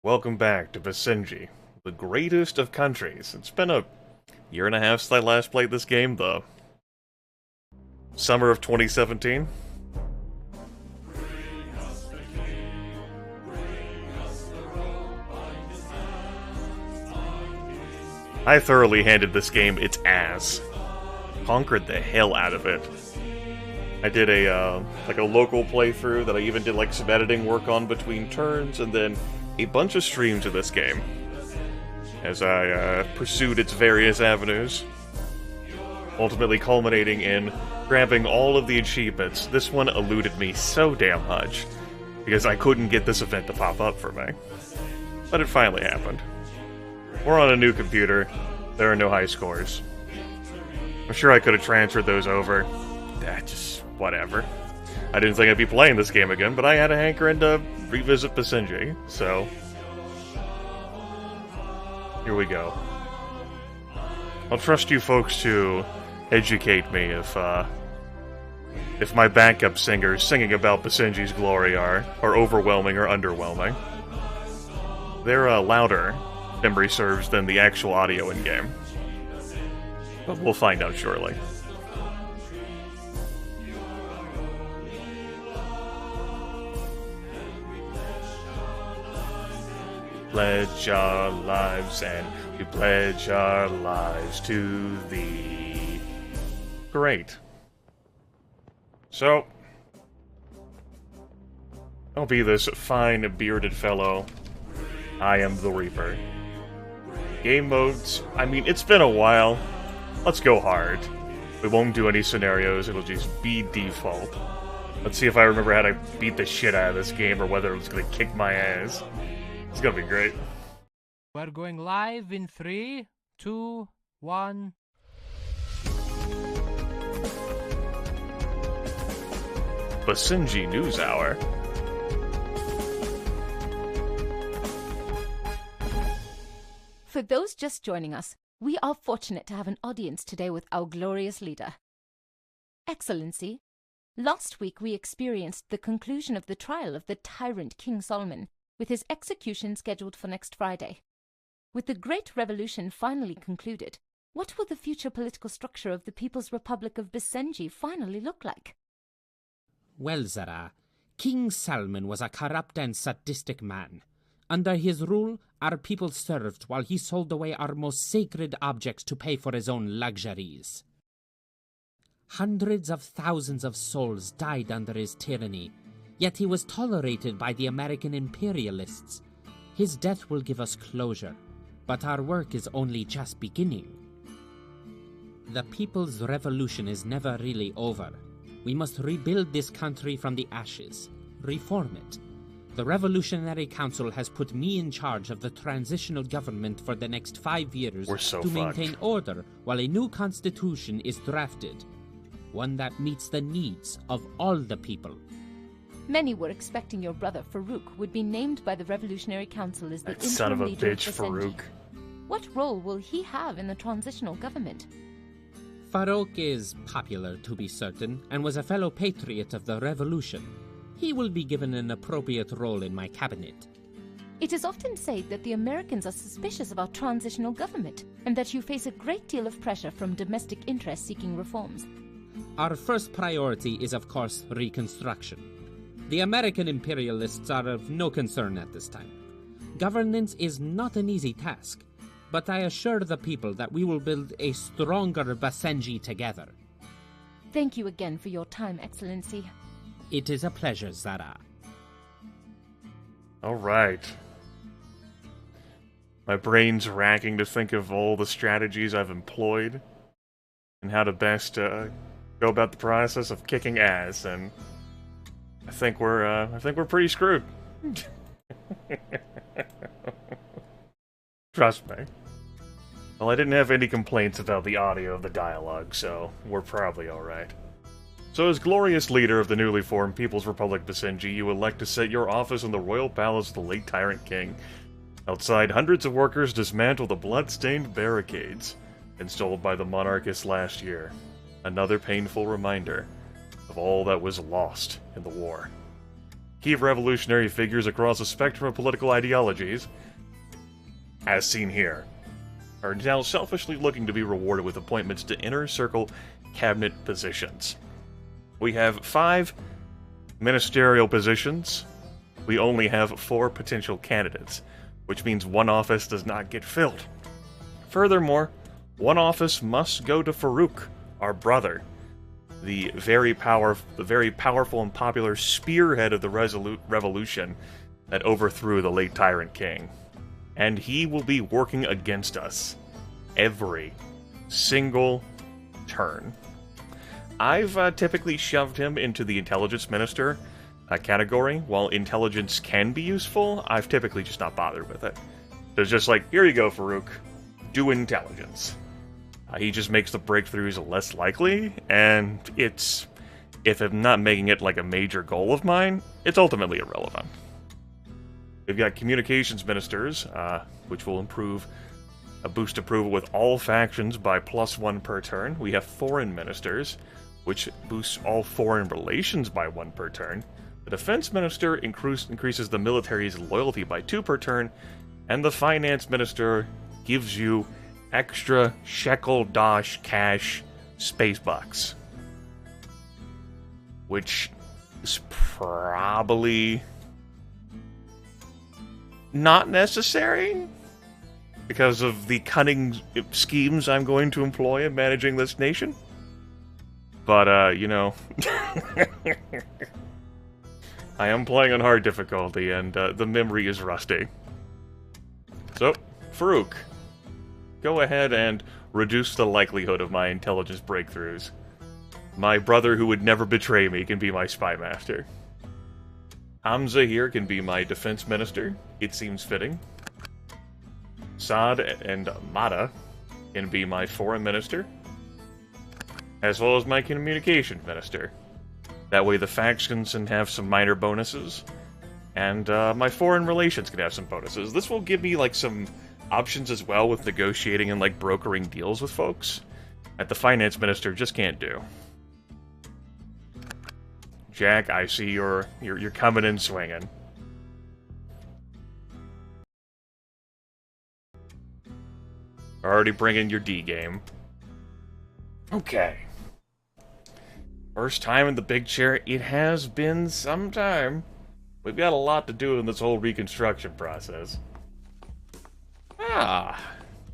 Welcome back to Basenji, the greatest of countries. It's been a year and a half since I last played this game, though. Summer of 2017. I thoroughly handed this game its ass. Conquered the hell out of it. I did a local playthrough that I even did like some editing work on between turns, and then a bunch of streams of this game as I pursued its various avenues, ultimately culminating in grabbing all of the achievements. This one eluded me so damn much because I couldn't get this event to pop up for me, but it finally happened. We're on a new computer. There are no high scores. I'm sure I could have transferred those over. Just whatever. I didn't think I'd be playing this game again, but I had a hankering to revisit Basenji, so here we go. I'll trust you folks to educate me if my backup singers singing about Basenji's glory are overwhelming or underwhelming. They're louder, memory serves, than the actual audio in-game. But we'll find out shortly. Pledge our lives, and we pledge our lives to thee. Great. So, I'll be this fine bearded fellow. I am the Reaper. Game modes, I mean, it's been a while. Let's go hard. We won't do any scenarios, it'll just be default. Let's see if I remember how to beat the shit out of this game, or whether it's gonna kick my ass. It's gonna be great. We're going live in 3, 2, 1. Basenji News Hour. For those just joining us, we are fortunate to have an audience today with our glorious leader. Excellency, last week we experienced the conclusion of the trial of the tyrant King Solomon, with his execution scheduled for next Friday. With the Great Revolution finally concluded, what will the future political structure of the People's Republic of Basenji finally look like? Well, Zara, King Salman was a corrupt and sadistic man. Under his rule, our people served while he sold away our most sacred objects to pay for his own luxuries. Hundreds of thousands of souls died under his tyranny, yet he was tolerated by the American imperialists. His death will give us closure, but our work is only just beginning. The People's Revolution is never really over. We must rebuild this country from the ashes, reform it. The Revolutionary Council has put me in charge of the transitional government for the next 5 years to maintain order while a new constitution is drafted, one that meets the needs of all the people. Many were expecting your brother, Farouk, would be named by the Revolutionary Council as the interim son of a leader bitch, of Basenji. Farouk. What role will he have in the transitional government? Farouk is popular, to be certain, and was a fellow patriot of the Revolution. He will be given an appropriate role in my cabinet. It is often said that the Americans are suspicious of our transitional government, and that you face a great deal of pressure from domestic interests seeking reforms. Our first priority is, of course, reconstruction. The American imperialists are of no concern at this time. Governance is not an easy task, but I assure the people that we will build a stronger Basenji together. Thank you again for your time, Excellency. It is a pleasure, Zara. Alright. My brain's racking to think of all the strategies I've employed and how to best go about the process of kicking ass, and I think we're pretty screwed. Trust me. Well, I didn't have any complaints about the audio of the dialogue, so we're probably alright. So as glorious leader of the newly formed People's Republic Basenji, you elect to set your office in the royal palace of the late tyrant king. Outside, hundreds of workers dismantle the blood-stained barricades installed by the monarchists last year. Another painful reminder of all that was lost in the war. Key revolutionary figures across a spectrum of political ideologies, as seen here, are now selfishly looking to be rewarded with appointments to inner circle cabinet positions. We have 5 ministerial positions. We only have 4 potential candidates, which means 1 office does not get filled. Furthermore, 1 office must go to Farouk, our brother, the very powerful and popular spearhead of the revolution that overthrew the late Tyrant King. And he will be working against us every single turn. I've typically shoved him into the intelligence minister category. While intelligence can be useful, I've typically just not bothered with it. So it's just like, here you go, Farouk. Do intelligence. He just makes the breakthroughs less likely, and if I'm not making it like a major goal of mine, it's ultimately irrelevant. We've got communications ministers, which will boost approval with all factions by +1 per turn. We have foreign ministers, which boosts all foreign relations by 1 per turn. The defense minister increases the military's loyalty by 2 per turn, and the finance minister gives you extra shekel dosh cash space bucks, which is probably not necessary because of the cunning schemes I'm going to employ in managing this nation. But, you know, I am playing on hard difficulty, and the memory is rusty. So, Farouk, go ahead and reduce the likelihood of my intelligence breakthroughs. My brother who would never betray me can be my spy master. Hamza here can be my defense minister. It seems fitting. Saad and Mada can be my foreign minister, as well as my communications minister. That way the factions can have some minor bonuses, and my foreign relations can have some bonuses. This will give me, like, some options as well with negotiating and, like, brokering deals with folks that the finance minister just can't do. Jack, I see you're coming in swinging. Already bringing your D game. Okay. First time in the big chair. It has been some time. We've got a lot to do in this whole reconstruction process. Ah.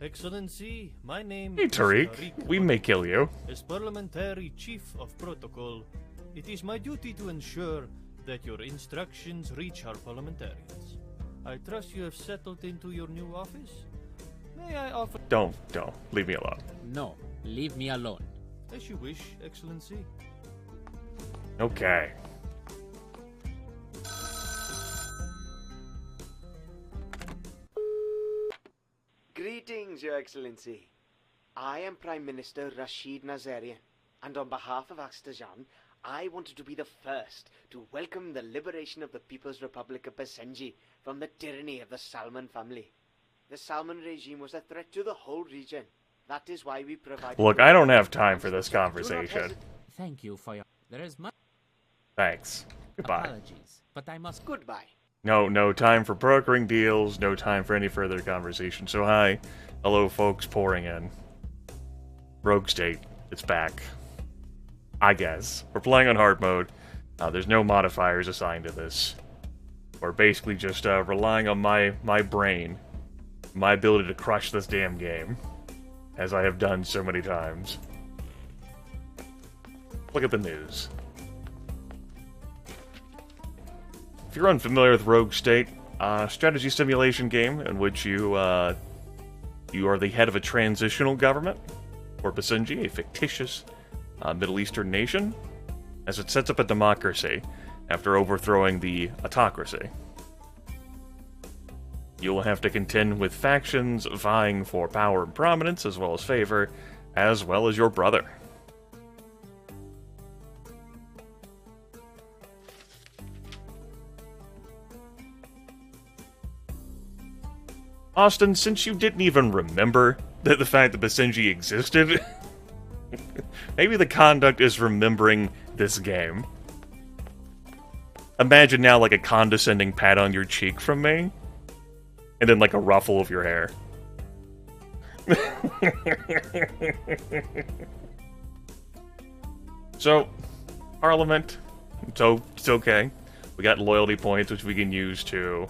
Excellency, my name Hey, is Tariq. We may kill you. As parliamentary chief of protocol, it is my duty to ensure that your instructions reach our parliamentarians. I trust you have settled into your new office. May I offer... Don't. Leave me alone. No, leave me alone. As you wish, Excellency. Okay. Greetings, Your Excellency. I am Prime Minister Rashid Nazarian, and on behalf of Astajan, I wanted to be the first to welcome the liberation of the People's Republic of Basenji from the tyranny of the Salman family. The Salman regime was a threat to the whole region. That is why we provide... Look, I don't have time for this conversation. Thank you for your... There is much... Thanks. Goodbye. Apologies, but I must... Goodbye. No time for brokering deals, no time for any further conversation. So hi. Hello, folks pouring in. Rogue State, it's back. I guess. We're playing on hard mode. There's no modifiers assigned to this. We're basically just relying on my brain, my ability to crush this damn game, as I have done so many times. Look at the news. If you're unfamiliar with Rogue State, strategy simulation game in which you are the head of a transitional government, or Basenji, a fictitious Middle Eastern nation, as it sets up a democracy after overthrowing the autocracy. You will have to contend with factions vying for power and prominence, as well as favor, as well as your brother. Austin, since you didn't even remember the fact that Basenji existed, maybe the conduct is remembering this game. Imagine now like a condescending pat on your cheek from me, and then like a ruffle of your hair. So, Parliament, it's okay. We got loyalty points which we can use to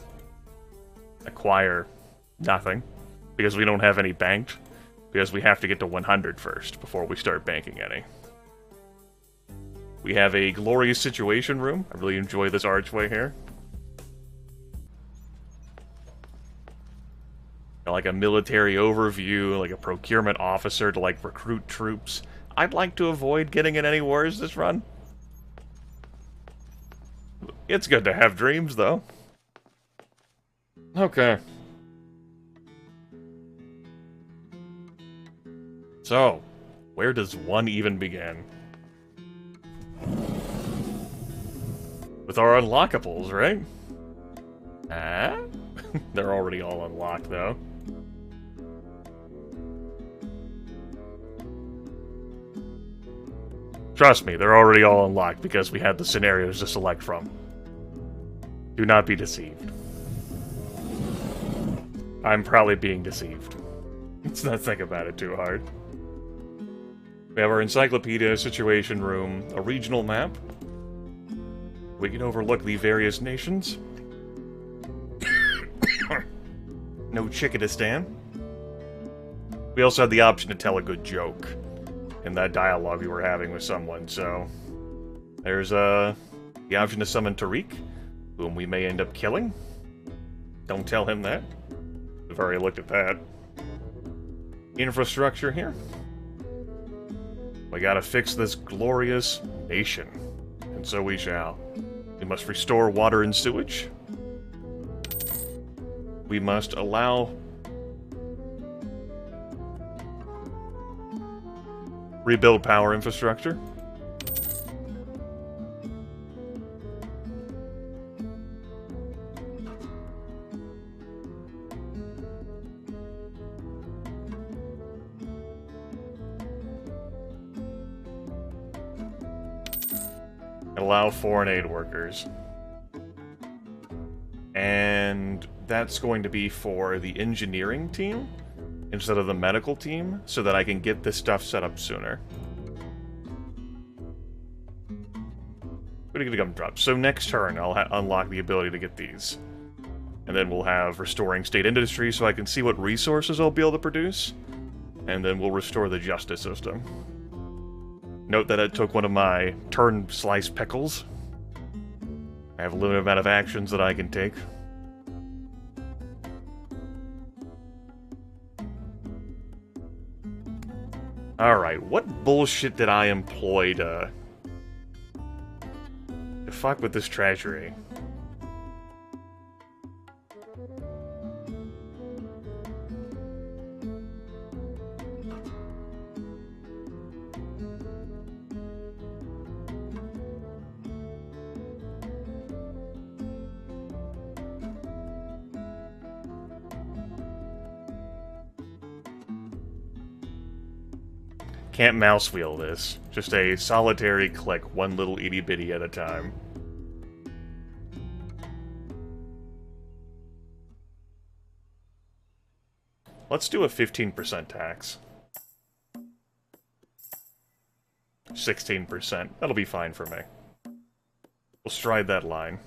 acquire nothing, because we don't have any banked, because we have to get to 100 first before we start banking any. We have a glorious situation room. I really enjoy this archway here. Got like a military overview, like a procurement officer to like recruit troops. I'd like to avoid getting in any wars this run. It's good to have dreams, though. Okay. So, where does one even begin? With our unlockables, right? Ah? They're already all unlocked, though. Trust me, they're already all unlocked because we had the scenarios to select from. Do not be deceived. I'm probably being deceived. Let's not think about it too hard. We have our encyclopedia, situation room, a regional map. We can overlook the various nations. No Chickadistan. We also had the option to tell a good joke in that dialogue we were having with someone, so... There's, the option to summon Tariq, whom we may end up killing. Don't tell him that. We've already looked at that. Infrastructure here. We gotta fix this glorious nation. And so we shall. We must restore water and sewage. We must allow... rebuild power infrastructure. Allow foreign aid workers. And that's going to be for the engineering team instead of the medical team, so that I can get this stuff set up sooner. Gumdrop. So next turn, I'll unlock the ability to get these. And then we'll have restoring state industry, so I can see what resources I'll be able to produce. And then we'll restore the justice system. Note that it took one of my turn slice pickles. I have a limited amount of actions that I can take. Alright, what bullshit did I employ to fuck with this treasury? Can't mouse wheel this. Just a solitary click, one little itty bitty at a time. Let's do a 15% tax. 16%. That'll be fine for me. We'll stride that line.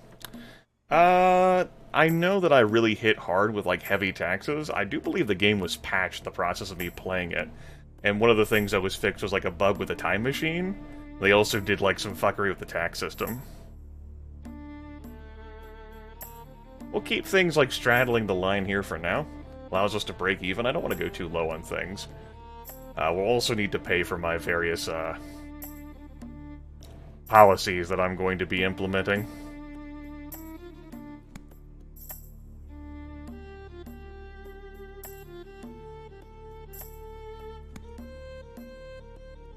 I know that I really hit hard with, like, heavy taxes. I do believe the game was patched, the process of me playing it. And one of the things that was fixed was, like, a bug with the time machine. They also did, like, some fuckery with the tax system. We'll keep things, like, straddling the line here for now. Allows us to break even. I don't want to go too low on things. We'll also need to pay for my various, policies that I'm going to be implementing.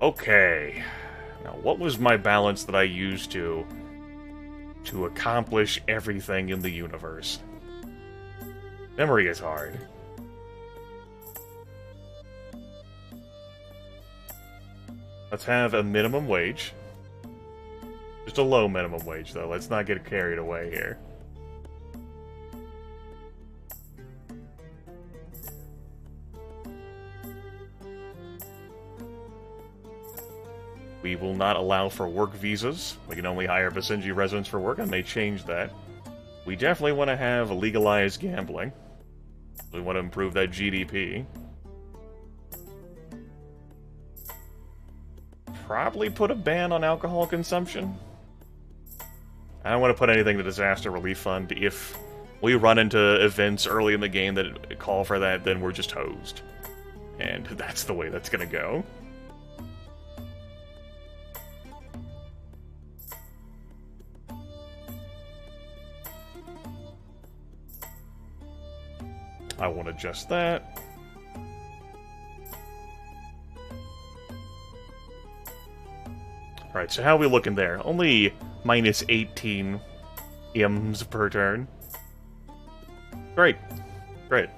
Okay. Now, what was my balance that I used to accomplish everything in the universe? Memory is hard. Let's have a minimum wage. Just a low minimum wage, though. Let's not get carried away here. We will not allow for work visas. We can only hire Basenji residents for work. I may change that. We definitely want to have legalized gambling. We want to improve that GDP. Probably put a ban on alcohol consumption. I don't want to put anything in the disaster relief fund. If we run into events early in the game that call for that, then we're just hosed. And that's the way that's going to go. I won't adjust that. Alright, so how are we looking there? Only minus 18 IMs per turn. Great. Great.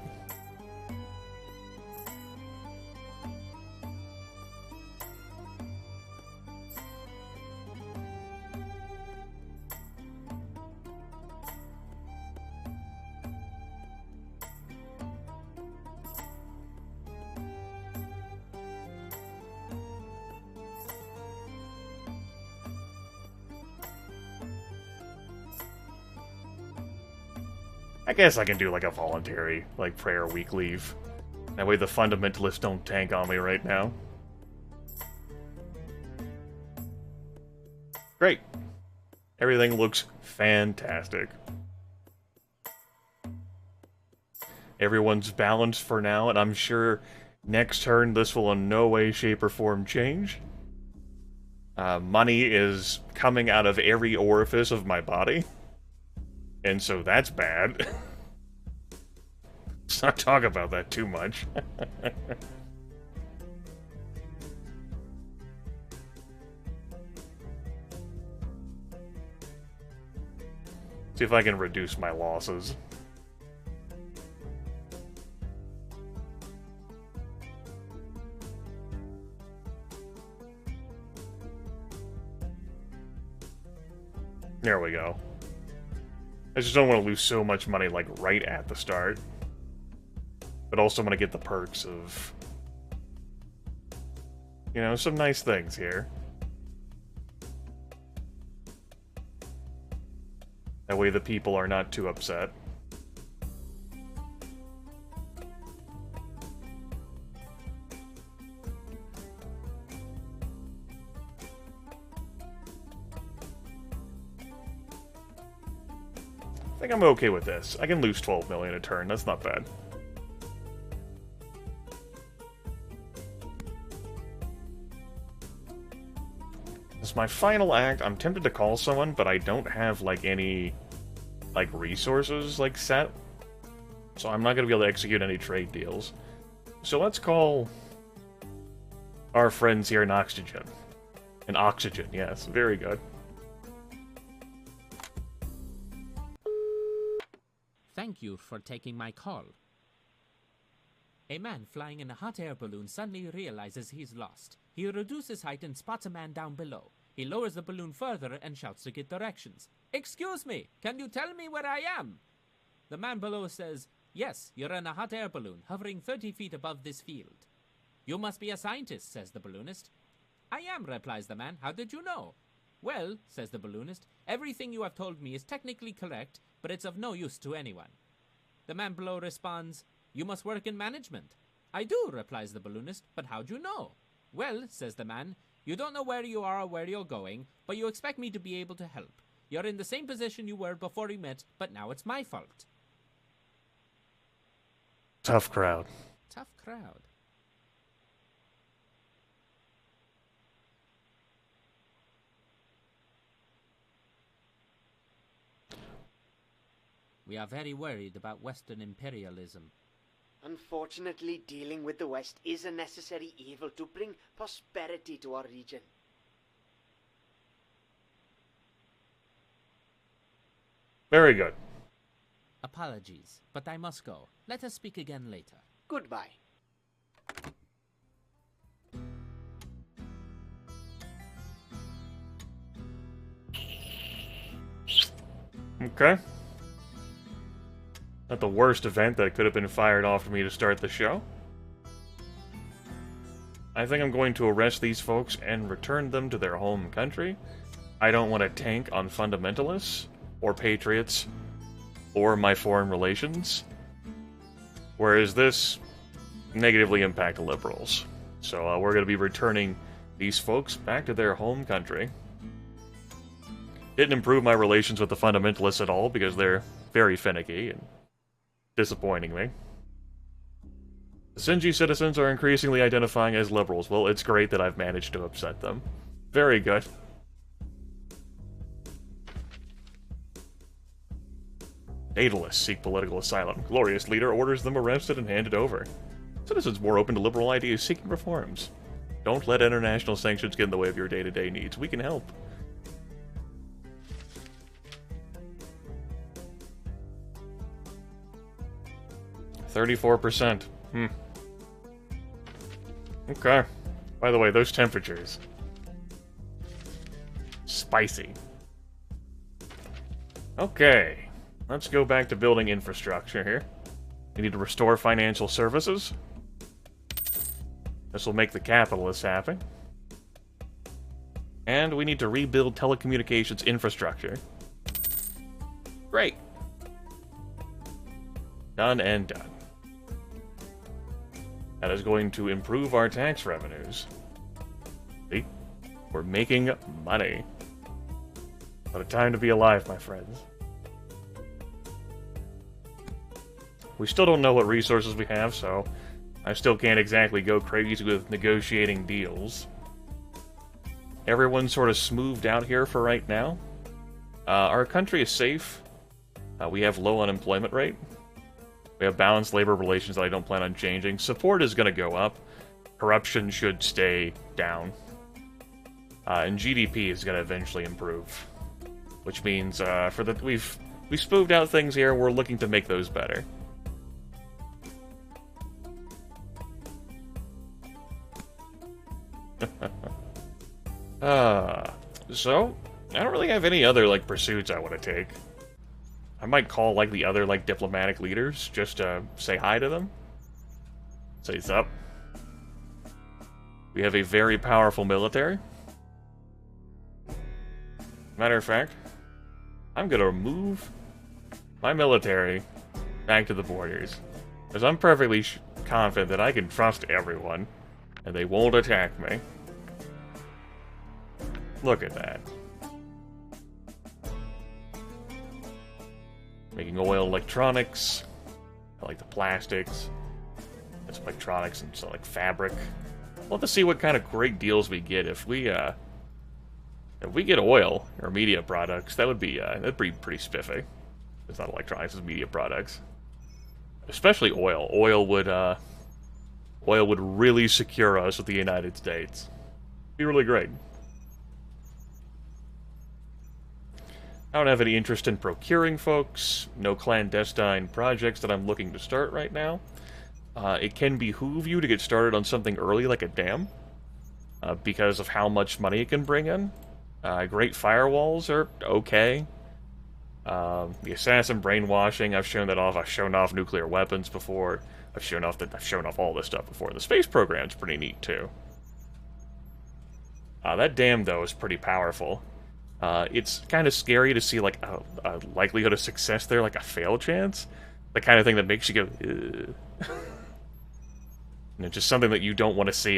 I guess I can do like a voluntary, like, prayer week leave. That way the fundamentalists don't tank on me right now. Great. Everything looks fantastic. Everyone's balanced for now, and I'm sure next turn this will in no way, shape, or form change. Money is coming out of every orifice of my body. And so that's bad. Let's not talk about that too much. See if I can reduce my losses. There we go. I just don't want to lose so much money, like, right at the start. But also want to get the perks of, you know, some nice things here. That way the people are not too upset. I think I'm okay with this. I can lose 12 million a turn. That's not bad. As my final act, I'm tempted to call someone, but I don't have, like, any, like, resources, like, set. So I'm not going to be able to execute any trade deals. So let's call our friends here in Oxygen. In Oxygen, yes. Very good. Thank you for taking my call. A man flying in a hot air balloon suddenly realizes he's lost. He reduces height and spots a man down below. He lowers the balloon further and shouts to get directions. "Excuse me, can you tell me where I am?" The man below says, "Yes, you're in a hot air balloon, hovering 30 feet above this field." "You must be a scientist," says the balloonist. "I am," replies the man. "How did you know?" "Well," says the balloonist, "everything you have told me is technically correct, but it's of no use to anyone." The man below responds, "You must work in management." "I do," replies the balloonist, "but how'd you know?" "Well," says the man, "you don't know where you are or where you're going, but you expect me to be able to help. You're in the same position you were before we met, but now it's my fault." Tough crowd. Tough crowd. We are very worried about Western imperialism. Unfortunately, dealing with the West is a necessary evil to bring prosperity to our region. Very good. Apologies, but I must go. Let us speak again later. Goodbye. Okay. Not the worst event that could have been fired off for me to start the show. I think I'm going to arrest these folks and return them to their home country. I don't want to tank on fundamentalists, or patriots, or my foreign relations. Whereas this negatively impact liberals. So we're going to be returning these folks back to their home country. Didn't improve my relations with the fundamentalists at all because they're very finicky and disappointing me. Basenji citizens are increasingly identifying as liberals. Well, it's great that I've managed to upset them. Very good. Natalists seek political asylum. Glorious leader orders them arrested and handed over. Citizens more open to liberal ideas seeking reforms. Don't let international sanctions get in the way of your day-to-day needs. We can help. $34%. Okay. By the way, those temperatures. Spicy. Okay. Let's go back to building infrastructure here. We need to restore financial services. This will make the capitalists happy. And we need to rebuild telecommunications infrastructure. Great. Done and done. That is going to improve our tax revenues. See? We're making money. What a time to be alive, my friends. We still don't know what resources we have, so I still can't exactly go crazy with negotiating deals. Everyone's sort of smoothed out here for right now. Our country is safe. We have low unemployment rate. We have balanced labor relations that I don't plan on changing. Support is going to go up. Corruption should stay down. And GDP is going to eventually improve. Which means we've smoothed out things here. We're looking to make those better. So I don't really have any other pursuits I want to take. I might call the other diplomatic leaders just to say hi to them. Say what's up. We have a very powerful military. Matter of fact, I'm gonna move my military back to the borders. Because I'm perfectly confident that I can trust everyone, and they won't attack me. Look at that. Making oil electronics. I like the plastics. That's electronics and so fabric. We'll have to see what kind of great deals we get if we get oil or media products. That'd be pretty spiffy. It's not electronics, it's media products. Especially oil. Oil would really secure us with the United States. Be really great. I don't have any interest in procuring folks. No clandestine projects that I'm looking to start right now. It can behoove you to get started on something early, like a dam, because of how much money it can bring in. Great firewalls are okay. The assassin brainwashing, I've shown that off. I've shown off nuclear weapons before. I've shown off all this stuff before. The space program's pretty neat too. That dam though is pretty powerful. It's kind of scary to see a likelihood of success there, like a fail chance. The kind of thing that makes you go, ugh. And it's just something that you don't want to see,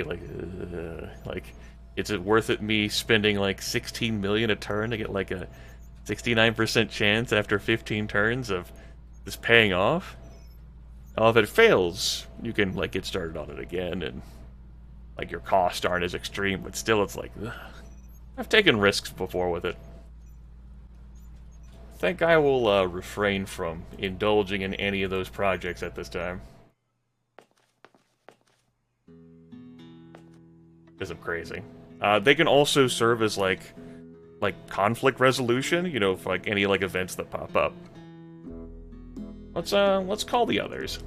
is it worth it me spending 16 million a turn to get a 69% chance after 15 turns of this paying off? Oh, if it fails, you can get started on it again, and your costs aren't as extreme, but still it's ugh. I've taken risks before with it. I think I will refrain from indulging in any of those projects at this time. Because I'm crazy. They can also serve as conflict resolution, for any events that pop up. Let's call the others.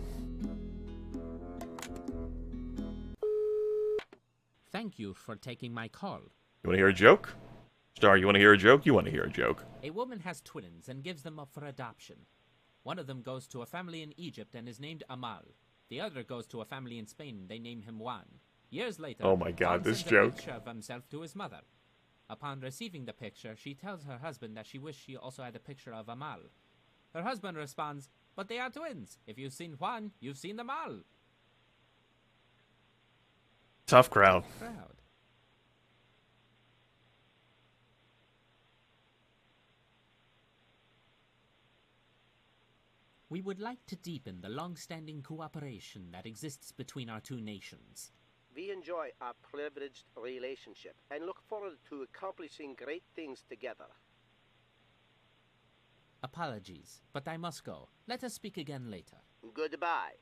Thank you for taking my call. You want to hear a joke? Star, you want to hear a joke? You want to hear a joke. A woman has twins and gives them up for adoption. One of them goes to a family in Egypt and is named Amal. The other goes to a family in Spain and they name him Juan. Years later, Oh my God, Juan this sends joke. a picture of himself to his mother. Upon receiving the picture, she tells her husband that she wished she also had a picture of Amal. Her husband responds, "But they are twins. If you've seen Juan, you've seen Amal." Tough crowd. We would like to deepen the long-standing cooperation that exists between our two nations. We enjoy our privileged relationship and look forward to accomplishing great things together. Apologies, but I must go. Let us speak again later. Goodbye.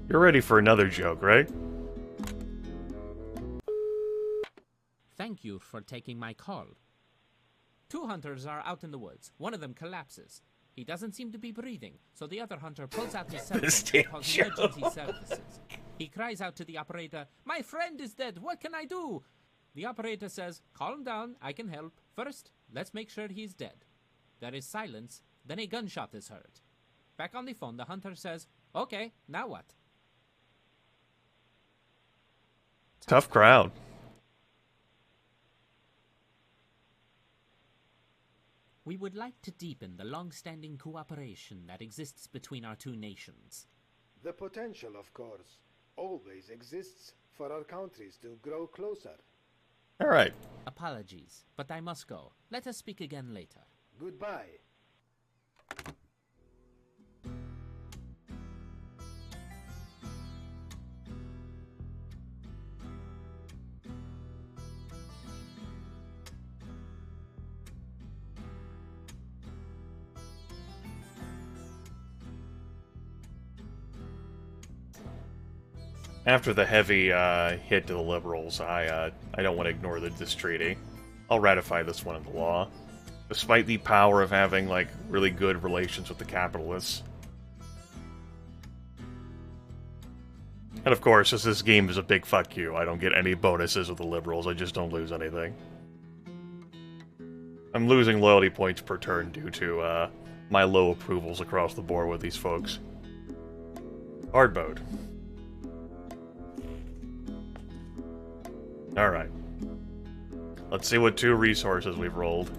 You're ready for another joke, right? Thank you for taking my call. Two hunters are out in the woods. One of them collapses. He doesn't seem to be breathing, so the other hunter pulls out his cell phone and calls emergency services. He cries out to the operator, "My friend is dead, what can I do?" The operator says, "Calm down, I can help. First, let's make sure he's dead." There is silence, then a gunshot is heard. Back on the phone, the hunter says, "Okay, now what?" Tough crowd. We would like to deepen the long-standing cooperation that exists between our two nations. The potential, of course, always exists for our countries to grow closer. All right. Apologies, but I must go. Let us speak again later. Goodbye. After the heavy hit to the Liberals, I don't want to ignore this treaty. I'll ratify this one into law, despite the power of having, like, really good relations with the capitalists. And of course, since this game is a big fuck you, I don't get any bonuses with the Liberals, I just don't lose anything. I'm losing loyalty points per turn due to my low approvals across the board with these folks. Hard mode. Alright. Let's see what 2 resources we've rolled.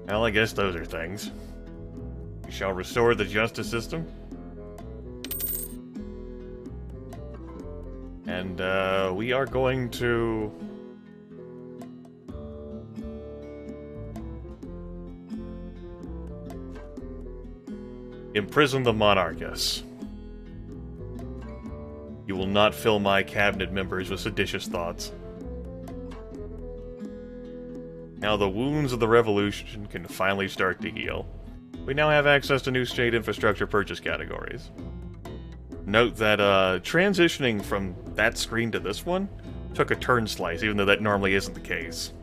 Well, I guess those are things. We shall restore the justice system. And, we are going to... imprison the monarchess. You will not fill my cabinet members with seditious thoughts. Now the wounds of the revolution can finally start to heal. We now have access to new state infrastructure purchase categories. Note that transitioning from that screen to this one took a turn slice, even though that normally isn't the case.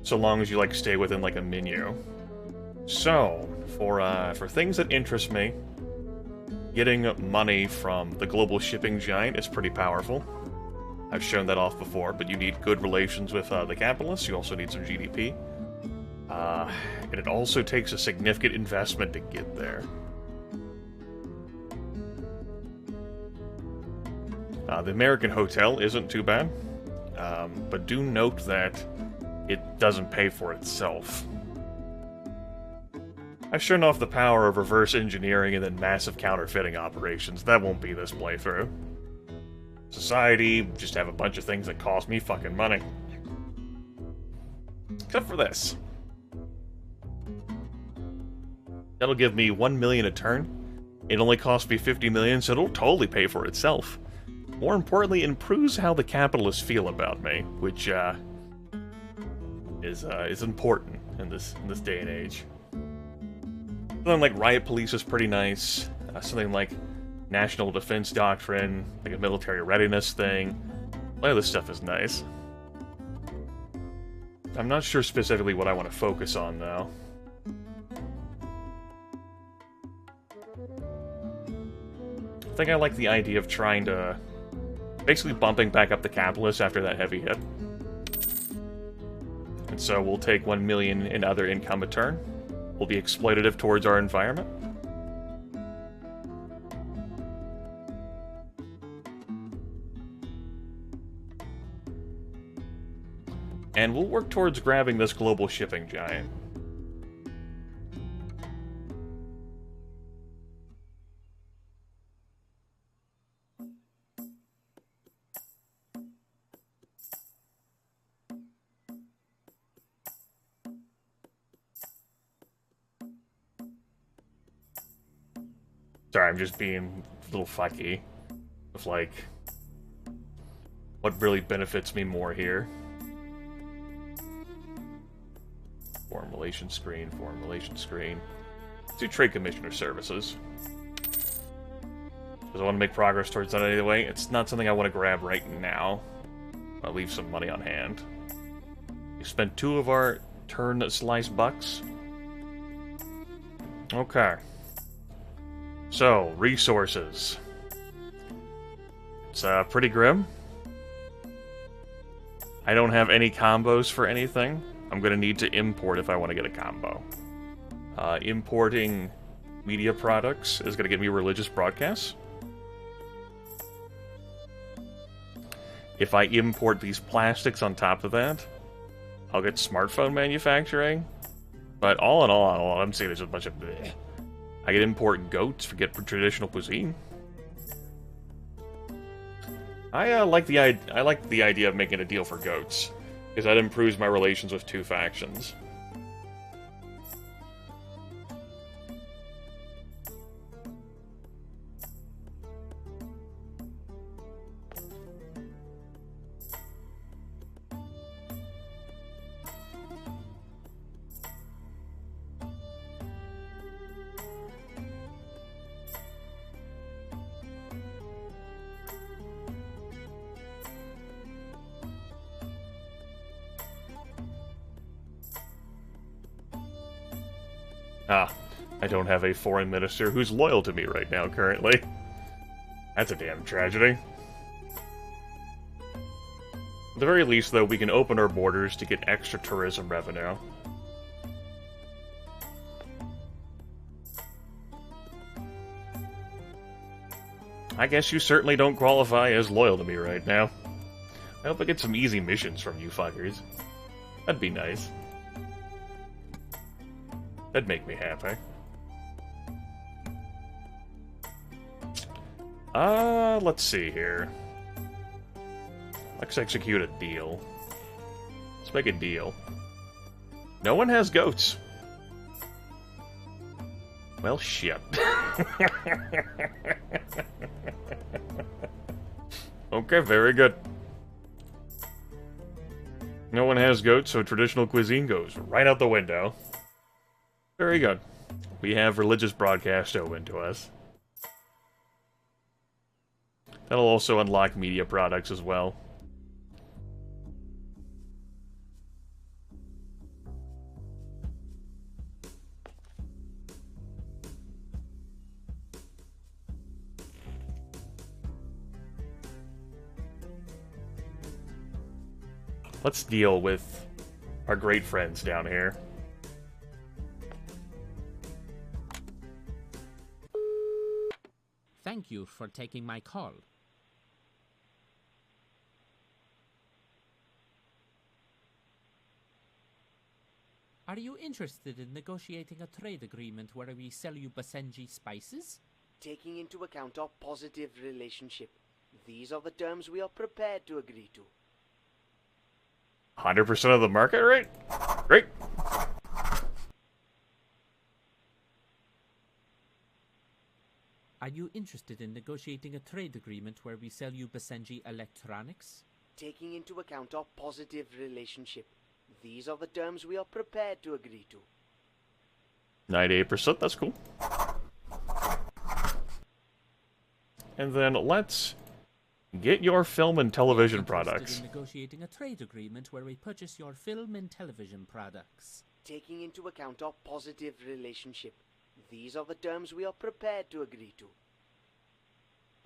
So long as you like stay within like a menu. So, for things that interest me, getting money from the global shipping giant is pretty powerful. I've shown that off before, but you need good relations with the capitalists. You also need some GDP. And it also takes a significant investment to get there. The American hotel isn't too bad, but do note that it doesn't pay for itself. I've shown off the power of reverse engineering and then massive counterfeiting operations. That won't be this playthrough. Society, just have a bunch of things that cost me fucking money. Except for this. That'll give me 1 million a turn. It only costs me 50 million, so it'll totally pay for itself. More importantly, it improves how the capitalists feel about me, which is important in this day and age. Something like riot police is pretty nice. Something like national defense doctrine, like a military readiness thing. A lot of this stuff is nice. I'm not sure specifically what I want to focus on, though. think I like the idea of trying to... basically bumping back up the capitalist after that heavy hit. And so we'll take 1 million in other income a turn. We'll be exploitative towards our environment. And we'll work towards grabbing this global shipping giant. Sorry, I'm just being a little fucky with, like, what really benefits me more here. Foreign relations screen, foreign relations screen. Let's do Trade Commissioner Services. Because I want to make progress towards that anyway. It's not something I want to grab right now. I'll leave some money on hand. We spent 2 of our turn slice bucks. Okay. So, resources. It's pretty grim. I don't have any combos for anything. I'm going to need to import if I want to get a combo. Importing media products is going to get me religious broadcasts. If I import these plastics on top of that, I'll get smartphone manufacturing. But all in all I'm saying is a bunch of bleh. I can import goats for traditional cuisine. I like the idea of making a deal for goats, because that improves my relations with 2 factions. Ah, I don't have a foreign minister who's loyal to me right now, currently. That's a damn tragedy. At the very least, though, we can open our borders to get extra tourism revenue. I guess you certainly don't qualify as loyal to me right now. I hope I get some easy missions from you fuckers. That'd be nice. That'd make me happy. Let's see here. Let's execute a deal. Let's make a deal. No one has goats. Well, shit. Okay, very good. No one has goats, so traditional cuisine goes right out the window. Very good. We have religious broadcast open to us. That'll also unlock media products as well. Let's deal with our great friends down here. Thank you for taking my call. Are you interested in negotiating a trade agreement where we sell you Basenji spices? Taking into account our positive relationship, these are the terms we are prepared to agree to. 100% of the market rate? Great. Are you interested in negotiating a trade agreement where we sell you Basenji electronics? Taking into account our positive relationship, these are the terms we are prepared to agree to. 98%, that's cool. And then let's get your film and television products. In negotiating a trade agreement where we purchase your film and television products. Taking into account our positive relationship, these are the terms we are prepared to agree to.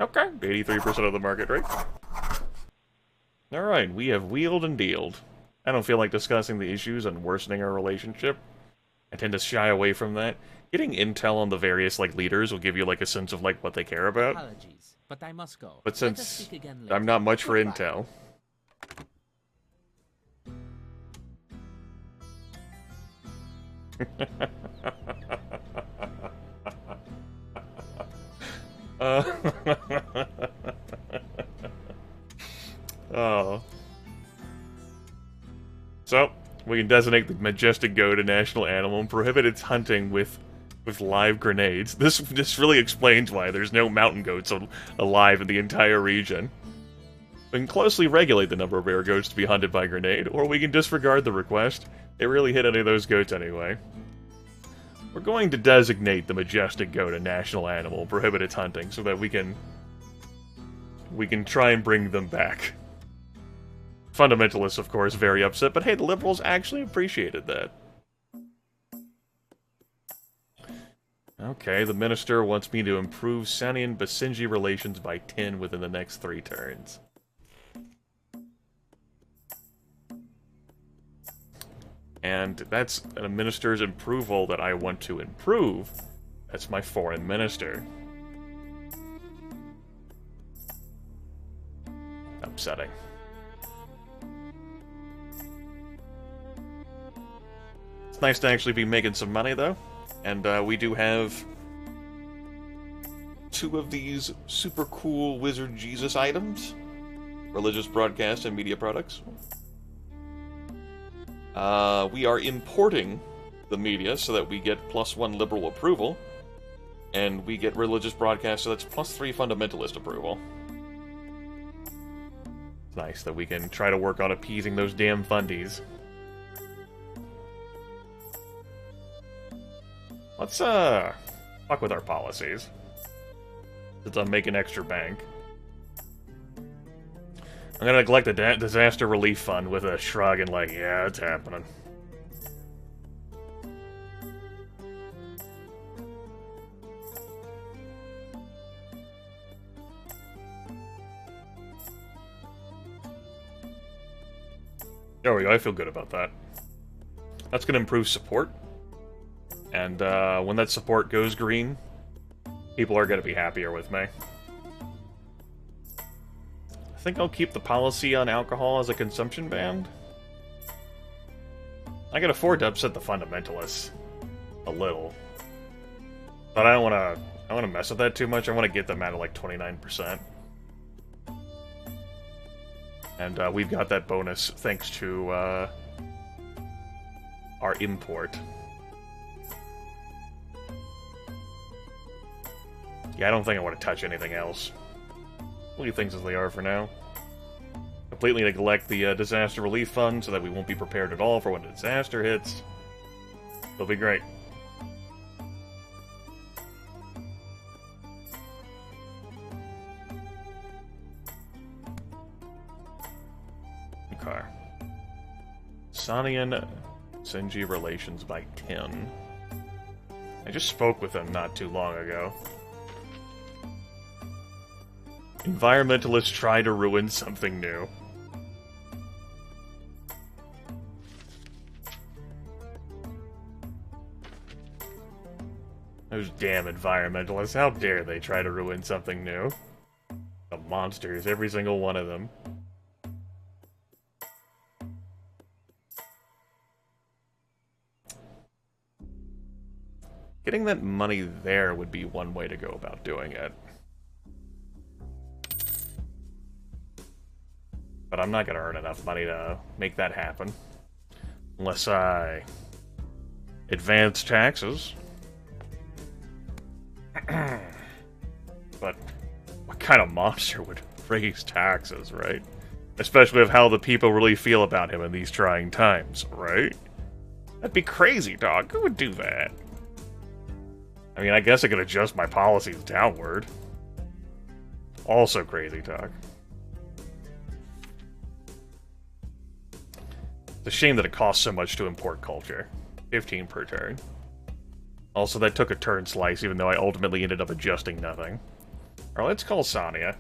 Okay, 83% of the market rate. Alright, we have wheeled and dealed. I don't feel like discussing the issues and worsening our relationship. I tend to shy away from that. Getting intel on the various, like, leaders will give you, like, a sense of, like, what they care about. Apologies, but I must go. But Let us since speak again later. I'm not much for Goodbye. intel... Oh. So, we can designate the majestic goat a national animal and prohibit its hunting with live grenades. This really explains why there's no mountain goats alive in the entire region. We can closely regulate the number of rare goats to be hunted by grenade, or we can disregard the request. They rarely hit any of those goats anyway. We're going to designate the majestic goat a national animal and prohibit its hunting so that we can try and bring them back. Fundamentalists, of course, very upset, but hey, the liberals actually appreciated that. Okay, the minister wants me to improve Sanian-Basenji relations by 10 within the next 3 turns. And that's a minister's approval that I want to improve. That's my foreign minister. Upsetting. It's nice to actually be making some money, though. And we do have 2 of these super cool Wizard Jesus items. Religious broadcast and media products. We are importing the media so that we get +1 liberal approval. And we get religious broadcast, so that's +3 fundamentalist approval. It's nice that we can try to work on appeasing those damn fundies. Let's, fuck with our policies. Since I'm making extra bank. I'm gonna neglect the disaster relief fund with a shrug and like, yeah, it's happening. There we go, I feel good about that. That's gonna improve support. And when that support goes green, people are gonna be happier with me. I think I'll keep the policy on alcohol as a consumption ban. I can afford to upset the fundamentalists a little, but I don't want to mess with that too much. I want to get them out of like 29%, and we've got that bonus thanks to our import. Yeah, I don't think I want to touch anything else. Leave things as they are for now. Completely neglect the disaster relief fund so that we won't be prepared at all for when a disaster hits. It'll be great. Okay. Sanian Senji relations by 10. I just spoke with them not too long ago. Environmentalists try to ruin something new. Those damn environmentalists, how dare they try to ruin something new? The monsters, every single one of them. Getting that money there would be one way to go about doing it. But I'm not going to earn enough money to make that happen. Unless I advance taxes. But what kind of monster would raise taxes, right? Especially with how the people really feel about him in these trying times, right? That'd be crazy, dog. Who would do that? I mean, I guess I could adjust my policies downward. Also crazy talk. It's a shame that it costs so much to import culture. 15 per turn. Also, that took a turn slice, even though I ultimately ended up adjusting nothing. Alright, let's call Sonia.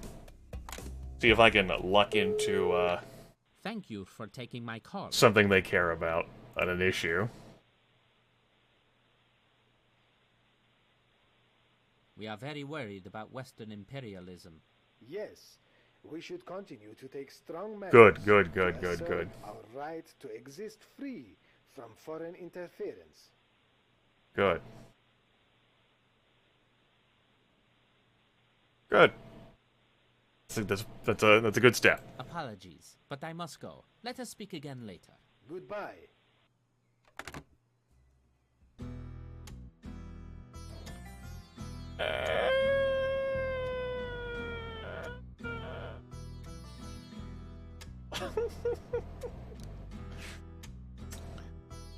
See if I can luck into, Thank you for taking my call. something they care about, on an issue. We are very worried about Western imperialism. Yes, we should continue to take strong measures Good. to assert our right to exist free from foreign interference. Good. Good. That's a good step. Apologies, but I must go. Let us speak again later. Goodbye.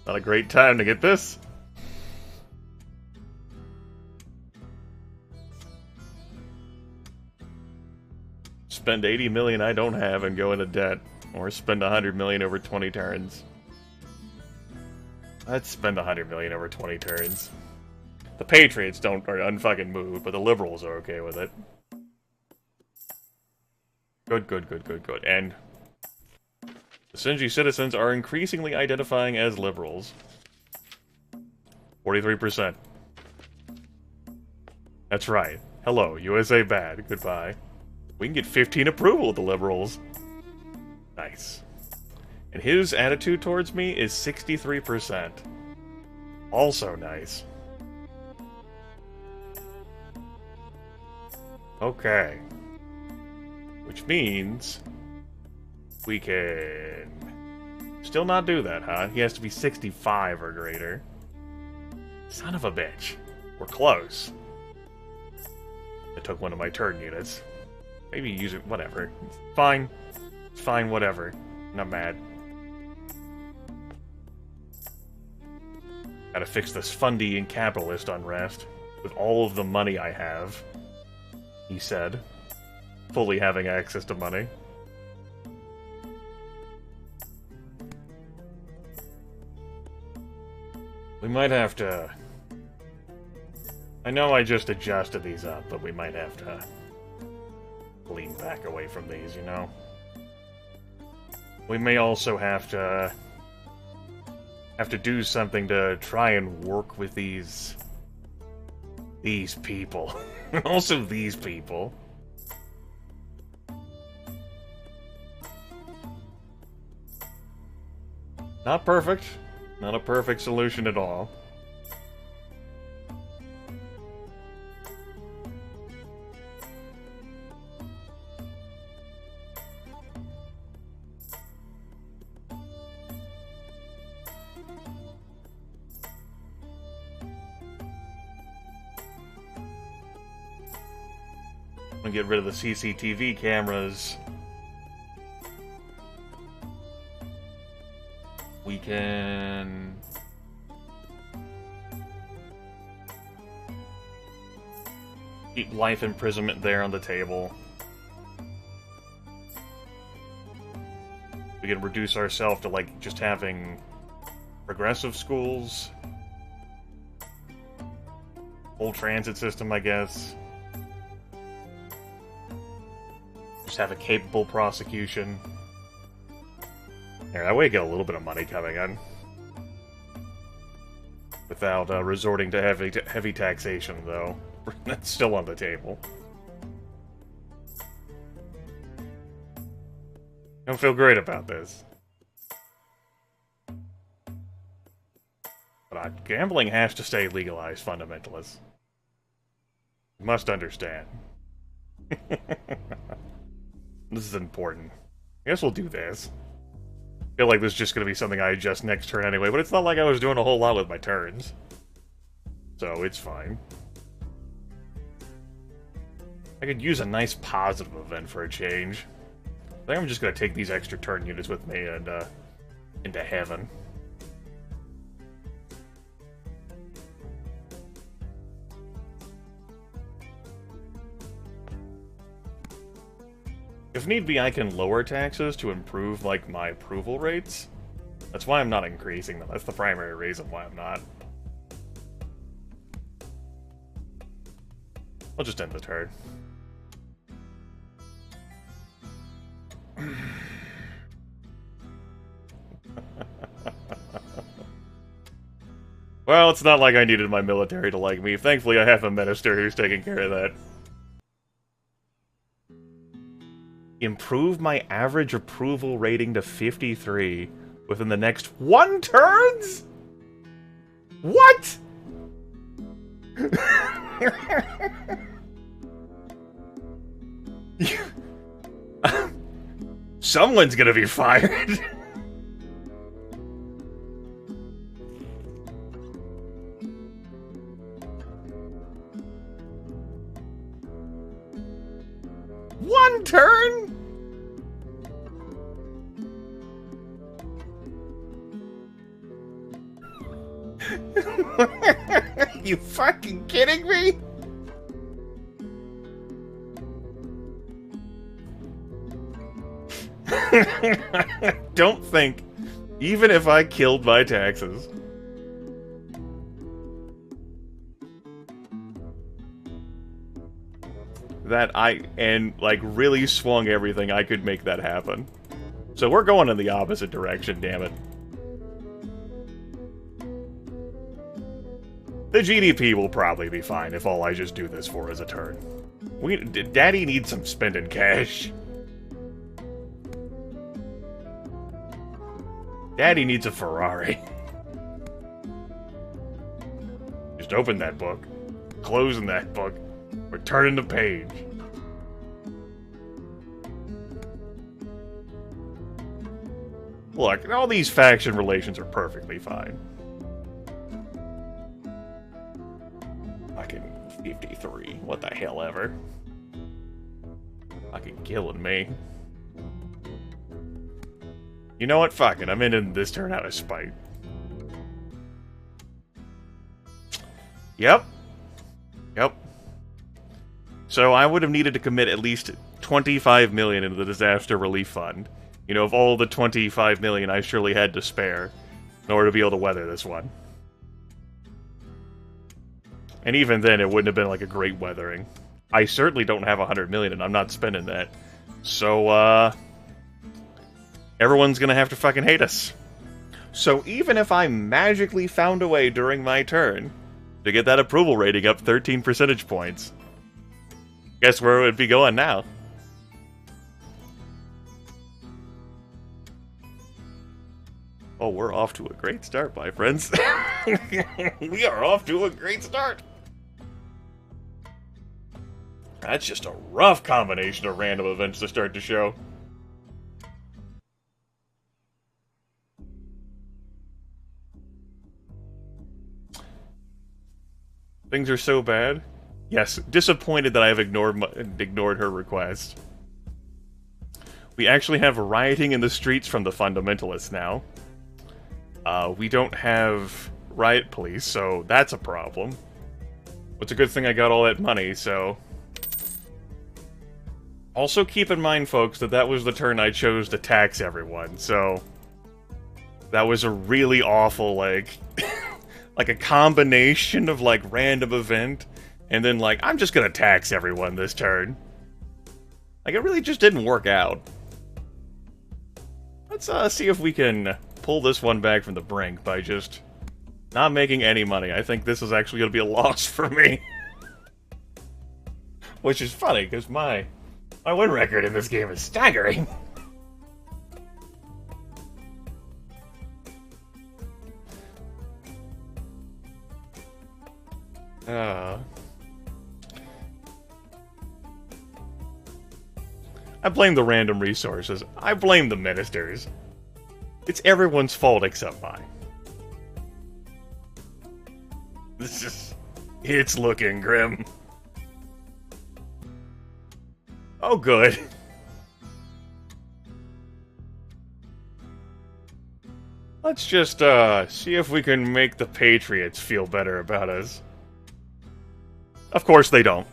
Not a great time to get this. Spend 80 million I don't have and go into debt, or spend 100 million over 20 turns. Let's spend 100 million over 20 turns. The Patriots are unfucking moved, but the Liberals are okay with it. Good. And the Basenji citizens are increasingly identifying as liberals. 43%. That's right. Hello, USA bad. Goodbye. We can get 15 approval with the liberals. Nice. And his attitude towards me is 63%. Also nice. Okay. Which means we can still not do that, huh? He has to be 65 or greater. Son of a bitch. We're close. I took one of my turn units. Maybe use it, whatever. It's fine. It's fine, whatever. Not mad. Gotta fix this fundy and capitalist unrest. With all of the money I have, he said. Fully having access to money. We might have to... I know I just adjusted these up, but we might have to lean back away from these, you know? We may also have to do something to try and work with these people. Also these people. Not perfect. Not a perfect solution at all. I'm gonna get rid of the CCTV cameras. We can... keep life imprisonment there on the table. We can reduce ourselves to, like, just having progressive schools. Whole transit system, I guess. Just have a capable prosecution. There, that way I get a little bit of money coming in. Without resorting to heavy taxation, though. That's still on the table. I don't feel great about this. But gambling has to stay legalized, fundamentalists. You must understand. This is important. I guess we'll do this. I feel like this is just going to be something I adjust next turn anyway, but it's not like I was doing a whole lot with my turns. So, it's fine. I could use a nice positive event for a change. I think I'm just going to take these extra turn units with me and, into heaven. If need be, I can lower taxes to improve, like, my approval rates. That's why I'm not increasing them. That's the primary reason why I'm not. I'll just end the turn. Well, it's not like I needed my military to like me. Thankfully, I have a minister who's taking care of that. Improve my average approval rating to 53 within the next 1 turns? What? Someone's gonna be fired. One turn? You fucking kidding me? Don't think, even if I killed my taxes, that like, really swung everything, I could make that happen. So we're going in the opposite direction, damn it. The GDP will probably be fine if all I just do this for is a turn. Daddy needs some spending cash. Daddy needs a Ferrari. Just open that book, closing that book, or turning the page. Look, all these faction relations are perfectly fine. Fucking 53. What the hell ever. Fucking killing me. You know what? Fuck it. I'm ending this turn out of spite. Yep. Yep. So I would have needed to commit at least 25 million into the disaster relief fund. You know, of all the 25 million I surely had to spare in order to be able to weather this one. And even then, it wouldn't have been like a great weathering. I certainly don't have 100 million, and I'm not spending that. So, everyone's gonna have to fucking hate us. So even if I magically found a way during my turn to get that approval rating up 13 percentage points, guess where it would be going now? Oh, we're off to a great start, my friends. We are off to a great start. That's just a rough combination of random events to start the show. Things are so bad. Yes, disappointed that I have ignored her request. We actually have rioting in the streets from the fundamentalists now. We don't have riot police, so that's a problem. It's a good thing I got all that money, so... Also keep in mind, folks, that that was the turn I chose to tax everyone, so... That was a really awful, like... like a combination of, like, random event, and then, like, I'm just gonna tax everyone this turn. Like, it really just didn't work out. Let's, see if we can pull this one back from the brink by just not making any money. I think this is actually gonna be a loss for me. Which is funny, because my win record in this game is staggering. I blame the random resources. I blame the ministers. It's everyone's fault except mine. It's looking grim. Oh, good. Let's just, see if we can make the Patriots feel better about us. Of course they don't.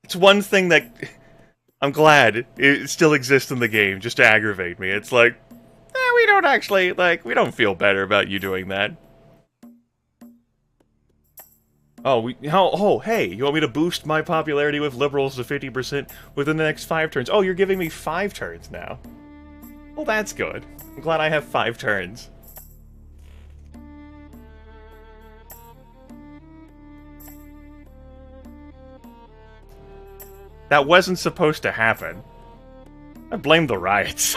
It's one thing that... I'm glad it still exists in the game, just to aggravate me. It's like, we don't actually, like, we don't feel better about you doing that. Hey, you want me to boost my popularity with liberals to 50% within the next 5 turns? Oh, you're giving me 5 turns now. Well, that's good. I'm glad I have 5 turns. That wasn't supposed to happen. I blame the riots.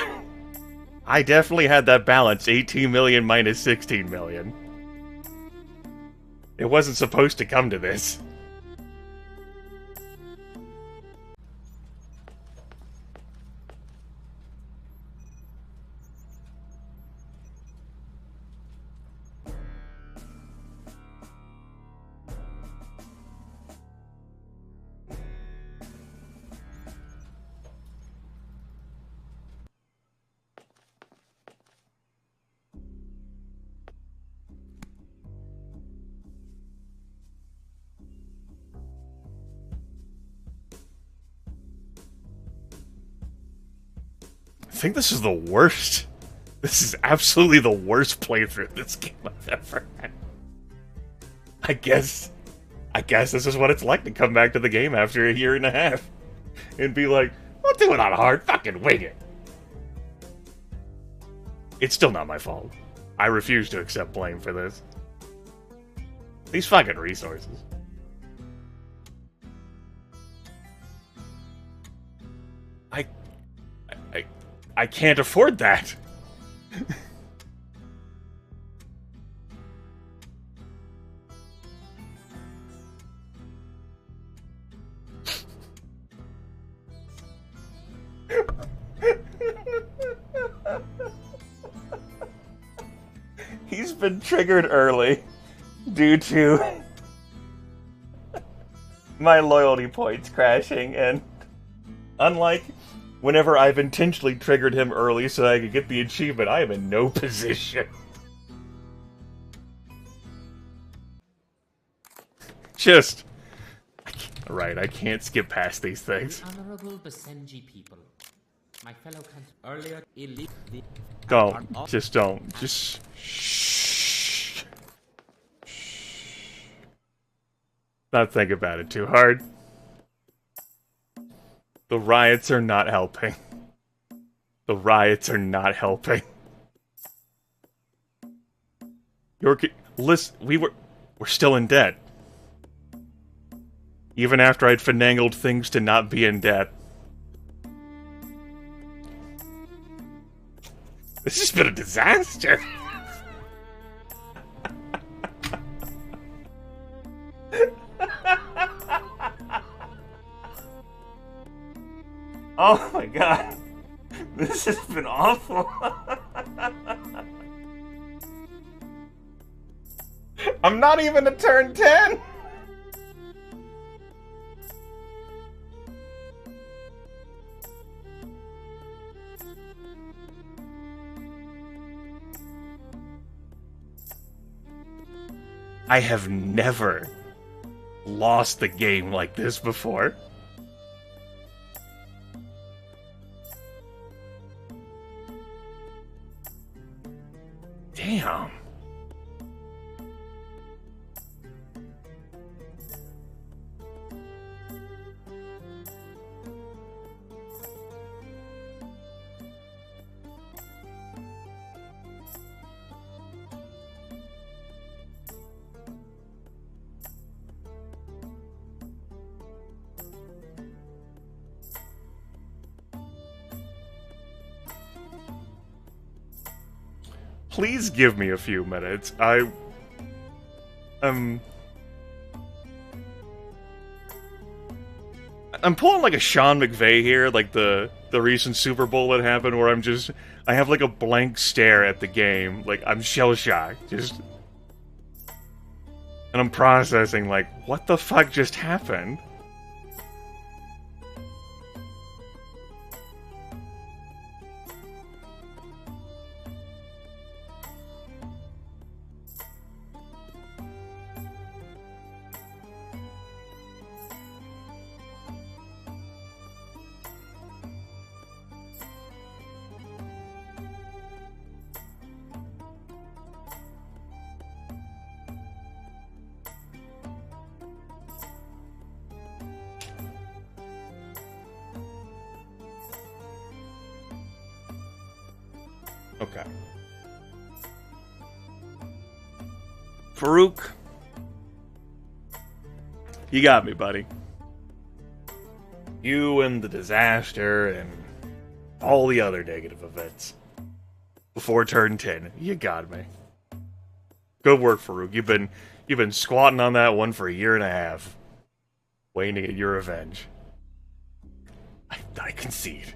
I definitely had that balance, 18 million minus 16 million. It wasn't supposed to come to this. I think this is the worst. This is absolutely the worst playthrough of this game I've ever had. I guess this is what it's like to come back to the game after a year and a half and be like, I'll do it on hard, fucking wing it. It's still not my fault. I refuse to accept blame for this. These fucking resources. I can't afford that. He's been triggered early due to my loyalty points crashing, and unlike whenever I've intentionally triggered him early so I could get the achievement, I am in no position. Just... Right, I can't skip past these things. Honorable Basenji people. My fellow earlier illegally... Don't. Just don't. Just... Shh. Not think about it too hard. The riots are not helping. The riots are not helping. Listen, we're still in debt. Even after I'd finagled things to not be in debt. This has been a disaster. Oh my god. This has been awful. I'm not even a turn 10. I have never lost the game like this before. Damn. Please give me a few minutes. I'm pulling like a Sean McVay here, like the recent Super Bowl that happened, where I have like a blank stare at the game, like I'm shell-shocked, and I'm processing like, what the fuck just happened? Okay. Farouk. You got me, buddy. You and the disaster and all the other negative events. Before turn 10. You got me. Good work, Farouk. You've been squatting on that one for a year and a half. Waiting to get your revenge. I concede.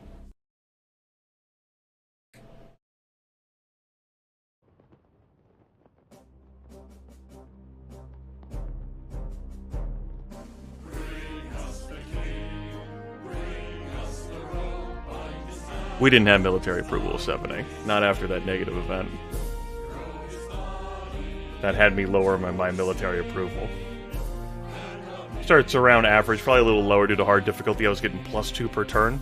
We didn't have military approval of 7A. Not after that negative event. That had me lower my military approval. Starts around average, probably a little lower due to hard difficulty. I was getting +2 per turn.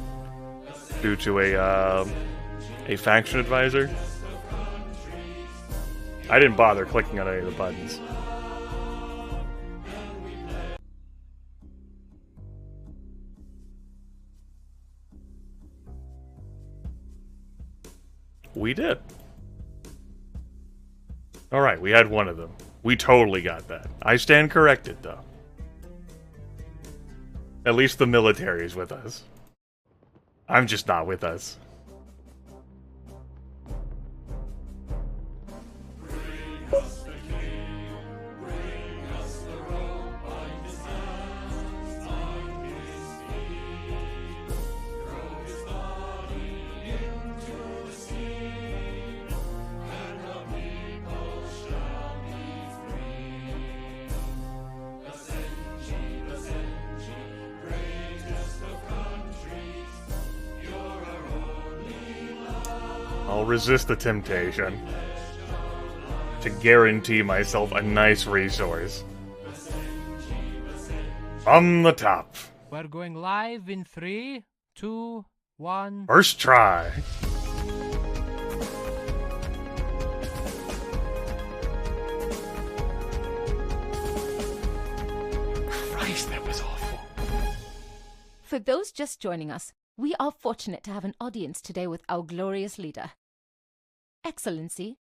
Due to a faction advisor. I didn't bother clicking on any of the buttons. We did. Alright, we had one of them. We totally got that. I stand corrected, though. At least the military is with us. I'm just not with us. I'll resist the temptation to guarantee myself a nice resource. From the top. We're going live in 3, 2, 1. First try. Christ, that was awful. For those just joining us, we are fortunate to have an audience today with our glorious leader. Excellency,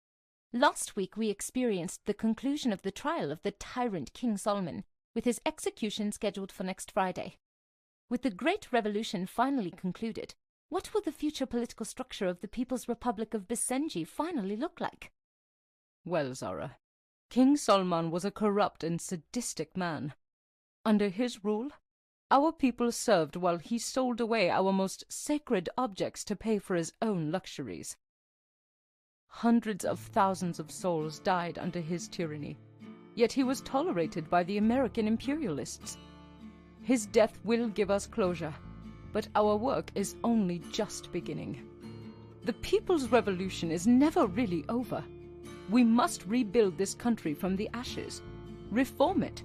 last week we experienced the conclusion of the trial of the tyrant King Solomon, with his execution scheduled for next Friday. With the Great Revolution finally concluded, what will the future political structure of the People's Republic of Basenji finally look like? Well, Zara, King Solomon was a corrupt and sadistic man. Under his rule, our people served while he sold away our most sacred objects to pay for his own luxuries. Hundreds of thousands of souls died under his tyranny, yet he was tolerated by the American imperialists. His death will give us closure, but our work is only just beginning. The People's Revolution is never really over. We must rebuild this country from the ashes, reform it.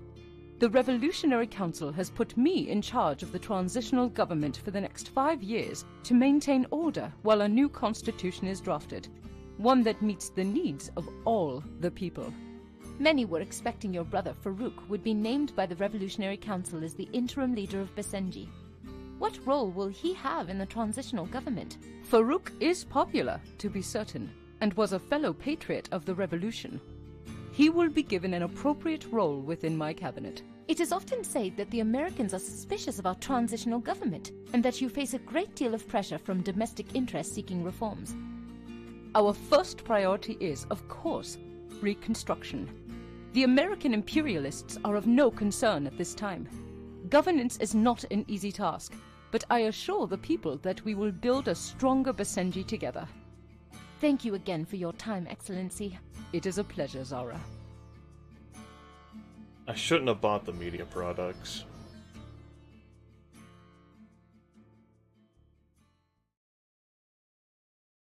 The Revolutionary Council has put me in charge of the transitional government for the next 5 years to maintain order while a new constitution is drafted. One that meets the needs of all the people. Many were expecting your brother Farouk would be named by the Revolutionary Council as the interim leader of Basenji. What role will he have in the transitional government? Farouk is popular, to be certain, and was a fellow patriot of the revolution. He will be given an appropriate role within my cabinet. It is often said that the Americans are suspicious of our transitional government, and that you face a great deal of pressure from domestic interests seeking reforms. Our first priority is, of course, reconstruction. The American imperialists are of no concern at this time. Governance is not an easy task, but I assure the people that we will build a stronger Basenji together. Thank you again for your time, Excellency. It is a pleasure, Zara. I shouldn't have bought the media products.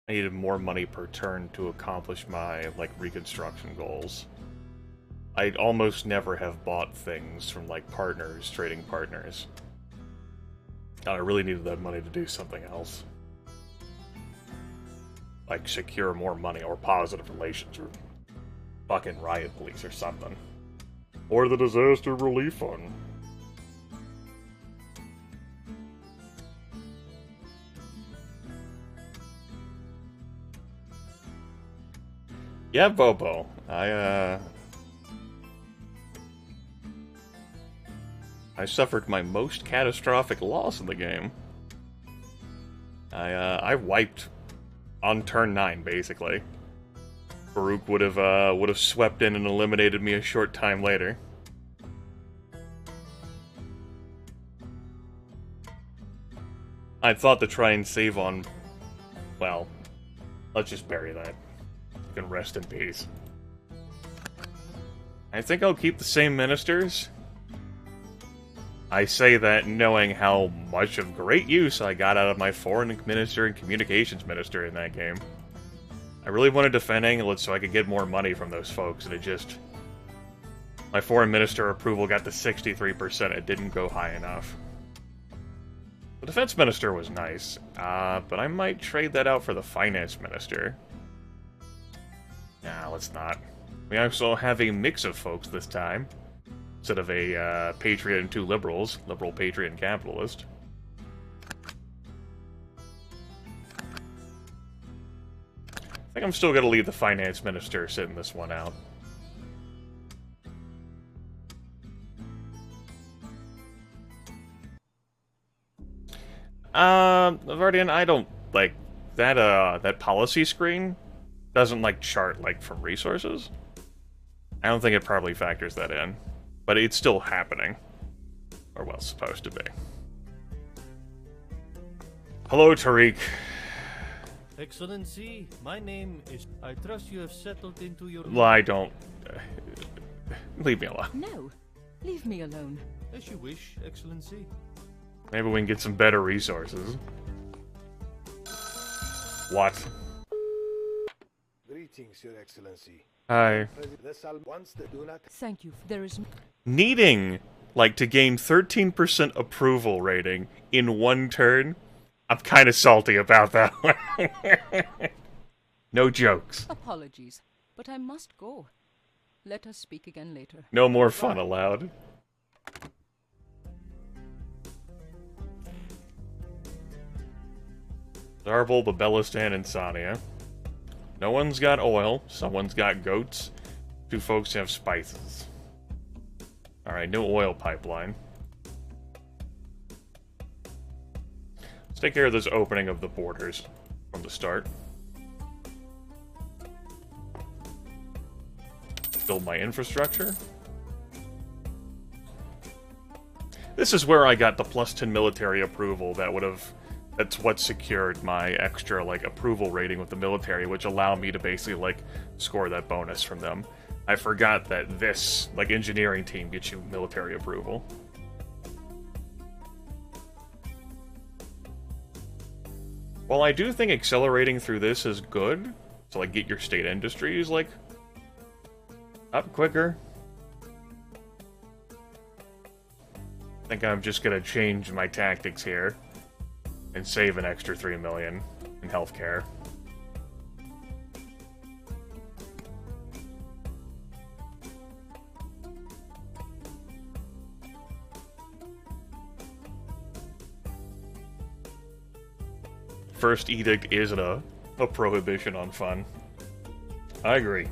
I needed more money per turn to accomplish my, reconstruction goals. I'd almost never have bought things from, partners, trading partners. And I really needed that money to do something else. Like, secure more money, or positive relations, or fucking riot police, or something. Or the disaster relief fund. Yeah, Bobo. I suffered my most catastrophic loss in the game. I wiped on turn 9, basically. Farouk would have swept in and eliminated me a short time later. I thought to try and save on... Well, let's just bury that. You can rest in peace. I think I'll keep the same ministers. I say that knowing how much of great use I got out of my foreign minister and communications minister in that game. I really wanted to defend England so I could get more money from those folks, and it just... My foreign minister approval got to 63%, it didn't go high enough. The defense minister was nice, but I might trade that out for the finance minister. Nah, let's not. We also have a mix of folks this time, instead of a patriot and 2 liberals, liberal, patriot, and capitalist. I think I'm still gonna leave the finance minister sitting this one out. Vardian, I don't, like, that policy screen doesn't, like, chart, like, from resources. I don't think it probably factors that in. But it's still happening. Or, well, supposed to be. Hello, Tariq. Excellency, my name is... I trust you have settled into your... Well, I don't... leave me alone. No, leave me alone. As you wish, Excellency. Maybe we can get some better resources. What? Greetings, Your Excellency. Hi. Thank you. There is... Needing, like, to gain 13% approval rating in one turn, I'm kind of salty about that one. No jokes. Apologies, but I must go. Let us speak again later. No more fun allowed. Zarbul, Babelistan, and Sania. No one's got oil, someone's got goats. 2 folks have spices. Alright, no oil pipeline. Let's take care of this opening of the borders from the start. Build my infrastructure. This is where I got the +10 military approval that would have... That's what secured my extra, like, approval rating with the military, which allowed me to basically, like, score that bonus from them. I forgot that this, like, engineering team gets you military approval. While I do think accelerating through this is good, to, like, get your state industries, like, up quicker, I think I'm just gonna change my tactics here. And save an extra 3 million in healthcare. First edict isn't a prohibition on fun. I agree.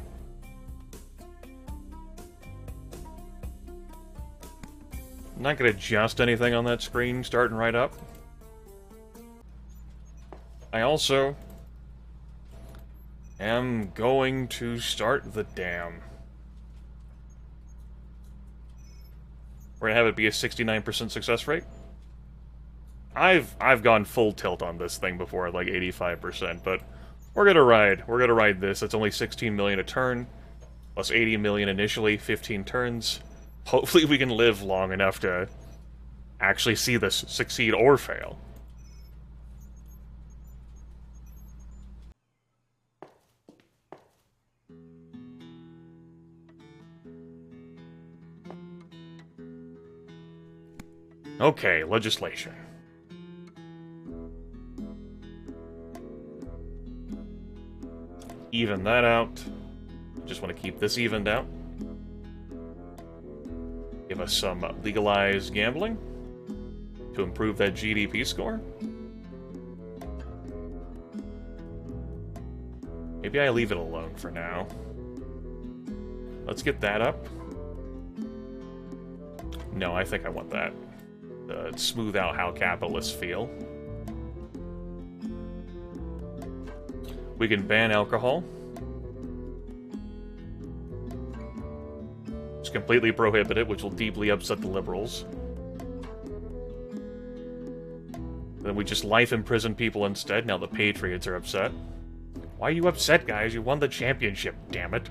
I'm not gonna adjust anything on that screen starting right up. I also am going to start the dam. We're gonna have it be a 69% success rate. I've gone full tilt on this thing before at like 85%, but we're gonna ride this. It's only 16 million a turn, plus 80 million initially, 15 turns. Hopefully we can live long enough to actually see this succeed or fail. Okay, legislation. Even that out. Just want to keep this evened out. Give us some legalized gambling to improve that GDP score. Maybe I leave it alone for now. Let's get that up. No, I think I want that. Smooth out how capitalists feel. We can ban alcohol. It's completely prohibited, which will deeply upset the liberals. Then we just life imprison people instead. Now the patriots are upset. Why are you upset, guys? You won the championship, damn it.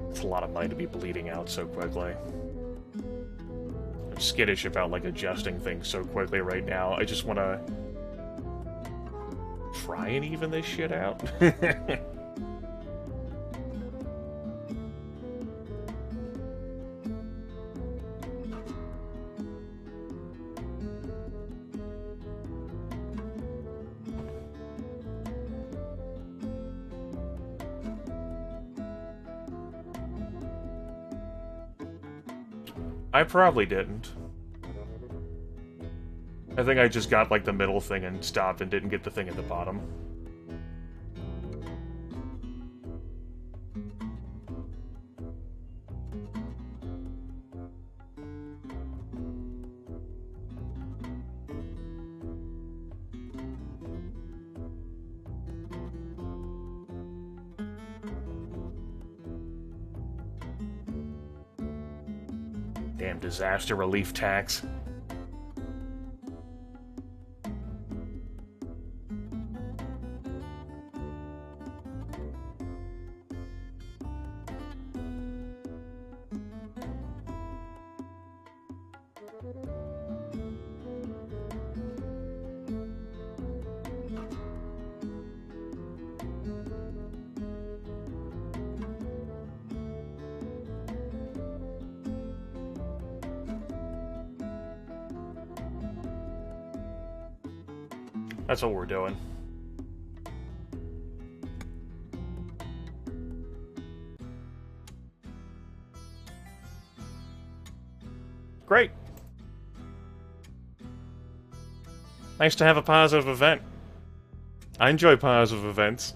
It's a lot of money to be bleeding out so quickly. I'm skittish about, like, adjusting things so quickly right now. I just want to try and even this shit out. I probably didn't. I think I just got, like, the middle thing and stopped and didn't get the thing at the bottom. Damn disaster relief tax. That's what we're doing. Great. Nice to have a positive event. I enjoy positive events.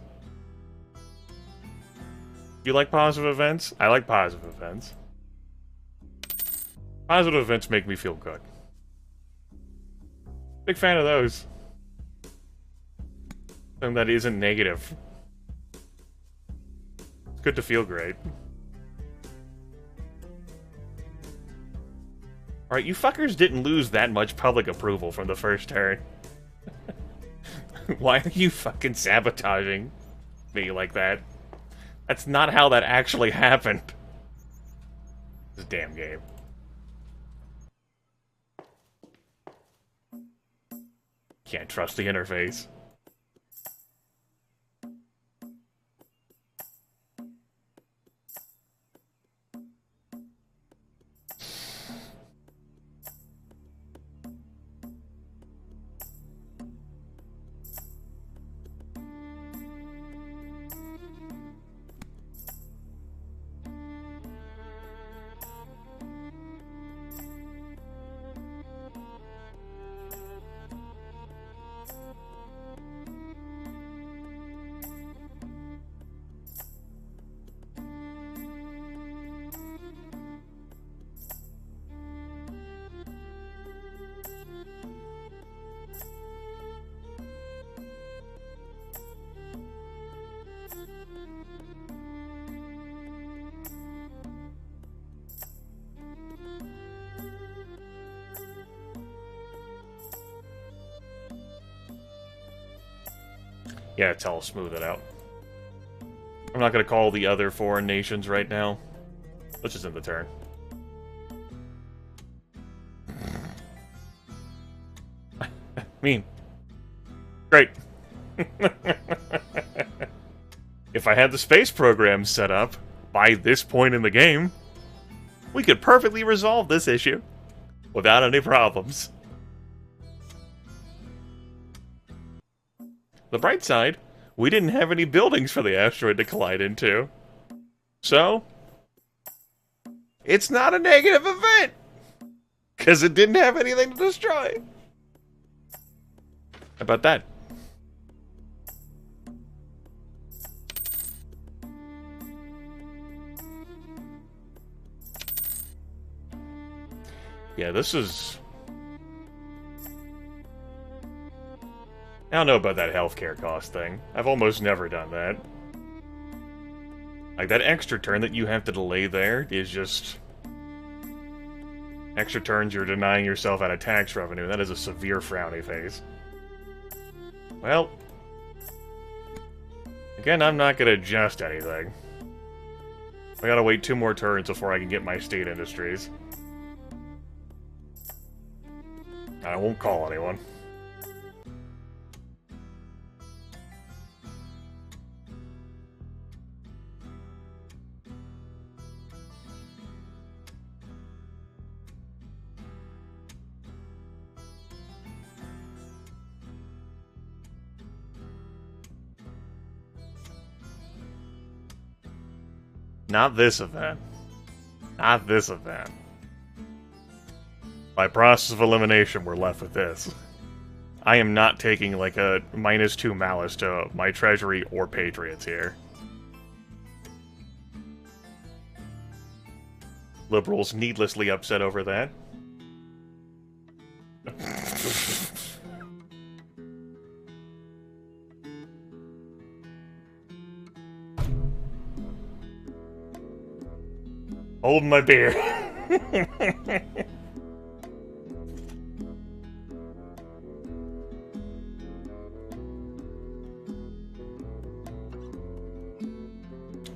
You like positive events? I like positive events. Positive events make me feel good. Big fan of those. Something that isn't negative. It's good to feel great. Alright, you fuckers didn't lose that much public approval from the first turn. Why are you fucking sabotaging me like that? That's not how that actually happened. This damn game. Can't trust the interface. Yeah, I'll smooth it out. I'm not going to call the other foreign nations right now. Let's just end the turn. Mean. Great. If I had the space program set up by this point in the game, we could perfectly resolve this issue without any problems. The bright side, we didn't have any buildings for the asteroid to collide into. So, it's not a negative event! Because it didn't have anything to destroy. How about that? Yeah, this is... I don't know about that healthcare cost thing. I've almost never done that. Like, that extra turn that you have to delay there is just... Extra turns you're denying yourself out of tax revenue. That is a severe frowny face. Well... Again, I'm not gonna adjust anything. I gotta wait 2 more turns before I can get my state industries. I won't call anyone. Not this event. Not this event. By process of elimination, we're left with this. I am not taking, like, a -2 malice to my treasury or patriots here. Liberals needlessly upset over that. Hold my beer.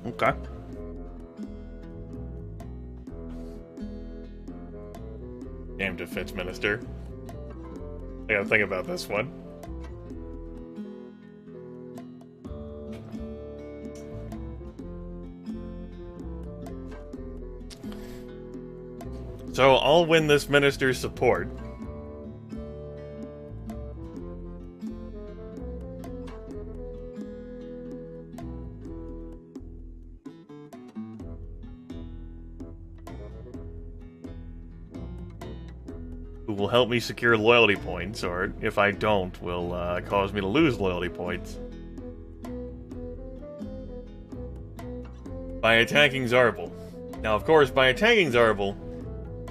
Okay. Damn defense minister. I gotta think about this one. So I'll win this minister's support. Who will help me secure loyalty points, or if I don't, will cause me to lose loyalty points. By attacking Zarbal. Now, of course, by attacking Zarbal,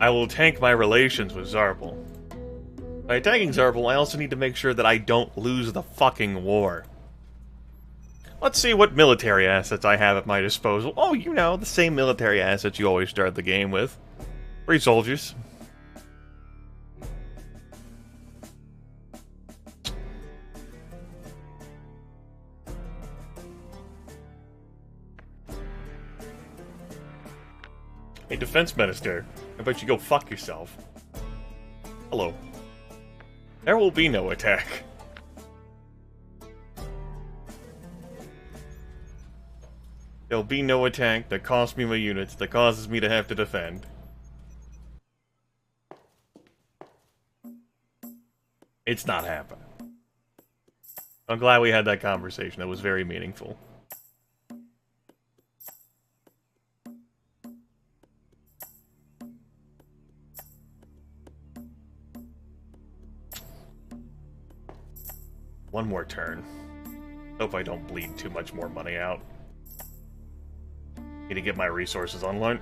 I will tank my relations with Zarbal. By attacking Zarbal, I also need to make sure that I don't lose the fucking war. Let's see what military assets I have at my disposal. Oh, you know, the same military assets you always start the game with. 3 soldiers. Hey, defense minister. How about you go fuck yourself? Hello. There will be no attack. There'll be no attack that costs me my units, that causes me to have to defend. It's not happening. I'm glad we had that conversation. That was very meaningful. One more turn. Hope I don't bleed too much more money out. Need to get my resources online.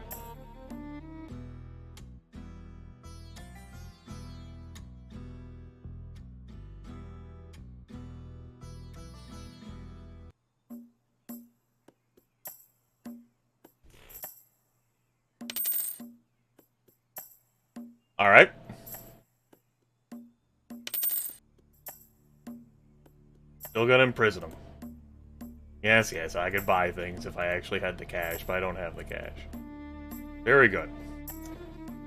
Alright. Still gonna imprison him. Yes, yes, I could buy things if I actually had the cash, but I don't have the cash. Very good.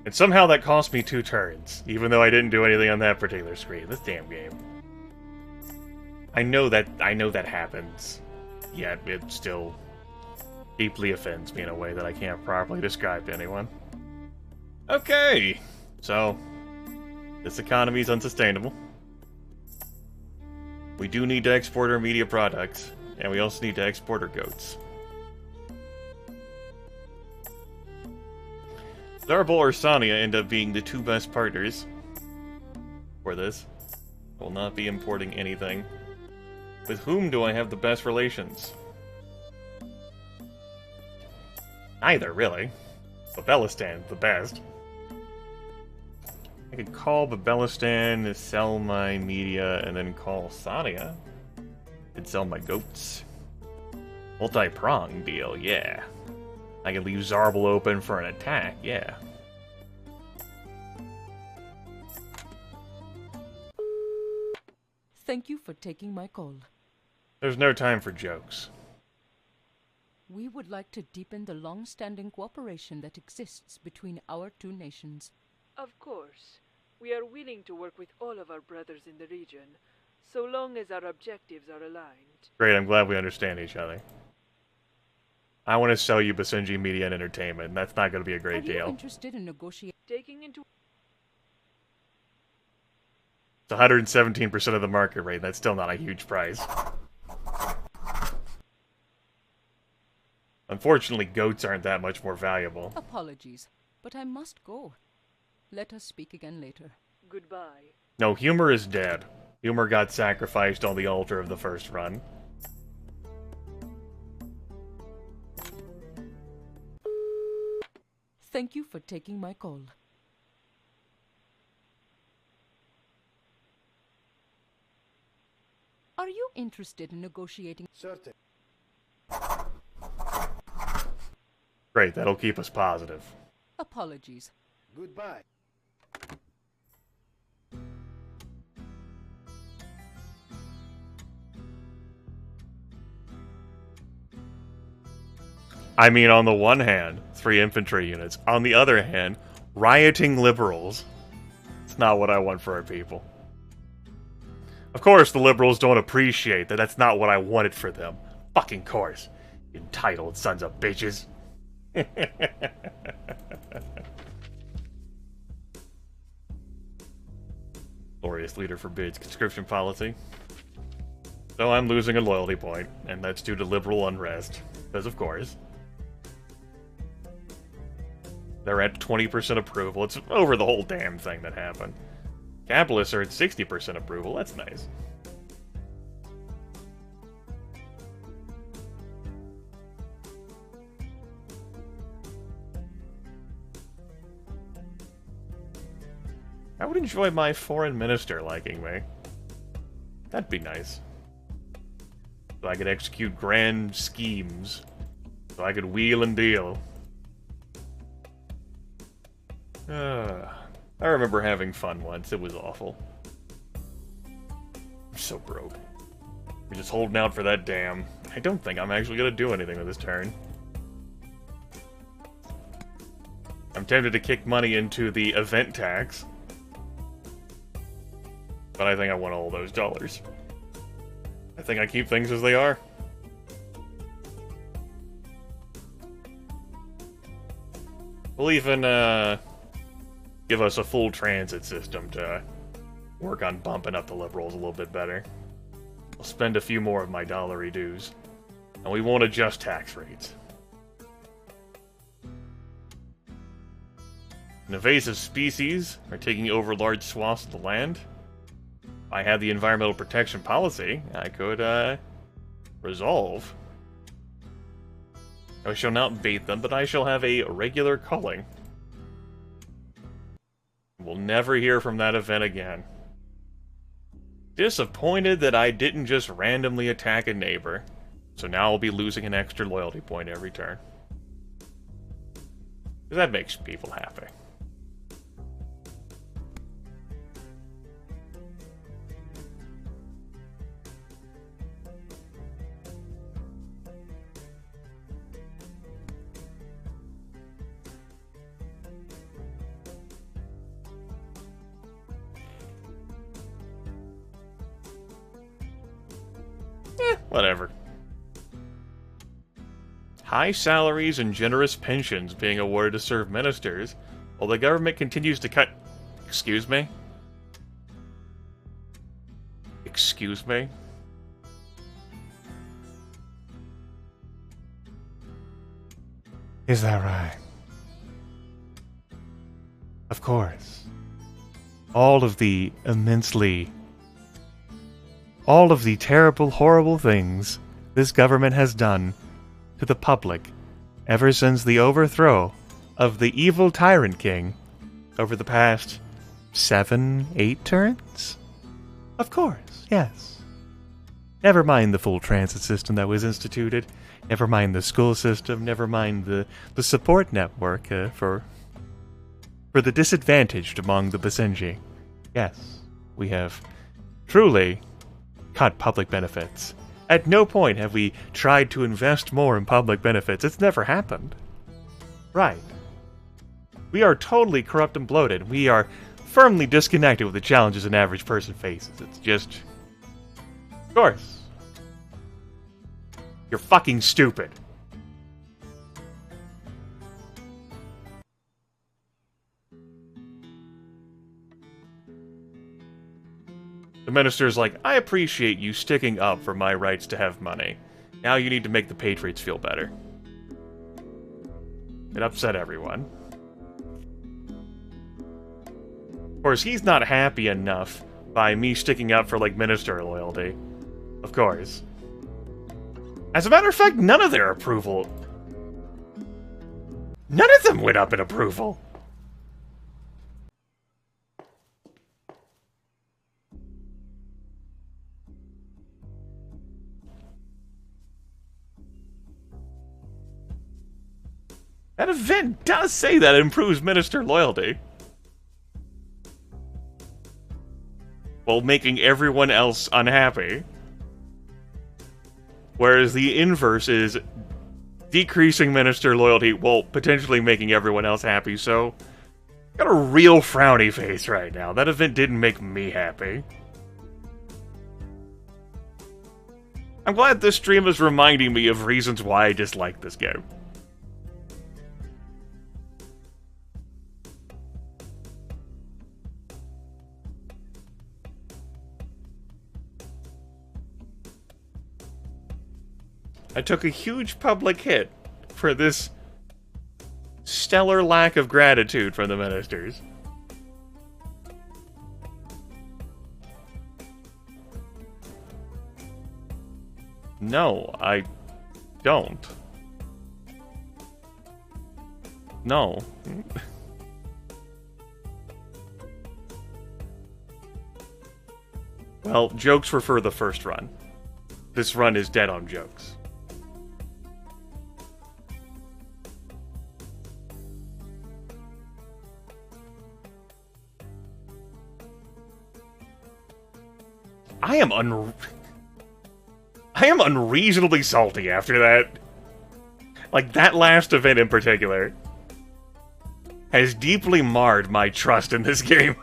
And somehow that cost me 2 turns, even though I didn't do anything on that particular screen. This damn game. I know that happens, yet it still deeply offends me in a way that I can't properly describe to anyone. Okay, so this economy is unsustainable. We do need to export our media products, and we also need to export our goats. Zarbal or Sania end up being the 2 best partners for this. I will not be importing anything. With whom do I have the best relations? Neither, really. Babelistan, the best. I could call Babelistan, sell my media, and then call Sadia. Could sell my goats. Multi-prong deal, yeah. I could leave Zarbal open for an attack, yeah. Thank you for taking my call. There's no time for jokes. We would like to deepen the long-standing cooperation that exists between our two nations. Of course. We are willing to work with all of our brothers in the region, so long as our objectives are aligned. Great, I'm glad we understand each other. I want to sell you Basenji Media and Entertainment, and that's not going to be a great deal. Are you interested in negotiating? Taking into... It's 117% of the market rate, that's still not a huge price. Unfortunately, goats aren't that much more valuable. Apologies, but I must go. Let us speak again later. Goodbye. No, Humor is dead. Humor got sacrificed on the altar of the first run. Thank you for taking my call. Are you interested in negotiating? Certain. Great, that'll keep us positive. Apologies. Goodbye. I mean, on the one hand, 3 infantry units. On the other hand, rioting liberals. It's not what I want for our people. Of course, the liberals don't appreciate that that's not what I wanted for them. Fucking course. Entitled sons of bitches. Glorious leader forbids conscription policy. So I'm losing a loyalty point, and that's due to liberal unrest. Because of course. They're at 20% approval. It's over the whole damn thing that happened. Capitalists are at 60% approval. That's nice. I would enjoy my foreign minister liking me. That'd be nice. So I could execute grand schemes. So I could wheel and deal. I remember having fun once. It was awful. I'm so broke. We're just holding out for that dam. I don't think I'm actually going to do anything with this turn. I'm tempted to kick money into the event tax. But I think I want all those dollars. I think I keep things as they are. We'll even, give us a full transit system to work on bumping up the liberals a little bit better. I'll spend a few more of my dollary dues. And we won't adjust tax rates. Invasive species are taking over large swaths of the land. If I had the environmental protection policy, I could, resolve. I shall not bait them, but I shall have a regular culling. We'll never hear from that event again. Disappointed that I didn't just randomly attack a neighbor, so now I'll be losing an extra loyalty point every turn. That makes people happy. Whatever. High salaries and generous pensions being awarded to serve ministers, while the government continues to cut... Excuse me? Excuse me? Is that right? Of course. All of the immensely all of the terrible, horrible things this government has done to the public ever since the overthrow of the evil Tyrant King over the past 7, 8 turns? Of course, yes. Never mind the full transit system that was instituted, never mind the school system, never mind the support network for the disadvantaged among the Basenji. Yes, we have truly cut public benefits. At no point have we tried to invest more in public benefits. It's never happened. Right. We are totally corrupt and bloated. We are firmly disconnected with the challenges an average person faces. It's just... Of course. You're fucking stupid. The minister's like, I appreciate you sticking up for my rights to have money. Now you need to make the Patriots feel better. It upset everyone. Of course, he's not happy enough by me sticking up for, like, minister loyalty. Of course. As a matter of fact, none of their approval... None of them went up in approval! That event does say that it improves minister loyalty. While making everyone else unhappy. Whereas the inverse is decreasing minister loyalty while potentially making everyone else happy, so... Got a real frowny face right now. That event didn't make me happy. I'm glad this stream is reminding me of reasons why I dislike this game. I took a huge public hit for this stellar lack of gratitude from the ministers. No, I don't. No. Well, jokes were for the first run. This run is dead on jokes. I am unreasonably salty after that. Like, that last event in particular has deeply marred my trust in this game.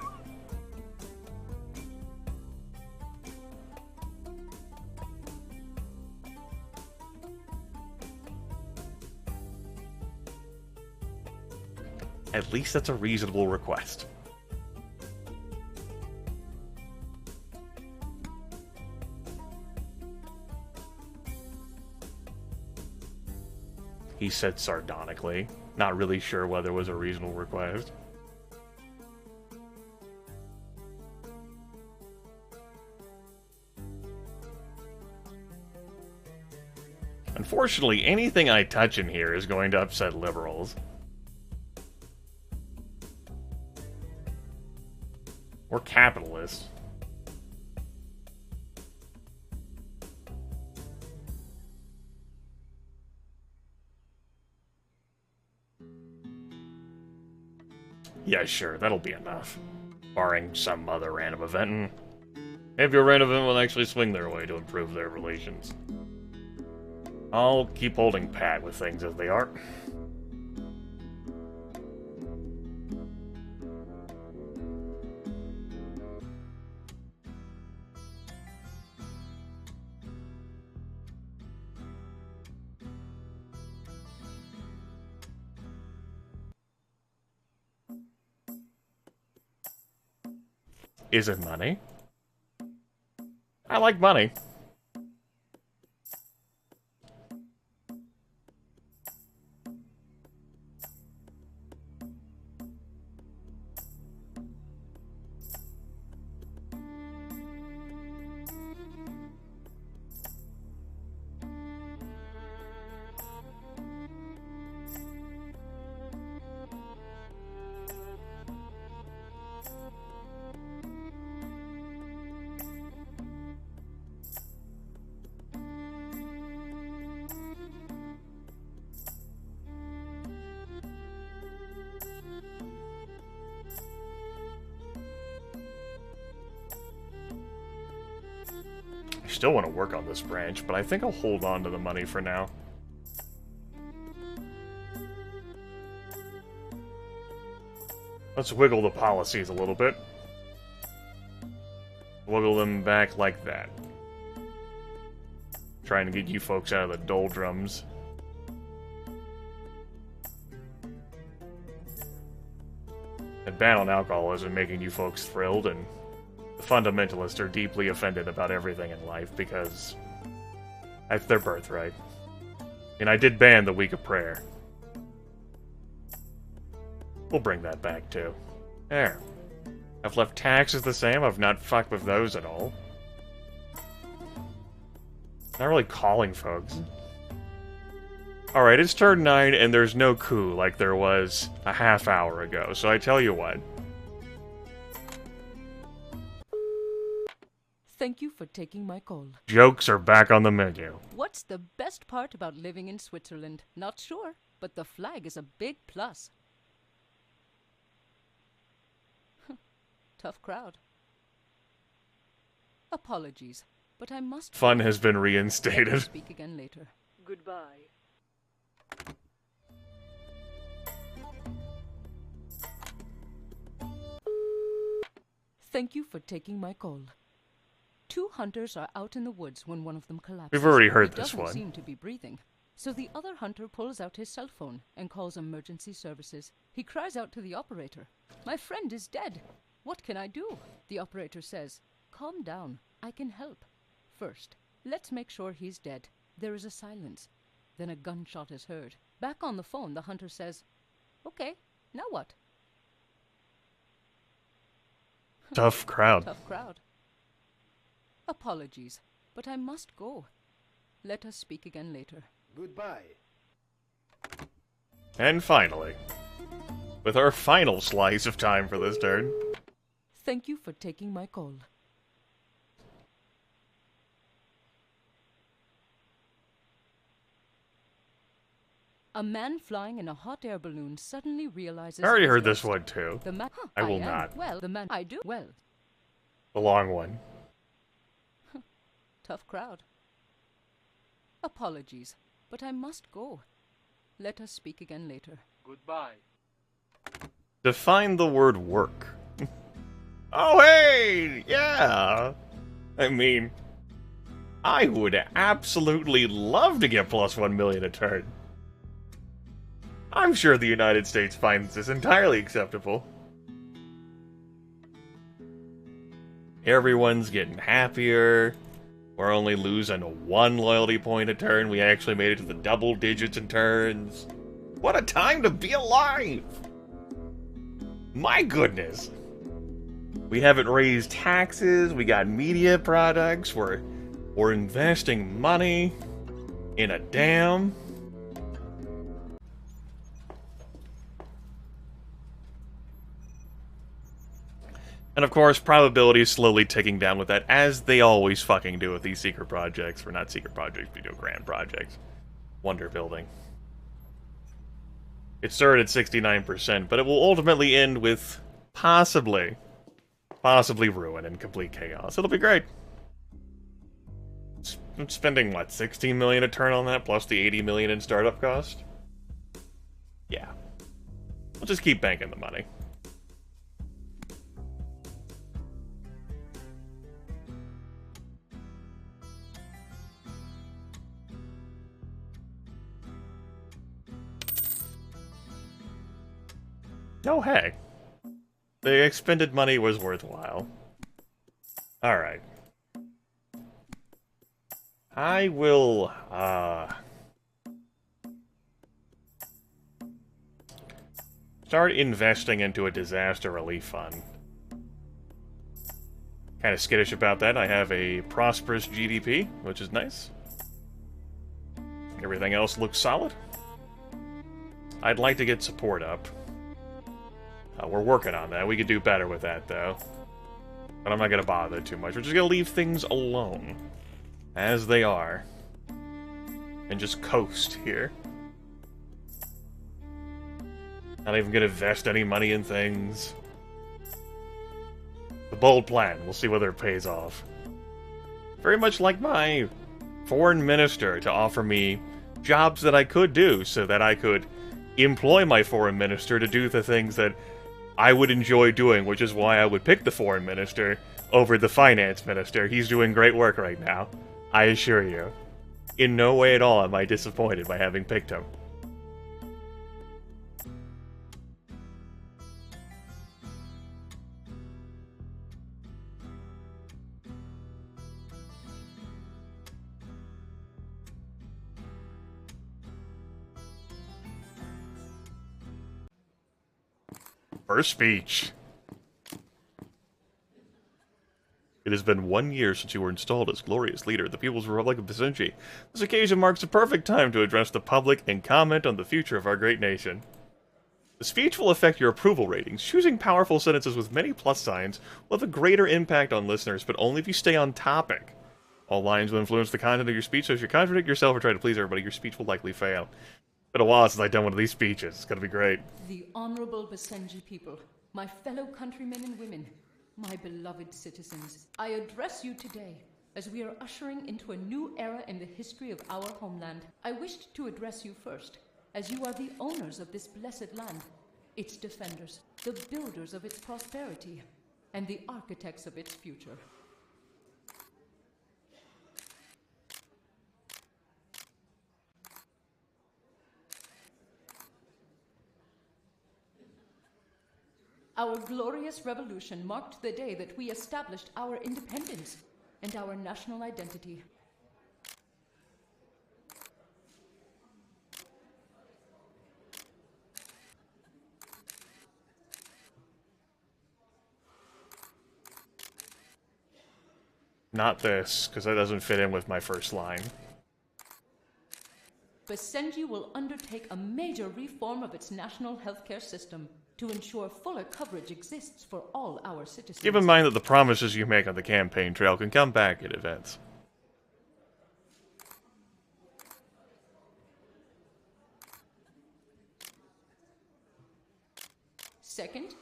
At least that's a reasonable request. He said sardonically, not really sure whether it was a reasonable request. Unfortunately, anything I touch in here is going to upset liberals. Or capitalists. Yeah, sure, that'll be enough. Barring some other random event. Maybe a random event will actually swing their way to improve their relations. I'll keep holding pat with things as they are. Is it money? I like money. still want to work on this branch, but I think I'll hold on to the money for now. Let's wiggle the policies a little bit. Wiggle them back like that. Trying to get you folks out of the doldrums. The ban on alcohol isn't making you folks thrilled, and the fundamentalists are deeply offended about everything in life because that's their birthright. And I did ban the week of prayer. We'll bring that back, too. There. I've left taxes the same. I've not fucked with those at all. Not really calling folks. Alright, it's turn 9, and there's no coup like there was a half hour ago. So I tell you what. Thank you for taking my call. Jokes are back on the menu. What's the best part about living in Switzerland? Not sure, but the flag is a big plus. Tough crowd. Apologies, but I must... Fun has been reinstated. Speak again later. Goodbye. Thank you for taking my call. 2 hunters are out in the woods when one of them collapses. We've already heard He this one. doesn't seem to be breathing. So the other hunter pulls out his cell phone and calls emergency services. He cries out to the operator, "My friend is dead. What can I do?" The operator says, "Calm down. I can help. First, let's make sure he's dead." There is a silence. Then a gunshot is heard. Back on the phone, the hunter says, "Okay, now what?" Tough crowd. Tough crowd. Apologies, but I must go. Let us speak again later. Goodbye. And finally, with our final slice of time for this turn. Thank you for taking my call. A man flying in a hot air balloon suddenly realizes... I already he's heard this lost. one too. The man... I will am. not. Well, the man... I do. Well. The long one. Tough crowd. Apologies, but I must go. Let us speak again later. Goodbye. Define the word work. Oh, hey! Yeah! I mean, I would absolutely love to get plus 1 million a turn. I'm sure the United States finds this entirely acceptable. Everyone's getting happier. We're only losing 1 loyalty point a turn. We actually made it to the double digits in turns. What a time to be alive! My goodness! We haven't raised taxes, we got media products, we're investing money in a dam. And of course, probability is slowly ticking down with that, as they always fucking do with these secret projects. Or not secret projects, but grand projects. Wonder building. It started at 69%, but it will ultimately end with possibly ruin and complete chaos. It'll be great. I'm spending, what, 16 million a turn on that, plus the 80 million in startup cost? Yeah. We'll just keep banking the money. Oh, hey. The expended money was worthwhile. Alright. I will, start investing into a disaster relief fund. Kind of skittish about that. I have a prosperous GDP, which is nice. Everything else looks solid. I'd like to get support up. We're working on that. We could do better with that, though. But I'm not going to bother too much. We're just going to leave things alone. As they are. And just coast here. Not even going to invest any money in things. The bold plan. We'll see whether it pays off. very much like my foreign minister, to offer me jobs that I could do so that I could employ my foreign minister to do the things that I would enjoy doing, which is why I would pick the foreign minister over the finance minister. He's doing great work right now, I assure you. In no way at all am I disappointed by having picked him. First speech. It has been 1 year since you were installed as glorious leader of the People's Republic of Basenji. This occasion marks a perfect time to address the public and comment on the future of our great nation. The speech will affect your approval ratings. Choosing powerful sentences with many plus signs will have a greater impact on listeners, but only if you stay on topic. All lines will influence the content of your speech, so if you contradict yourself or try to please everybody, your speech will likely fail. It's been a while since I've done one of these speeches. It's gonna be great. The honorable Basenji people, my fellow countrymen and women, my beloved citizens, I address you today as we are ushering into a new era in the history of our homeland. I wished to address you first, as you are the owners of this blessed land, its defenders, the builders of its prosperity, and the architects of its future. Our glorious revolution marked the day that we established our independence and our national identity. Not this, because that doesn't fit in with my first line. Basenji will undertake a major reform of its national healthcare system to ensure fuller coverage exists for all our citizens. Keep in mind that the promises you make on the campaign trail can come back at events. Second,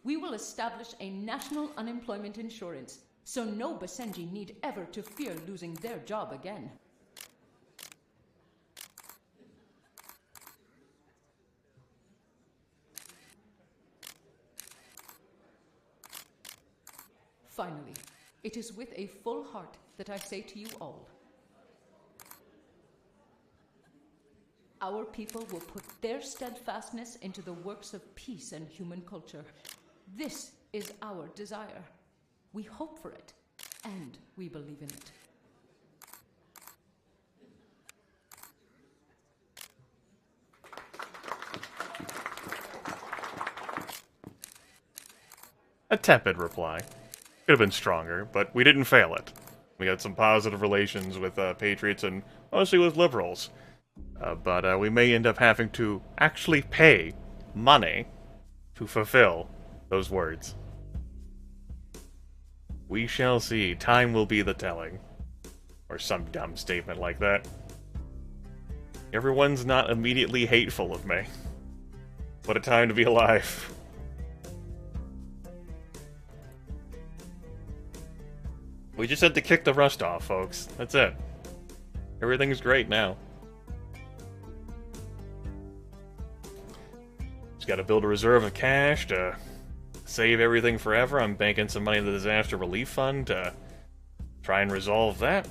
we will establish a national unemployment insurance, so no Basenji need ever to fear losing their job again. Finally, it is with a full heart that I say to you all, our people will put their steadfastness into the works of peace and human culture. This is our desire. We hope for it, and we believe in it. A tepid reply. Could have been stronger, but we didn't fail it. We had some positive relations with patriots and mostly with liberals. But we may end up having to actually pay money to fulfill those words. We shall see. Time will be the telling. Or some dumb statement like that. Everyone's not immediately hateful of me. What a time to be alive. We just had to kick the rust off, folks. That's it. Everything's great now. Just gotta build a reserve of cash to save everything forever. I'm banking some money in the disaster relief fund to try and resolve that.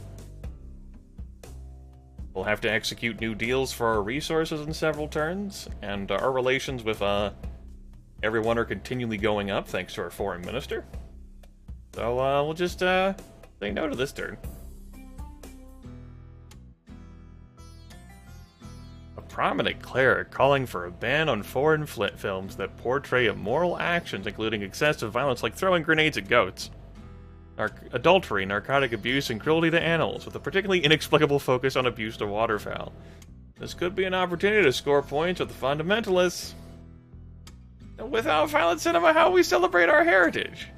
We'll have to execute new deals for our resources in several turns, and our relations with everyone are continually going up thanks to our foreign minister. So we'll just say no to this turn. A prominent cleric calling for a ban on foreign films that portray immoral actions, including excessive violence like throwing grenades at goats, adultery, narcotic abuse, and cruelty to animals, with a particularly inexplicable focus on abuse to waterfowl. This could be an opportunity to score points with the fundamentalists. Without violent cinema, how we celebrate our heritage?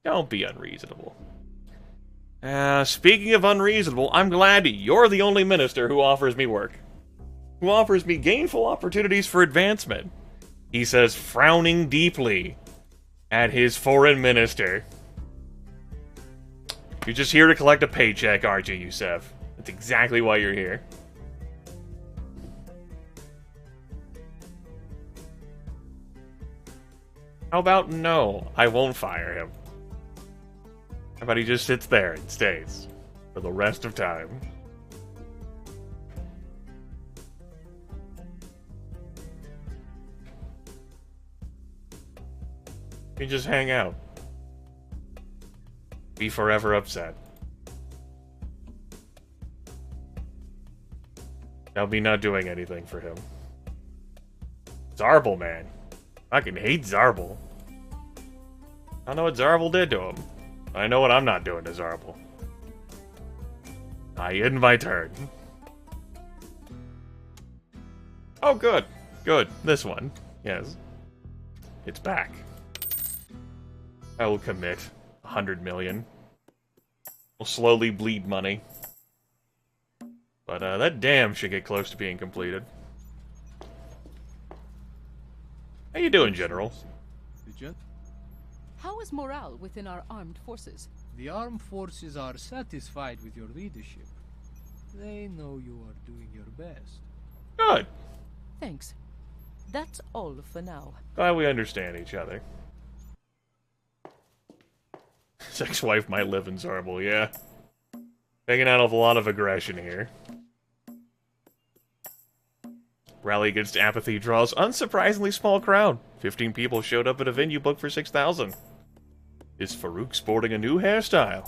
Don't be unreasonable. Speaking of unreasonable, I'm glad you're the only minister who offers me work. Who offers me gainful opportunities for advancement. He says, frowning deeply at his foreign minister. You're just here to collect a paycheck, aren't you, Yusef? That's exactly why you're here. How about no? I won't fire him. How about he just sits there and stays for the rest of time? You just hang out. Be forever upset. I'll be not doing anything for him. Zarbel, man. I can hate Zarbel. I don't know what Zarbel did to him. I know what I'm not doing to Zarbel. I end my turn. Oh, good. Good. This one. Yes. It's back. I will commit 100 million. We'll slowly bleed money. But that dam should get close to being completed. How you doing, General? How is morale within our armed forces? The armed forces are satisfied with your leadership. They know you are doing your best. Good. Thanks. That's all for now. Glad we understand each other. His ex-wife might live in Zarbel, yeah. Making out of a lot of aggression here. Rally against apathy draws unsurprisingly small crowd. 15 people showed up at a venue booked for 6,000. Is Farouk sporting a new hairstyle?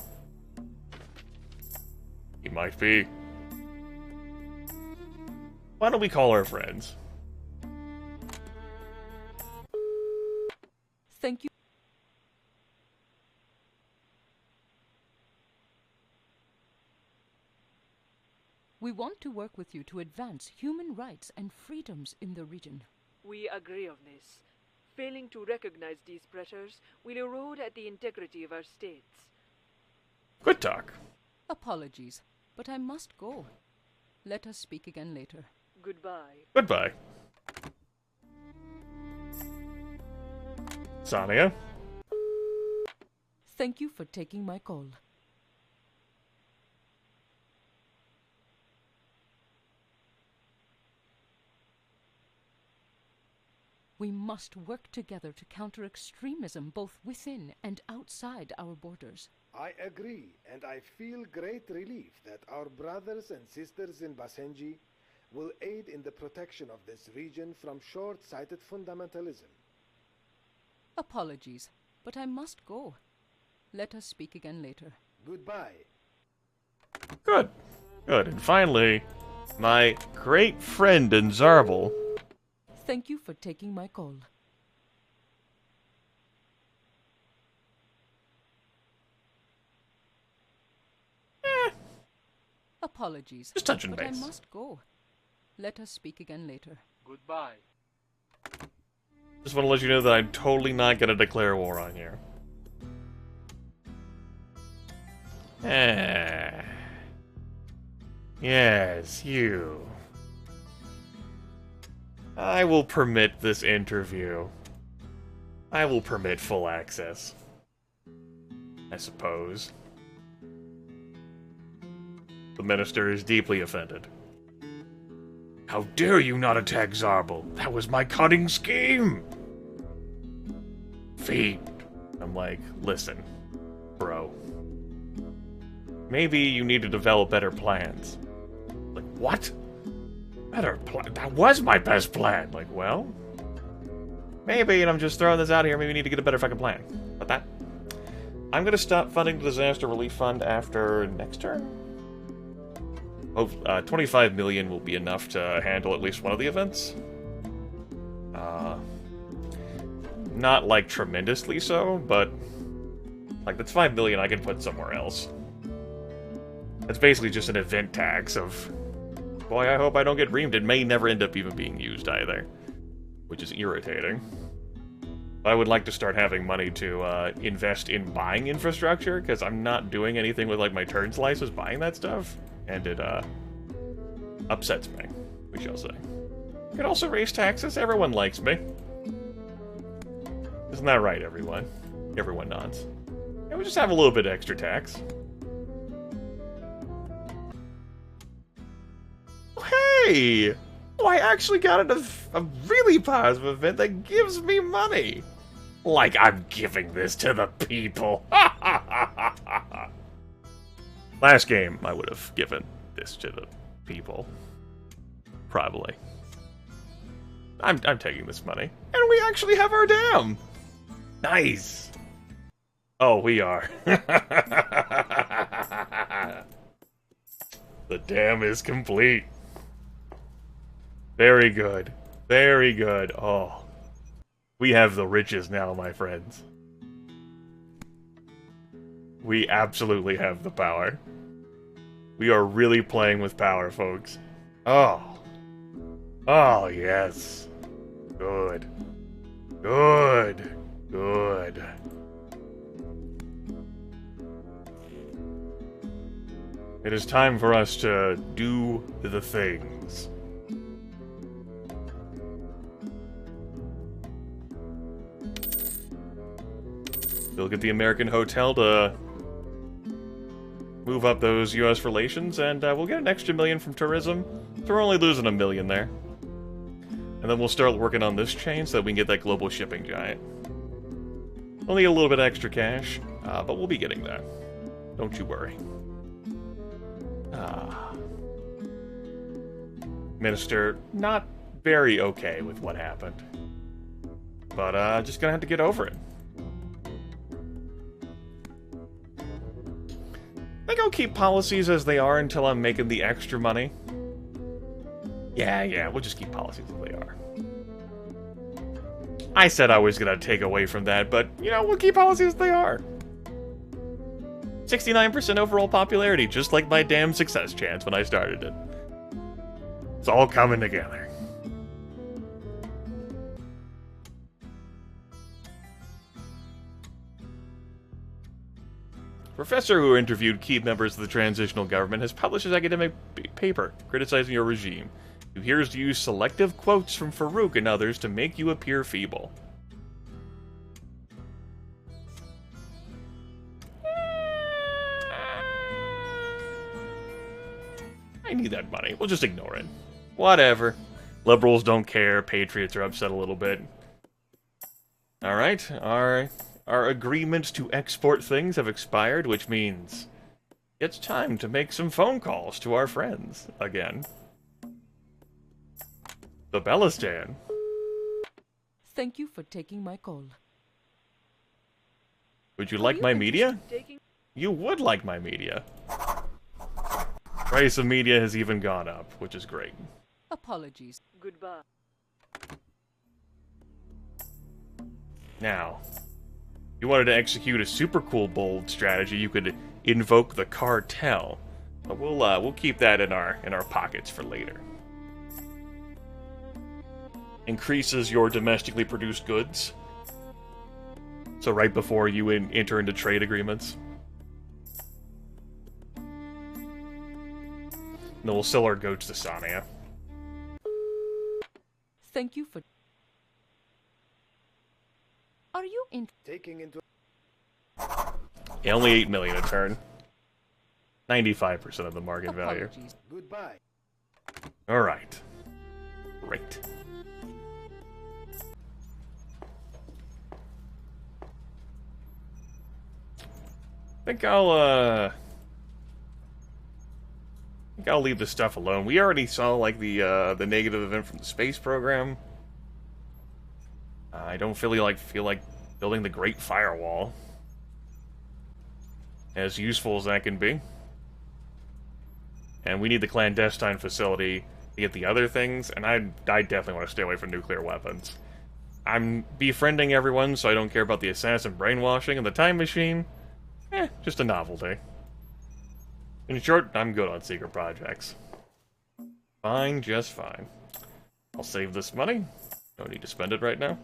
He might be. Why don't we call our friends? Thank you. We want to work with you to advance human rights and freedoms in the region. We agree on this. Failing to recognize these pressures will erode at the integrity of our states. Good talk. Apologies, but I must go. Let us speak again later. Goodbye. Goodbye. Sania? Thank you for taking my call. We must work together to counter extremism both within and outside our borders. I agree, and I feel great relief that our brothers and sisters in Basenji will aid in the protection of this region from short-sighted fundamentalism. Apologies, but I must go. Let us speak again later. Goodbye. Good. Good. And finally, my great friend in Zarbel. Thank you for taking my call. Apologies, Just touching but base. I must go. Let us speak again later. Goodbye. Just want to let you know that I'm totally not going to declare war on you. Yes, you. I will permit this interview. I will permit full access. I suppose. The minister is deeply offended. How dare you not attack Zarbel? That was my cunning scheme! Fiend. I'm like, listen, bro. Maybe you need to develop better plans. Like, what? Better plan? That was my best plan! Like, well... maybe, and I'm just throwing this out here, maybe we need to get a better fucking plan. But that... I'm gonna stop funding the Disaster Relief Fund after next turn? 25 million will be enough to handle at least one of the events. Not, like, tremendously so, but... like, that's 5 million I can put somewhere else. That's basically just an event tax of... boy, I hope I don't get reamed. It may never end up even being used either. Which is irritating. I would like to start having money to invest in buying infrastructure, because I'm not doing anything with, like, my turn slices buying that stuff. And it, upsets me, we shall say. You can also raise taxes. Everyone likes me. Isn't that right, everyone? Everyone nods. Yeah, we just have a little bit extra tax. Hey! Oh, I actually got a really positive event that gives me money. Like I'm giving this to the people. Last game, I would have given this to the people. Probably. I'm taking this money. And we actually have our dam! Nice! Oh, we are. The dam is complete. Very good. Very good. Oh. We have the riches now, my friends. We absolutely have the power. We are really playing with power, folks. Oh. Oh, yes. Good. Good. Good. It is time for us to do the things. We'll get the American hotel to move up those U.S. relations, and we'll get an extra $1 million from tourism. So we're only losing $1 million there. And then we'll start working on this chain so that we can get that global shipping giant. Only a little bit extra cash, but we'll be getting that. Don't you worry. Minister, not very okay with what happened. But, just gonna have to get over it. I think I'll keep policies as they are until I'm making the extra money. Yeah, we'll just keep policies as they are. I said I was gonna take away from that, but, you know, we'll keep policies as they are. 69% overall popularity, just like my damn success chance when I started it. It's all coming together. Professor who interviewed key members of the transitional government has published his academic paper criticizing your regime. Who hears to use selective quotes from Farouk and others to make you appear feeble. I need that money. We'll just ignore it. Whatever. Liberals don't care. Patriots are upset a little bit. Alright. Our agreements to export things have expired, which means it's time to make some phone calls to our friends again. The Bellistan. Thank you for taking my call. Would you like my media? You would like my media. Price of media has even gone up, which is great. Apologies. Goodbye. Now, if you wanted to execute a super cool bold strategy, you could invoke the cartel. But we'll keep that in our pockets for later. Increases your domestically produced goods. So right before you enter into trade agreements. And then we'll sell our goats to Sania. Thank you for... Are you in... Taking into... Yeah, only 8 million a turn. 95% of the market value. Goodbye. Alright. Great. I think I'll leave this stuff alone. We already saw, like, the negative event from the space program. I don't feel like building the Great Firewall. As useful as that can be. And we need the clandestine facility to get the other things, and I definitely want to stay away from nuclear weapons. I'm befriending everyone, so I don't care about the assassin brainwashing and the time machine. Just a novelty. In short, I'm good on secret projects. Fine, just fine. I'll save this money. No need to spend it right now.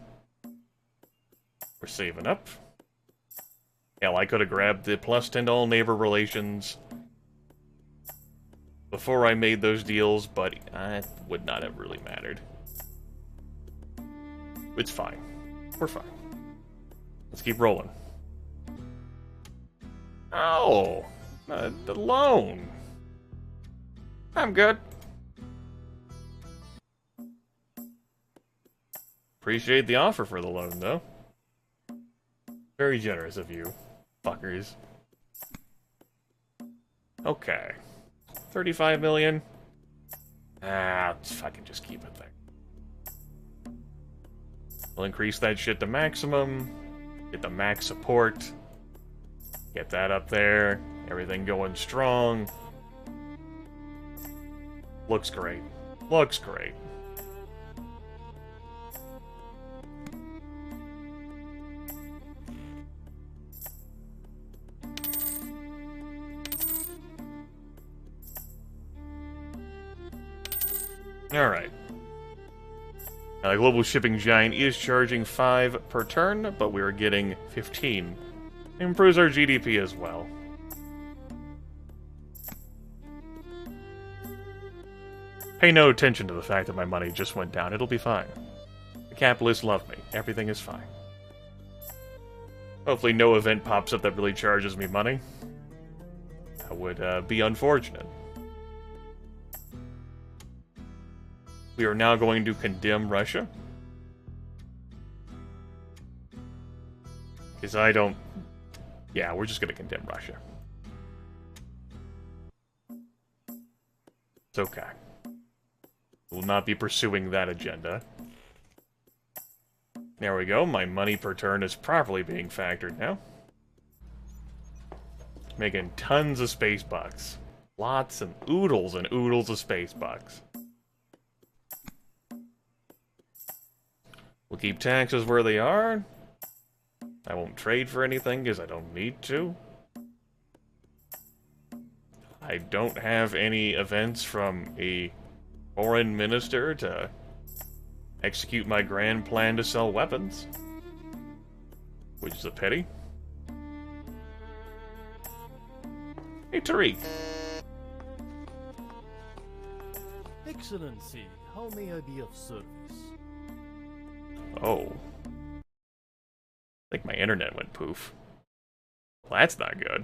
We're saving up. Hell, I could have grabbed the +10 to all neighbor relations before I made those deals, but it would not have really mattered. It's fine. We're fine. Let's keep rolling. Oh! The loan! I'm good. Appreciate the offer for the loan, though. Very generous of you, fuckers. Okay. 35 million? Ah, I can just keep it there. We'll increase that shit to maximum. Get the max support. Get that up there. Everything going strong. Looks great. Looks great. Alright. Now, the global shipping giant is charging 5 per turn, but we are getting 15. Improves our GDP as well. Pay no attention to the fact that my money just went down. It'll be fine. The capitalists love me. Everything is fine. Hopefully no event pops up that really charges me money. That would be unfortunate. We are now going to condemn Russia. Because I don't... Yeah, we're just going to condemn Russia. It's okay. We'll not be pursuing that agenda. There we go. My money per turn is properly being factored now. Making tons of space bucks. Lots and oodles of space bucks. We'll keep taxes where they are. I won't trade for anything because I don't need to. I don't have any events from a foreign minister to execute my grand plan to sell weapons. Which is a pity. Hey, Tariq. Excellency, how may I be of service? Oh. I think my internet went poof. Well, that's not good.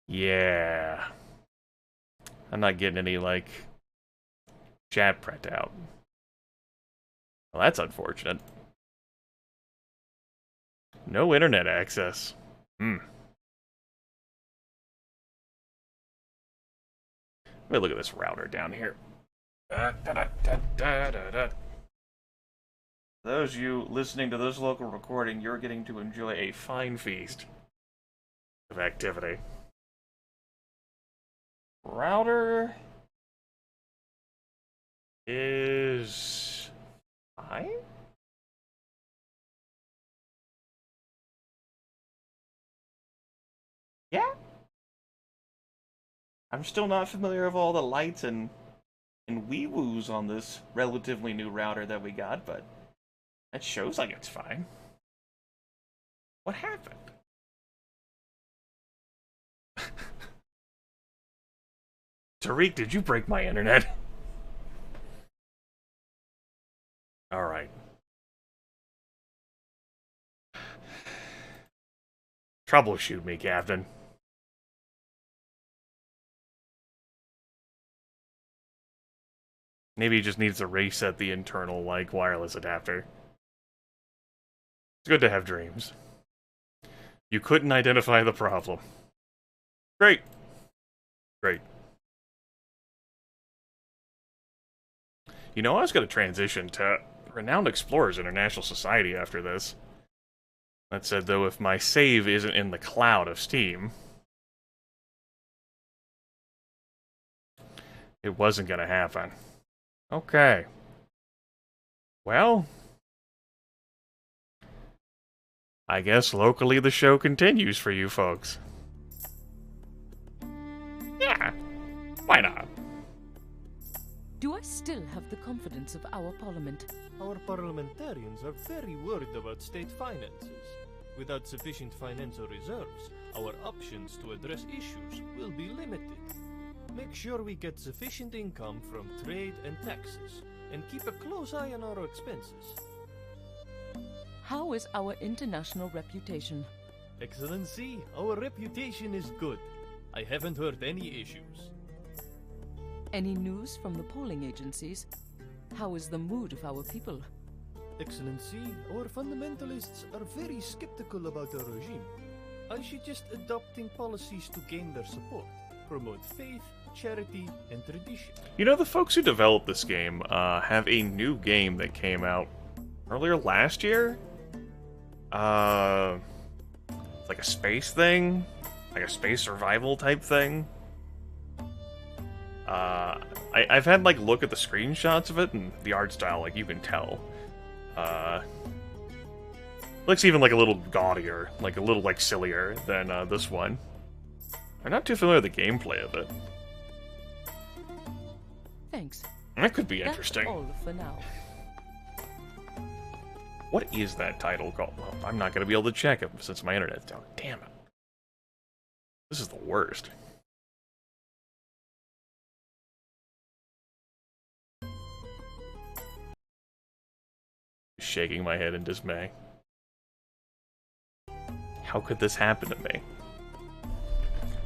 Yeah. I'm not getting any, like, chat printout. Well, that's unfortunate. No internet access. Let me look at this router down here. Those of you listening to this local recording, you're getting to enjoy a fine feast of activity. Router is fine? Yeah? I'm still not familiar with all the lights and wee-woos on this relatively new router that we got, but that shows like it's fine. What happened? Tariq, did you break my internet? Alright. Troubleshoot me, Captain. Maybe he just needs to reset the internal, like, wireless adapter. It's good to have dreams. You couldn't identify the problem. Great. Great. You know, I was going to transition to Renowned Explorers International Society after this. That said, though, if my save isn't in the cloud of Steam, it wasn't going to happen. Okay. Well, I guess locally the show continues for you folks. Yeah, why not? Do I still have the confidence of our parliament? Our parliamentarians are very worried about state finances. Without sufficient financial reserves, our options to address issues will be limited. Make sure we get sufficient income from trade and taxes, and keep a close eye on our expenses. How is our international reputation? Excellency, our reputation is good. I haven't heard any issues. Any news from the polling agencies? How is the mood of our people? Excellency, our fundamentalists are very skeptical about the regime. I suggest adopting policies to gain their support, promote faith, charity, and tradition. You know, the folks who developed this game have a new game that came out earlier last year? It's like a space thing? Like a space survival type thing? I've had, like, look at the screenshots of it, and the art style, like, you can tell. Looks even, like, a little gaudier, like, a little, like, sillier than, this one. I'm not too familiar with the gameplay of it. Thanks. That could be interesting. That's all for now. What is that title called? Well, I'm not going to be able to check it since my internet's down. Damn it. This is the worst. Shaking my head in dismay. How could this happen to me?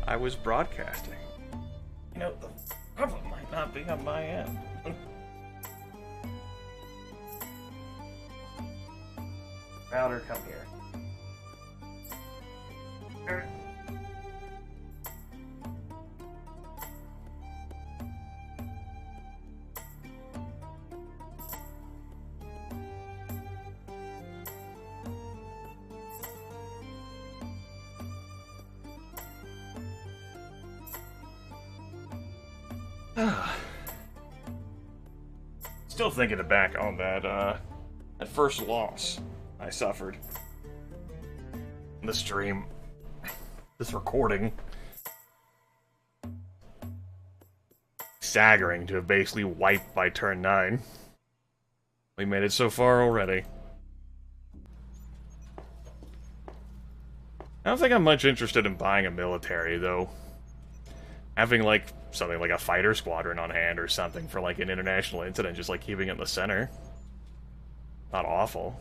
I was broadcasting. You know, the problem might not be on my end. Router, come here. Still thinking back on that first loss I suffered. The stream, this recording, staggering to have basically wiped by turn 9. We made it so far already. I don't think I'm much interested in buying a military, though. Having, like, something like a fighter squadron on hand or something for, like, an international incident, just, like, keeping it in the center. Not awful.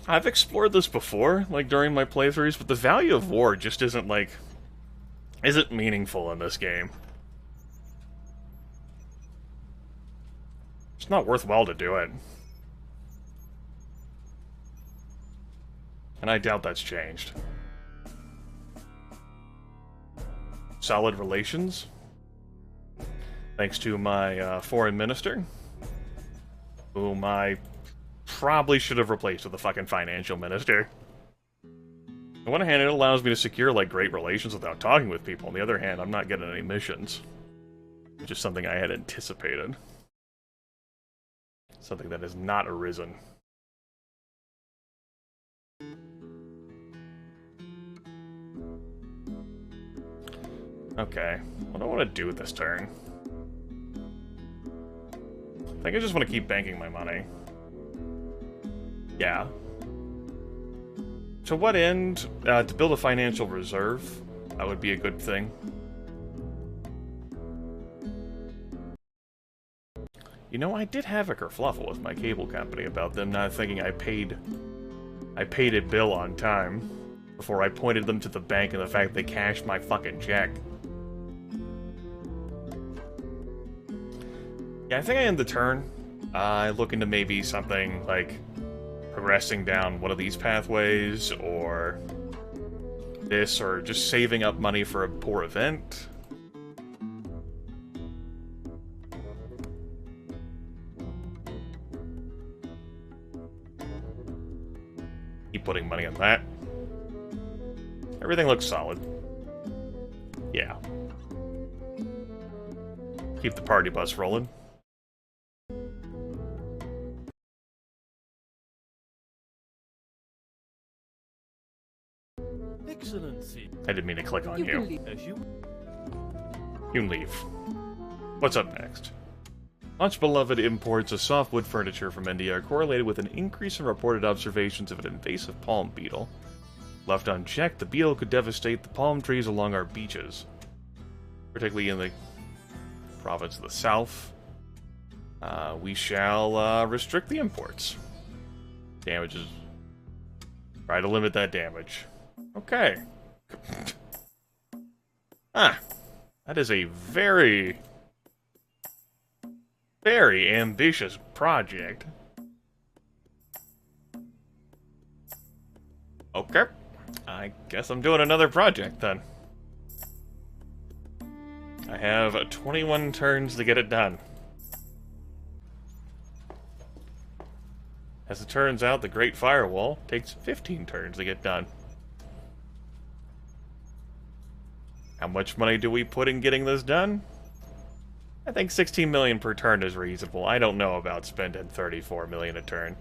I've explored this before, like, during my playthroughs, but the value of war just isn't, like, isn't meaningful in this game. It's not worthwhile to do it. And I doubt that's changed. Solid relations. Thanks to my foreign minister, whom I probably should have replaced with a fucking financial minister. On one hand, it allows me to secure, like, great relations without talking with people. On the other hand, I'm not getting any missions. Which is something I had anticipated. Something that has not arisen. Okay, what do I want to do with this turn? I think I just want to keep banking my money. Yeah. To what end? To build a financial reserve, that would be a good thing. You know, I did have a kerfluffle with my cable company about them not thinking I paid a bill on time before I pointed them to the bank and the fact they cashed my fucking check. Yeah, I think I end the turn. I look into maybe something like progressing down one of these pathways, or this, or just saving up money for a poor event. Keep putting money on that. Everything looks solid. Yeah. Keep the party bus rolling. Excellency. I didn't mean to click on you. As you You can leave. What's up next? Much beloved imports of softwood furniture from India are correlated with an increase in reported observations of an invasive palm beetle. Left unchecked, the beetle could devastate the palm trees along our beaches, particularly in the province of the south. We shall restrict the imports. Damages. Try to limit that damage. Okay. Ah, that is a very, very ambitious project. Okay, I guess I'm doing another project then. I have 21 turns to get it done. As it turns out, the Great Firewall takes 15 turns to get done. How much money do we put in getting this done? I think 16 million per turn is reasonable. I don't know about spending 34 million a turn.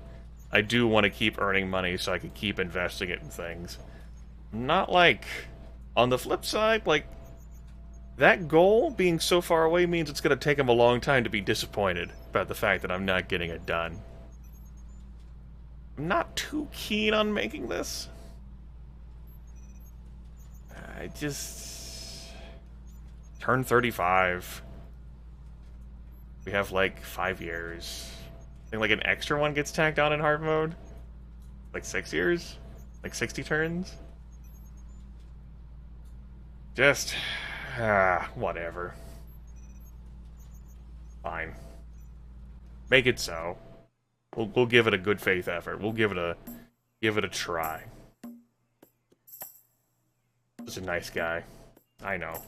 I do want to keep earning money so I can keep investing it in things. Not like... On the flip side, like... That goal being so far away means it's going to take him a long time to be disappointed about the fact that I'm not getting it done. I'm not too keen on making this. I just... Turn 35. We have like 5 years. I think like an extra one gets tacked on in hard mode. Like 6 years? Like 60 turns? Just... whatever. Fine. Make it so. We'll give it a good faith effort. We'll give it a try. He's a nice guy. I know.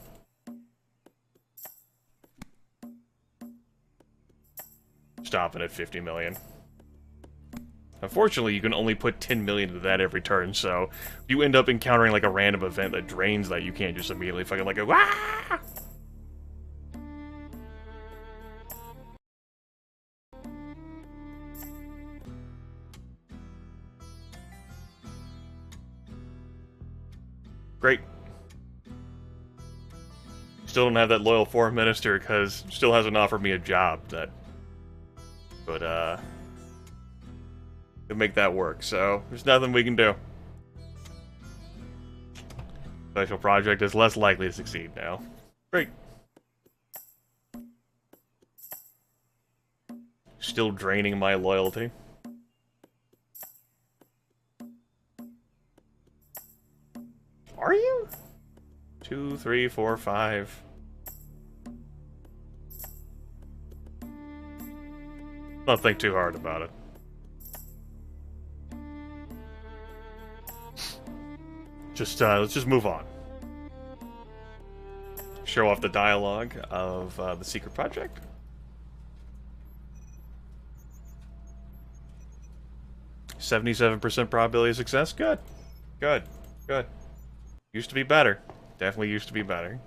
Stopping at 50 million. Unfortunately, you can only put 10 million into that every turn, so if you end up encountering like a random event that drains that, you can't just immediately fucking like go, ah! Great. Still don't have that loyal foreign minister because still hasn't offered me a job that would make that work, so there's nothing we can do. Special project is less likely to succeed now. Great. Still draining my loyalty. Are you? 2, 3, 4, 5. Don't think too hard about it. Let's just move on. Show off the dialogue of the secret project. %77% probability of success. Good. Good. Good. Used to be better. Definitely used to be better.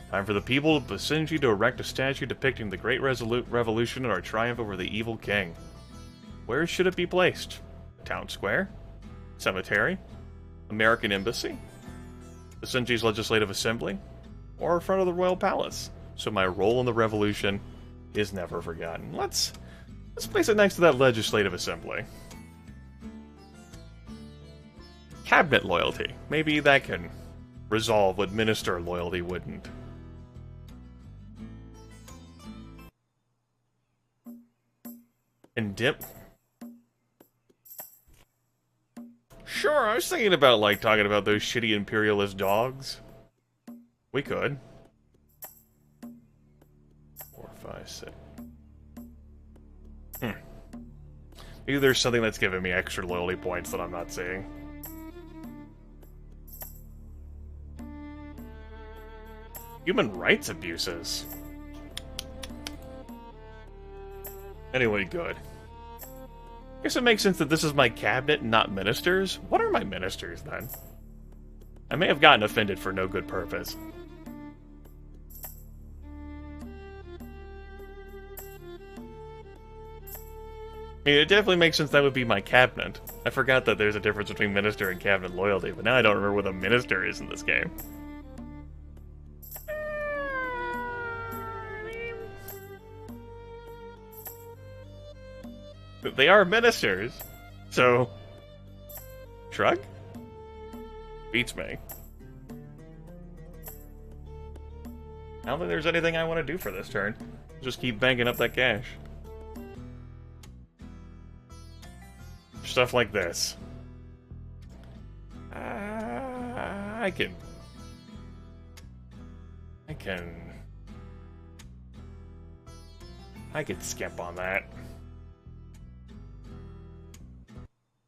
Time for the people of Basenji to erect a statue depicting the great revolution and our triumph over the evil king. Where should it be placed? Town square? Cemetery? American embassy? Basenji's legislative assembly? Or in front of the royal palace? So my role in the revolution is never forgotten. Let's place it next to that legislative assembly. Cabinet loyalty. Maybe that can resolve what minister loyalty wouldn't. And dip. Sure, I was thinking about, like, talking about those shitty imperialist dogs. We could. 4, 5, 6. Maybe there's something that's giving me extra loyalty points that I'm not seeing. Human rights abuses. Anyway, good. Guess it makes sense that this is my cabinet, not ministers. What are my ministers, then? I may have gotten offended for no good purpose. I mean, it definitely makes sense that would be my cabinet. I forgot that there's a difference between minister and cabinet loyalty, but now I don't remember what a minister is in this game. They are ministers, so... Shrug? Beats me. I don't think there's anything I want to do for this turn. Just keep banking up that cash. Stuff like this. I can skip on that.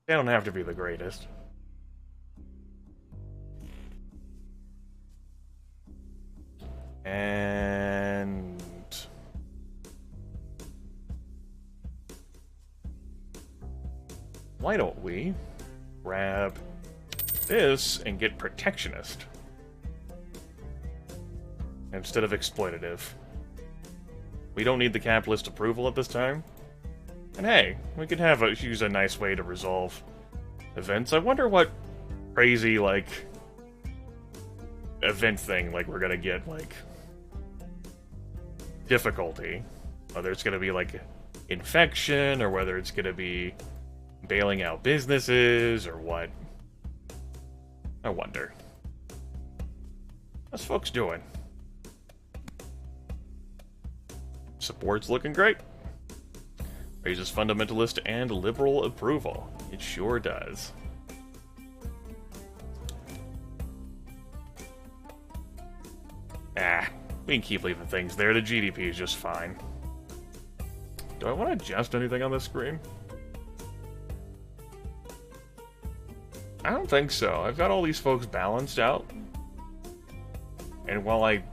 They don't have to be the greatest. And why don't we grab this and get protectionist instead of exploitative? We don't need the capitalist approval at this time. And hey, we could use a nice way to resolve events. I wonder what crazy, like, event thing, like, we're gonna get, like, difficulty. Whether it's gonna be, like, infection, or whether it's gonna be bailing out businesses, or what. I wonder. How's folks doing? Support's looking great. Raises fundamentalist and liberal approval. It sure does. We can keep leaving things there. The GDP is just fine. Do I want to adjust anything on this screen? I don't think so. I've got all these folks balanced out. And while I'm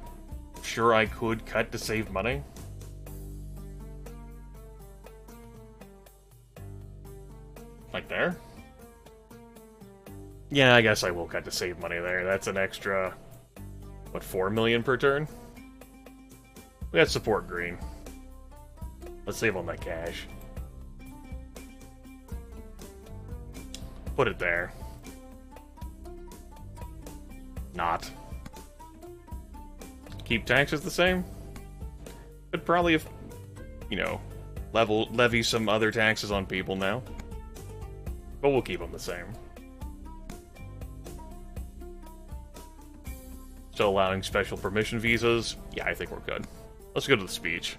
sure I could cut to save money, like there? Yeah, I guess I will cut to save money there. That's an extra, what, 4 million per turn? We got support green. Let's save on that cash. Put it there. Not. Keep taxes the same? Could probably, if, you know, levy some other taxes on people now. But we'll keep them the same. Still allowing special permission visas? Yeah, I think we're good. Let's go to the speech.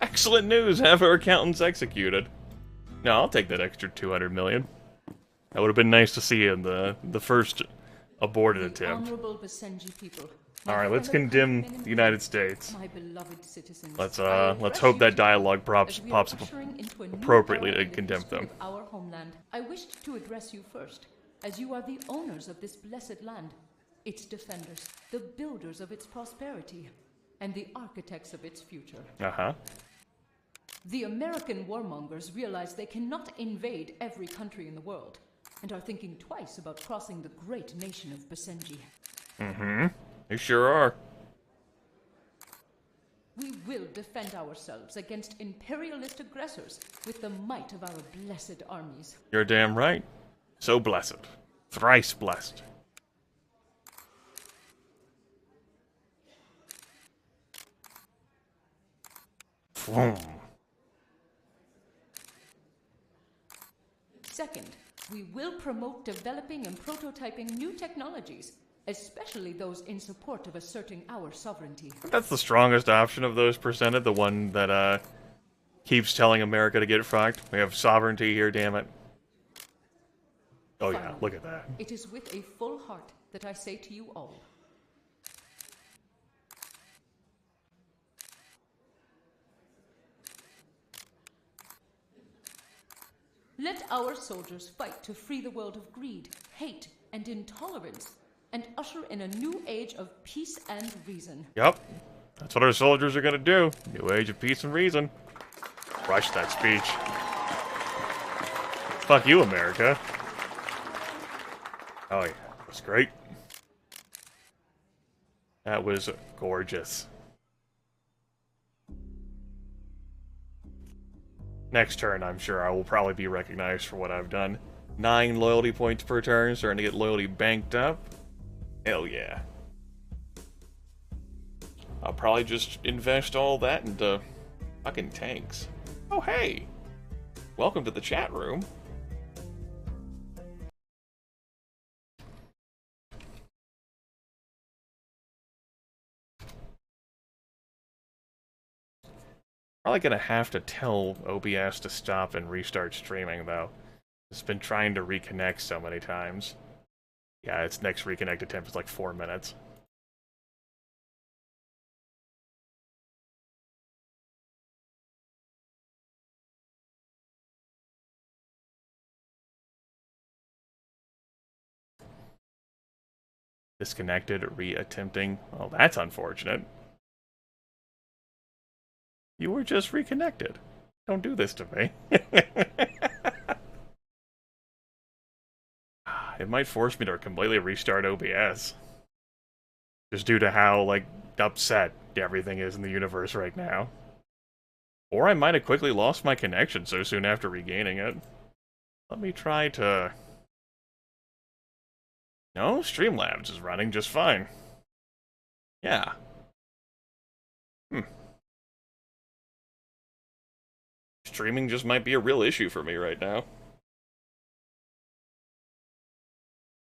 Excellent news! Have our accountants executed. No, I'll take that extra 200 million. That would have been nice to see in the first aborted attempt. Honorable Basenji people. Alright, let's condemn the United States. My beloved citizens, Let's hope that dialogue pops up appropriately to condemn them. Our homeland. I wished to address you first, as you are the owners of this blessed land, its defenders, the builders of its prosperity, and the architects of its future. Uh-huh. The American warmongers realize they cannot invade every country in the world, and are thinking twice about crossing the great nation of Basenji. Mm-hmm. They sure are. We will defend ourselves against imperialist aggressors with the might of our blessed armies. You're damn right. So blessed. Thrice blessed. Vroom. Second, we will promote developing and prototyping new technologies, especially those in support of asserting our sovereignty. That's the strongest option of those presented, the one that keeps telling America to get fucked. We have sovereignty here, damn it. Oh yeah, Finally, look at that. it is with a full heart that I say to you all, let our soldiers fight to free the world of greed, hate, and intolerance, and usher in a new age of peace and reason. Yep. That's what our soldiers are gonna do. New age of peace and reason. Crush that speech. Fuck you, America. Oh yeah, that was great. That was gorgeous. Next turn, I'm sure I will probably be recognized for what I've done. 9 loyalty points per turn, starting to get loyalty banked up. Hell yeah. I'll probably just invest all that into fucking tanks. Oh hey! Welcome to the chat room. Probably gonna have to tell OBS to stop and restart streaming, though. It's been trying to reconnect so many times. Yeah, its next reconnect attempt is like 4 minutes. Disconnected, re-attempting. Well, that's unfortunate. You were just reconnected. Don't do this to me. It might force me to completely restart OBS. Just due to how, like, upset everything is in the universe right now. Or I might have quickly lost my connection so soon after regaining it. Let me try to... No, Streamlabs is running just fine. Yeah. Streaming just might be a real issue for me right now.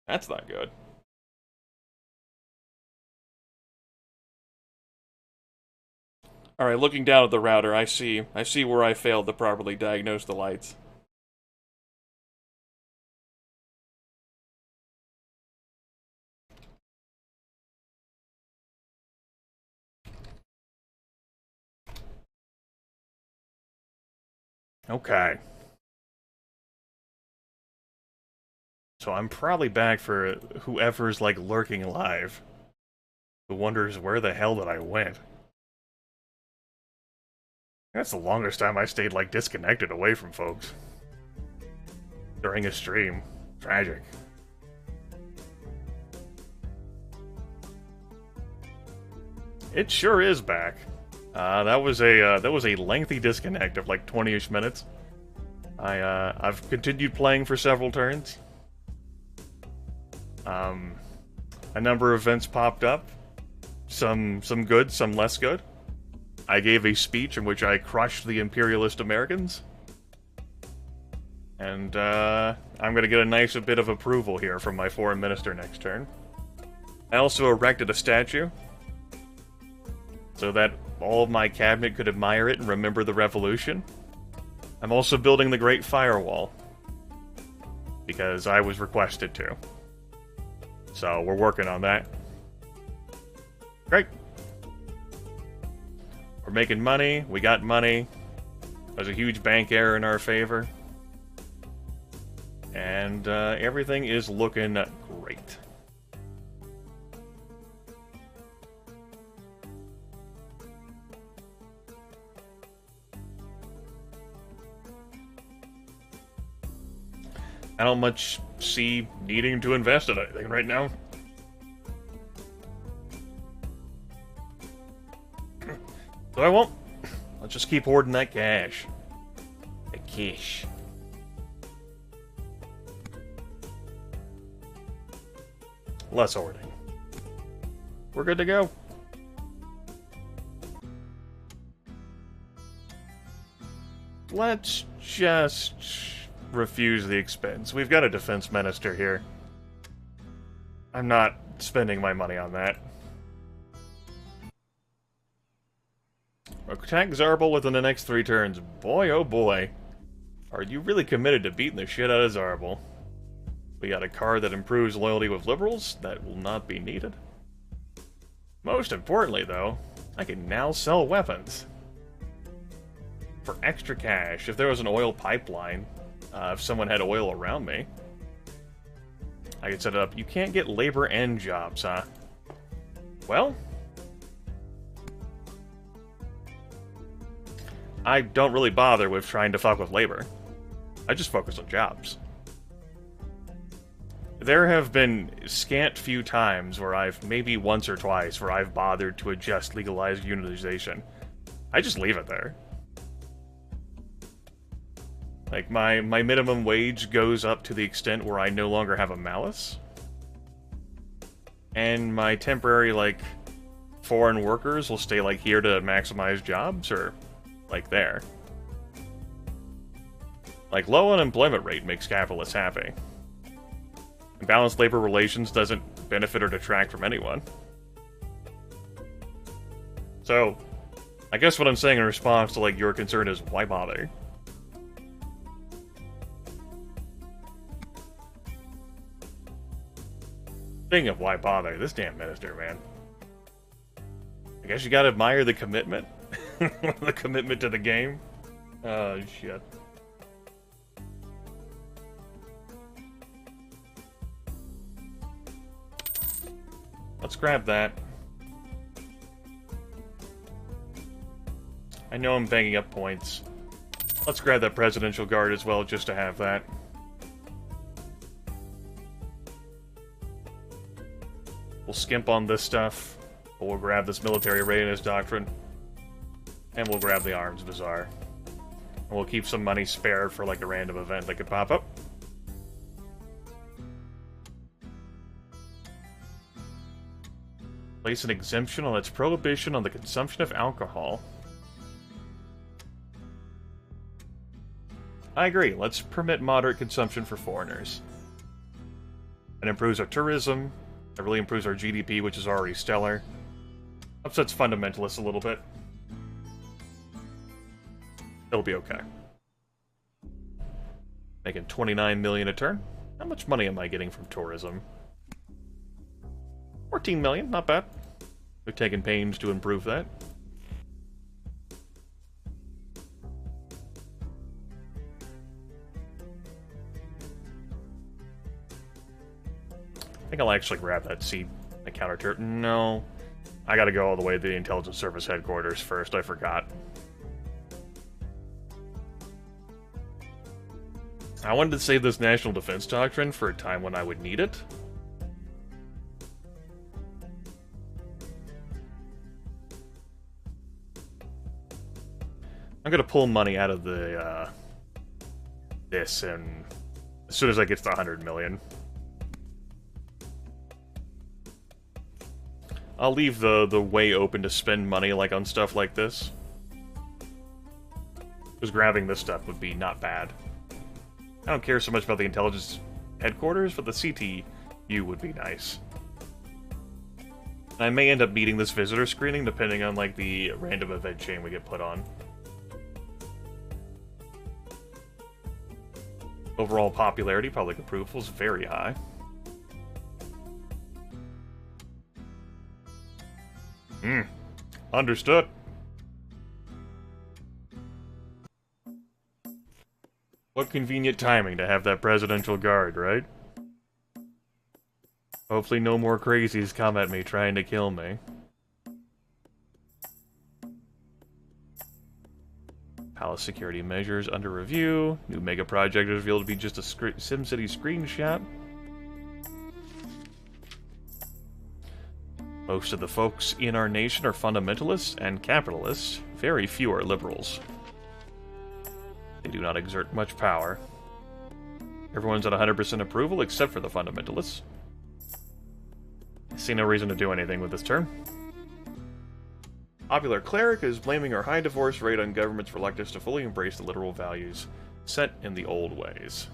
That's not good. Alright, looking down at the router, I see where I failed to properly diagnose the lights. Okay. So I'm probably back for whoever's, like, lurking live. Who wonders where the hell did I went? That's the longest time I stayed, like, disconnected away from folks. During a stream. Tragic. It sure is back. That was a lengthy disconnect of like 20-ish minutes. I've continued playing for several turns. A number of events popped up. Some good, some less good. I gave a speech in which I crushed the imperialist Americans. And I'm gonna get a nice bit of approval here from my foreign minister next turn. I also erected a statue so that all of my cabinet could admire it and remember the revolution. I'm also building the Great Firewall, because I was requested to. So we're working on that. Great. We're making money, we got money. There's a huge bank error in our favor. And everything is looking great. I don't much see needing to invest in anything right now. So I won't. Let's just keep hoarding that cash. The cash. Less hoarding. We're good to go. Let's just refuse the expense. We've got a defense minister here. I'm not spending my money on that. Attack Zarbal within the next 3 turns. Boy, oh boy. Are you really committed to beating the shit out of Zarbal? We got a card that improves loyalty with liberals. That will not be needed. Most importantly, though, I can now sell weapons. For extra cash, if there was an oil pipeline, if someone had oil around me, I could set it up. You can't get labor and jobs, huh? Well, I don't really bother with trying to fuck with labor. I just focus on jobs. There have been scant few times where maybe once or twice, where I've bothered to adjust legalized unitization. I just leave it there. Like, my minimum wage goes up to the extent where I no longer have a malice. And my temporary, like, foreign workers will stay, like, here to maximize jobs, or, like, there. Like, low unemployment rate makes capitalists happy. And balanced labor relations doesn't benefit or detract from anyone. So, I guess what I'm saying in response to, like, your concern is, why bother? Speaking of why bother, this damn minister, man. I guess you gotta admire the commitment. The commitment to the game. Oh, shit. Let's grab that. I know I'm banging up points. Let's grab that Presidential Guard as well, just to have that. We'll skimp on this stuff, but we'll grab this Military Readiness Doctrine, and we'll grab the Arms Bazaar. And we'll keep some money spared for like a random event that could pop up. Place an exemption on its prohibition on the consumption of alcohol. I agree, let's permit moderate consumption for foreigners. It improves our tourism, it really improves our GDP, which is already stellar. Upsets fundamentalists a little bit. It'll be okay. Making 29 million a turn. How much money am I getting from tourism? 14 million, not bad. We've taken pains to improve that. I think I'll actually grab that seed and counter turret. No. I gotta go all the way to the Intelligence Service headquarters first, I forgot. I wanted to save this National Defense Doctrine for a time when I would need it. I'm gonna pull money out of the, this, and as soon as I get to 100 million. I'll leave the way open to spend money like on stuff like this. Because grabbing this stuff would be not bad. I don't care so much about the intelligence headquarters, but the CTU would be nice. And I may end up needing this visitor screening depending on like the random event chain we get put on. Overall popularity, public approval is very high. Understood. What convenient timing to have that Presidential Guard, right? Hopefully no more crazies come at me trying to kill me. Palace security measures under review. New mega project is revealed to be just a SimCity screenshot. Most of the folks in our nation are fundamentalists and capitalists. Very few are liberals. They do not exert much power. Everyone's at 100% approval except for the fundamentalists. I see no reason to do anything with this turn. Popular cleric is blaming our high divorce rate on government's reluctance to fully embrace the literal values set in the old ways.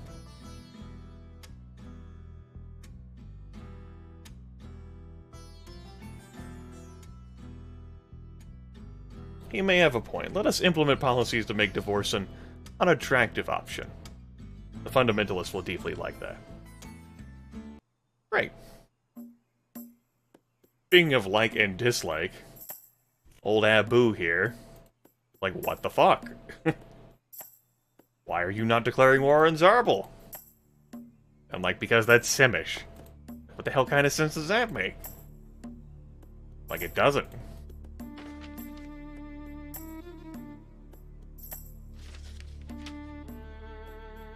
He may have a point. Let us implement policies to make divorce an unattractive option. The fundamentalists will deeply like that. Great. Speaking of like and dislike, old Abu here. Like, what the fuck? Why are you not declaring war on Zarbal? I'm like, because that's Simish. What the hell kind of sense does that make? Like, it doesn't.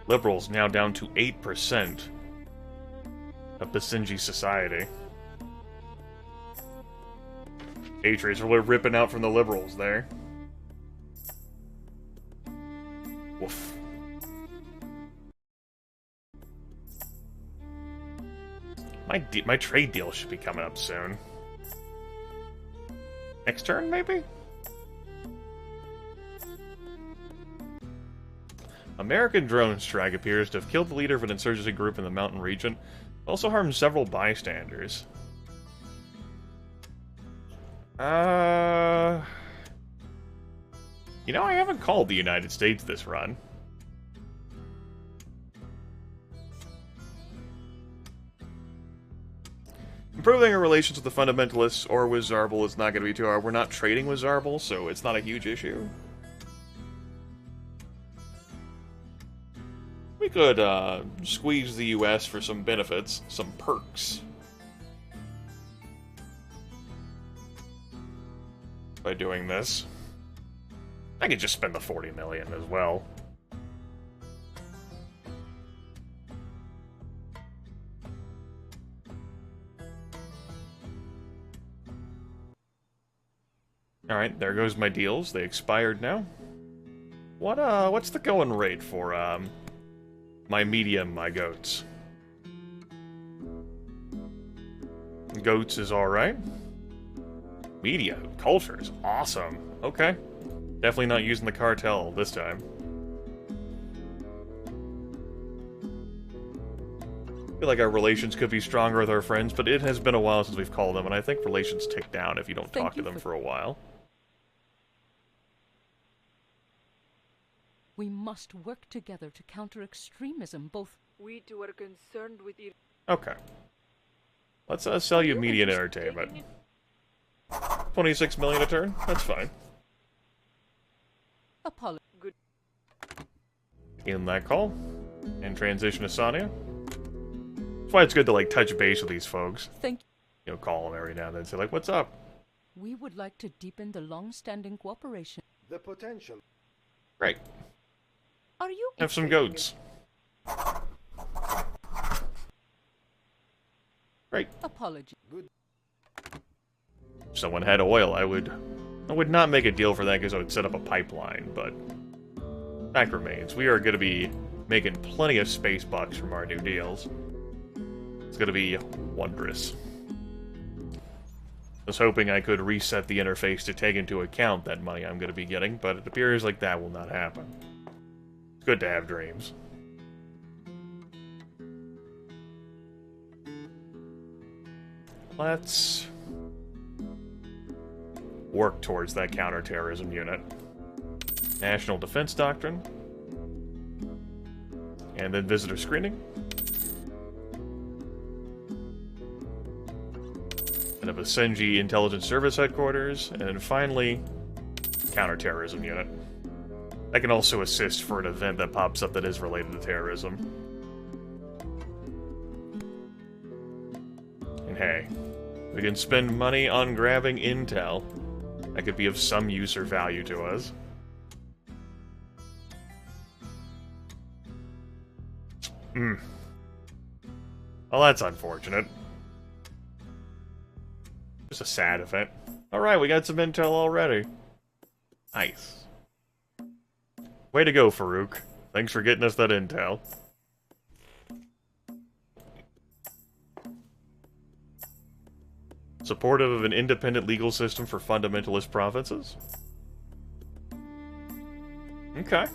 Liberals now down to 8% of Basenji society. Patriots are ripping out from the liberals there. Woof. My trade deal should be coming up soon. Next turn, maybe? American drone strike appears to have killed the leader of an insurgency group in the mountain region. Also harmed several bystanders. You know, I haven't called the United States this run. Improving our relations with the fundamentalists or with Zarbul is not going to be too hard. We're not trading with Zarbul, so it's not a huge issue. We could squeeze the US for some benefits, some perks. By doing this. I could just spend the 40 million as well. Alright, there goes my deals. They expired now. What's the going rate for, my medium, my goats? Goats is alright. Media, culture is awesome. Okay. Definitely not using the cartel this time. I feel like our relations could be stronger with our friends, but it has been a while since we've called them, and I think relations tick down if you don't talk to them for a while. We must work together to counter extremism, both... We too are concerned with... Okay. Let's sell you media and entertainment. 26 million a turn? That's fine. Apollo. Good. In that call. And transition to Sonia. That's why it's good to, like, touch base with these folks. Thank you. You know, call them every now and then. Say, like, what's up? We would like to deepen the long-standing cooperation. The potential. Great. Are you... Have some goats. Great. Apology. Good. If someone had oil, I would not make a deal for that because I would set up a pipeline, but fact remains, we are going to be making plenty of space bucks from our new deals. It's going to be wondrous. I was hoping I could reset the interface to take into account that money I'm going to be getting, but it appears like that will not happen. It's good to have dreams. Let's work towards that counterterrorism unit. National Defense Doctrine. And then visitor screening. And a Basenji Intelligence Service Headquarters. And then finally, counterterrorism unit. That can also assist for an event that pops up that is related to terrorism. And hey, we can spend money on grabbing intel that could be of some use or value to us. Well, that's unfortunate. Just a sad event. Alright, we got some intel already. Nice. Way to go, Farouk. Thanks for getting us that intel. Supportive of an independent legal system for fundamentalist provinces? Okay.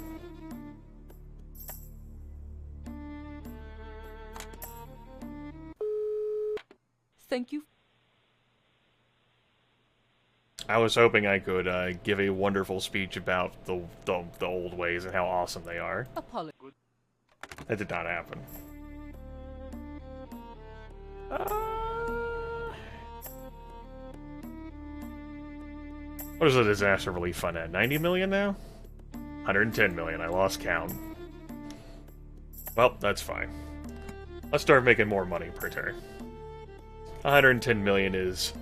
Thank you. I was hoping I could give a wonderful speech about the old ways and how awesome they are. Apology. That did not happen. What is the disaster relief fund at? 90 million now? 110 million. I lost count. Well, that's fine. Let's start making more money per turn. 110 million is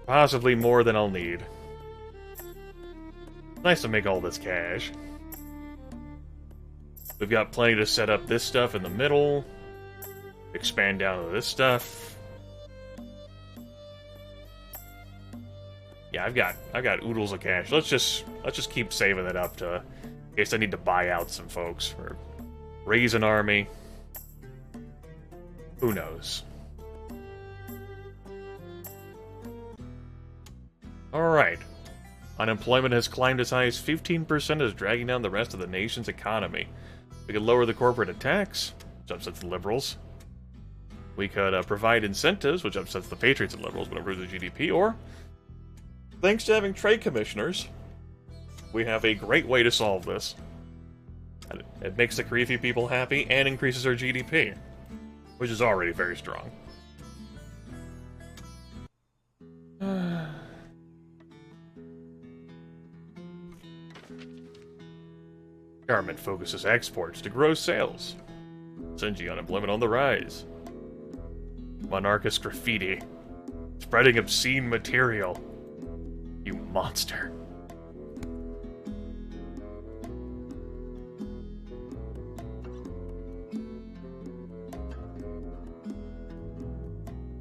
possibly more than I'll need. Nice to make all this cash. We've got plenty to set up this stuff in the middle. Expand down to this stuff. Yeah, I've got oodles of cash. Let's just keep saving it up to in case I need to buy out some folks or raise an army. Who knows? Alright. Unemployment has climbed as high as 15%, is dragging down the rest of the nation's economy. We could lower the corporate tax, which upsets the liberals. We could provide incentives, which upsets the patriots and liberals, but improves the GDP, or thanks to having trade commissioners, we have a great way to solve this. And it makes the Grimith people happy and increases our GDP, which is already very strong. Government focuses exports to grow sales. Basenji unemployment on the rise. Monarchist graffiti. Spreading obscene material. You monster.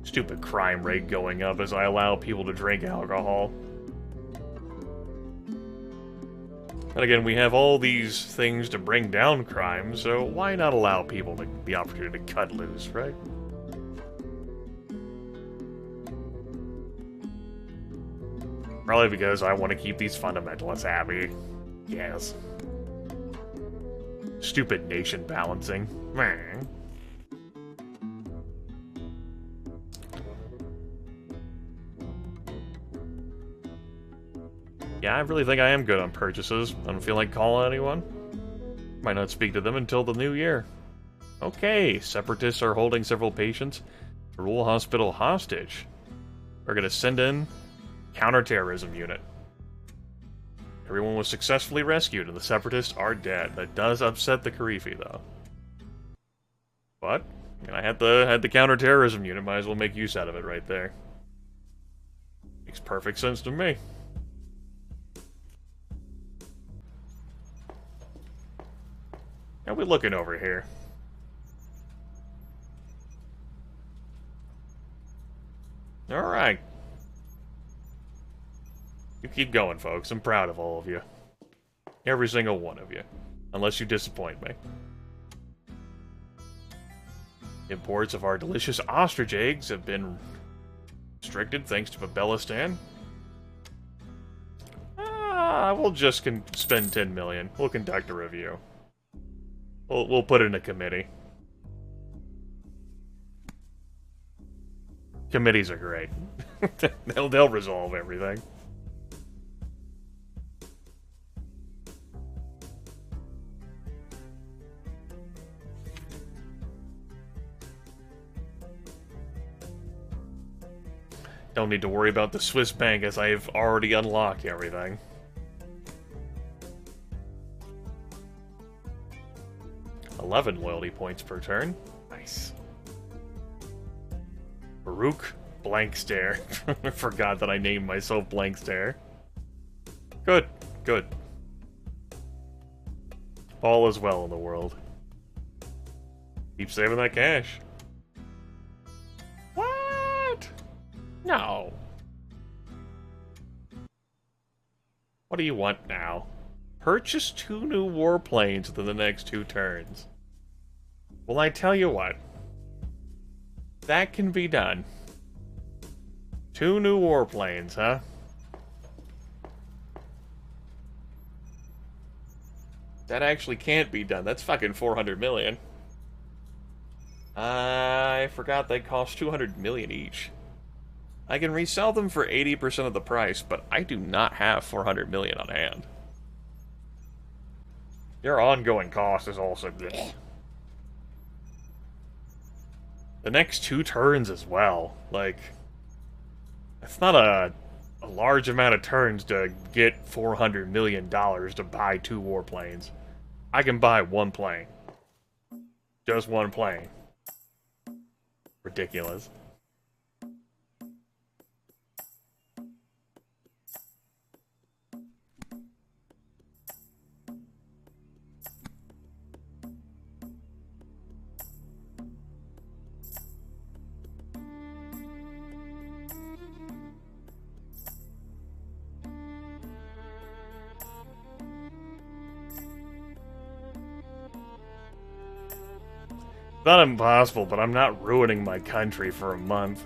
Stupid crime rate going up as I allow people to drink alcohol. And again, we have all these things to bring down crime, so why not allow people the opportunity to cut loose, right? Probably because I want to keep these fundamentalists happy. Yes. Stupid nation balancing. Meh. Yeah, I really think I am good on purchases. I don't feel like calling anyone. Might not speak to them until the new year. Okay, separatists are holding several patients. Rural hospital hostage. We're gonna send in counterterrorism unit. Everyone was successfully rescued and the separatists are dead. That does upset the Karifi, though. But, I had the counterterrorism unit, might as well make use out of it right there. Makes perfect sense to me. How we looking over here? Alright. You keep going, folks. I'm proud of all of you. Every single one of you. Unless you disappoint me. Imports of our delicious ostrich eggs have been restricted thanks to Babelistan. We'll just spend 10 million. We'll conduct a review. We'll put it in a committee. Committees are great. They'll resolve everything. Don't need to worry about the Swiss bank as I've already unlocked everything. $11 loyalty points per turn. Nice. Farouk, blank stare. I forgot that I named myself blank stare. Good, good. All is well in the world. Keep saving that cash. What? No. What do you want now? Purchase 2 new warplanes within the next 2 turns. Well, I tell you what. That can be done. 2 new warplanes, huh? That actually can't be done. That's fucking 400 million. I forgot they cost 200 million each. I can resell them for 80% of the price, but I do not have 400 million on hand. Your ongoing cost is also good. The next 2 turns as well. Like, that's not a large amount of turns to get $400 million to buy 2 warplanes. I can buy 1 plane. Just 1 plane. Ridiculous. Not impossible, but I'm not ruining my country for a month.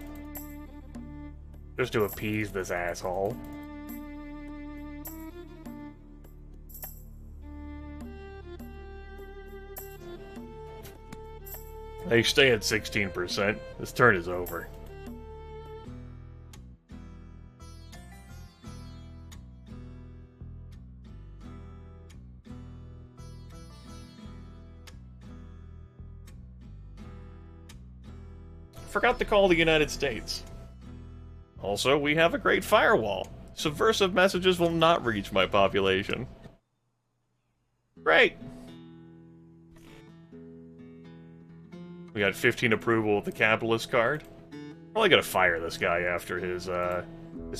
Just to appease this asshole. They stay at 16%. This turn is over. Forgot to call the United States. Also, we have a great firewall. Subversive messages will not reach my population. Great! We got 15 approval with the capitalist card. Probably gonna fire this guy after his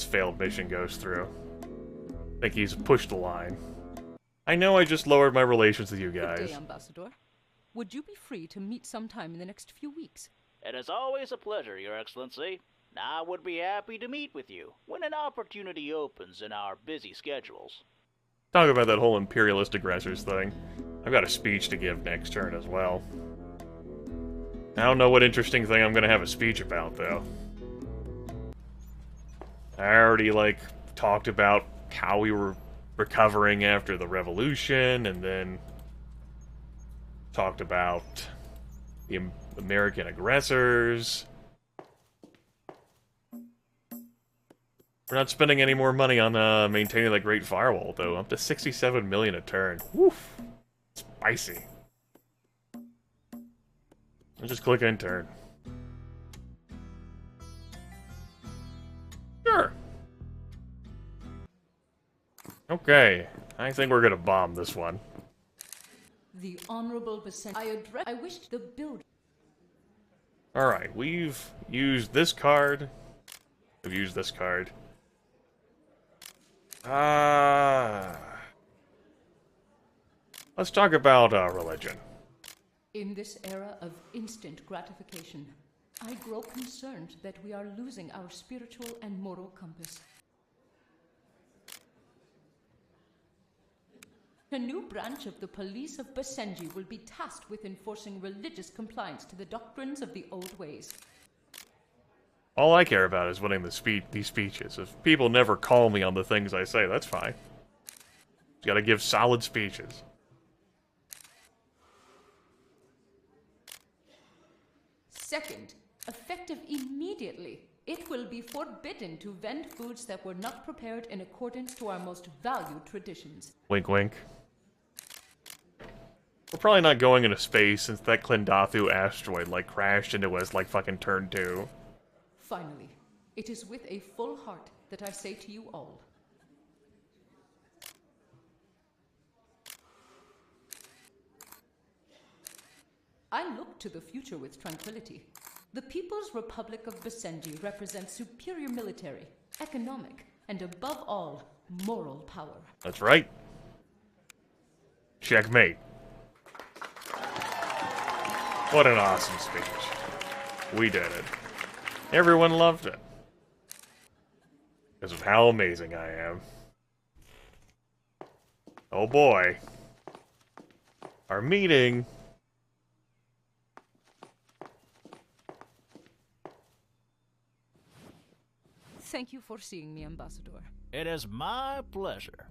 failed mission goes through. I think he's pushed the line. I know I just lowered my relations with you guys. Good day, Ambassador. Would you be free to meet sometime in the next few weeks? It is always a pleasure, Your Excellency. I would be happy to meet with you when an opportunity opens in our busy schedules. Talk about that whole imperialist aggressors thing. I've got a speech to give next turn as well. I don't know what interesting thing I'm gonna have a speech about, though. I already, like, talked about how we were recovering after the revolution, and then talked about the American aggressors. We're not spending any more money on maintaining the Great Firewall, though. Up to 67 million a turn. Woof! Spicy. I'll just click in turn. Sure. Okay. I think we're gonna bomb this one. The Honorable Basenji. I wished the build. Alright, we've used this card. We've used this card. Let's talk about religion. In this era of instant gratification, I grow concerned that we are losing our spiritual and moral compass. A new branch of the police of Basenji will be tasked with enforcing religious compliance to the doctrines of the old ways. All I care about is winning these speeches. If people never call me on the things I say, that's fine. Just gotta give solid speeches. Second, effective immediately, it will be forbidden to vend foods that were not prepared in accordance to our most valued traditions. Wink, wink. We're probably not going into space since that Klindathu asteroid, crashed into us, fucking turn 2. Finally, it is with a full heart that I say to you all, I look to the future with tranquility. The People's Republic of Basenji represents superior military, economic, and above all, moral power. That's right. Checkmate. What an awesome speech. We did it. Everyone loved it. Because of how amazing I am. Oh boy. Our meeting. Thank you for seeing me, Ambassador. It is my pleasure.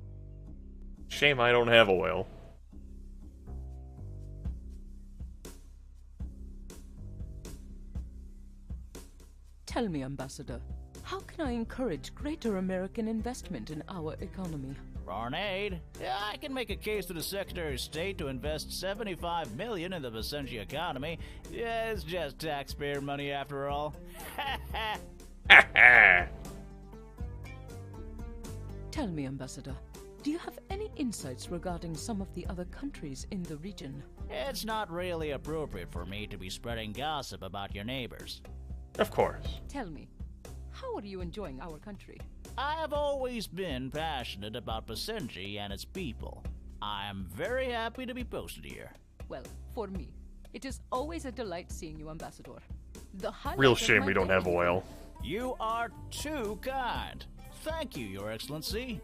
Shame I don't have oil. Tell me, Ambassador, how can I encourage greater American investment in our economy? Barnade, I can make a case to the Secretary of State to invest $75 million in the Basenji economy. Yeah, it's just taxpayer money after all. Tell me, Ambassador, do you have any insights regarding some of the other countries in the region? It's not really appropriate for me to be spreading gossip about your neighbors. Of course. Tell me, how are you enjoying our country? I have always been passionate about Basenji and its people. I am very happy to be posted here. Well, for me, it is always a delight seeing you, Ambassador. Real shame we don't have oil. You are too kind. Thank you, Your Excellency.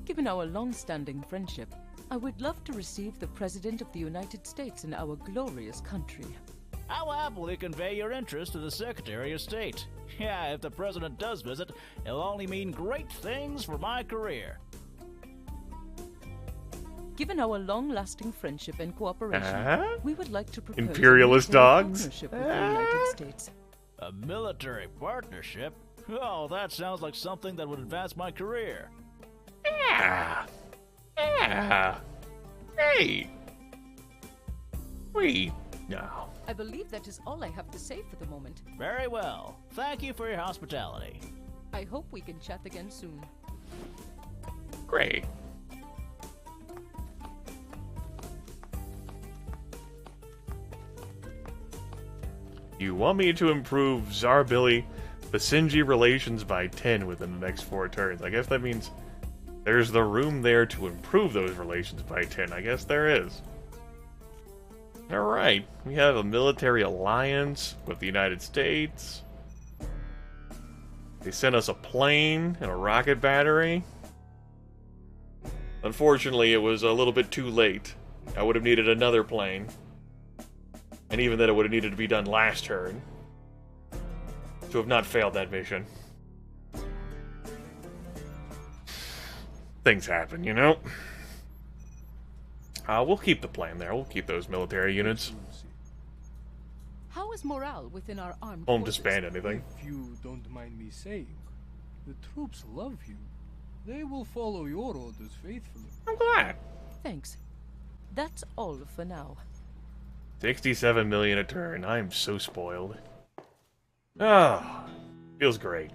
Given our long-standing friendship, I would love to receive the President of the United States in our glorious country. I will happily convey your interest to the Secretary of State. Yeah, if the President does visit, it'll only mean great things for my career. Given our long-lasting friendship and cooperation, we would like to propose imperialist a dogs partnership with the United States. A military partnership? Oh, that sounds like something that would advance my career. Yeah. Hey. No. I believe that is all I have to say for the moment. Very well. Thank you for your hospitality. I hope we can chat again soon. Great. You want me to improve Basenji relations by 10 within the next 4 turns. I guess that means there's the room there to improve those relations by 10. I guess there is. Alright, we have a military alliance with the United States. They sent us a plane and a rocket battery. Unfortunately, it was a little bit too late. I would have needed another plane. And even then, it would have needed to be done last turn. To have not failed that mission. Things happen, you know? We'll keep the plane there. We'll keep those military units. How is morale within our armed Won't forces? disband anything. If you don't mind me saying, the troops love you. They will follow your orders faithfully. I'm glad. Thanks. That's all for now. 67 million a turn. I'm so spoiled. Oh, feels great.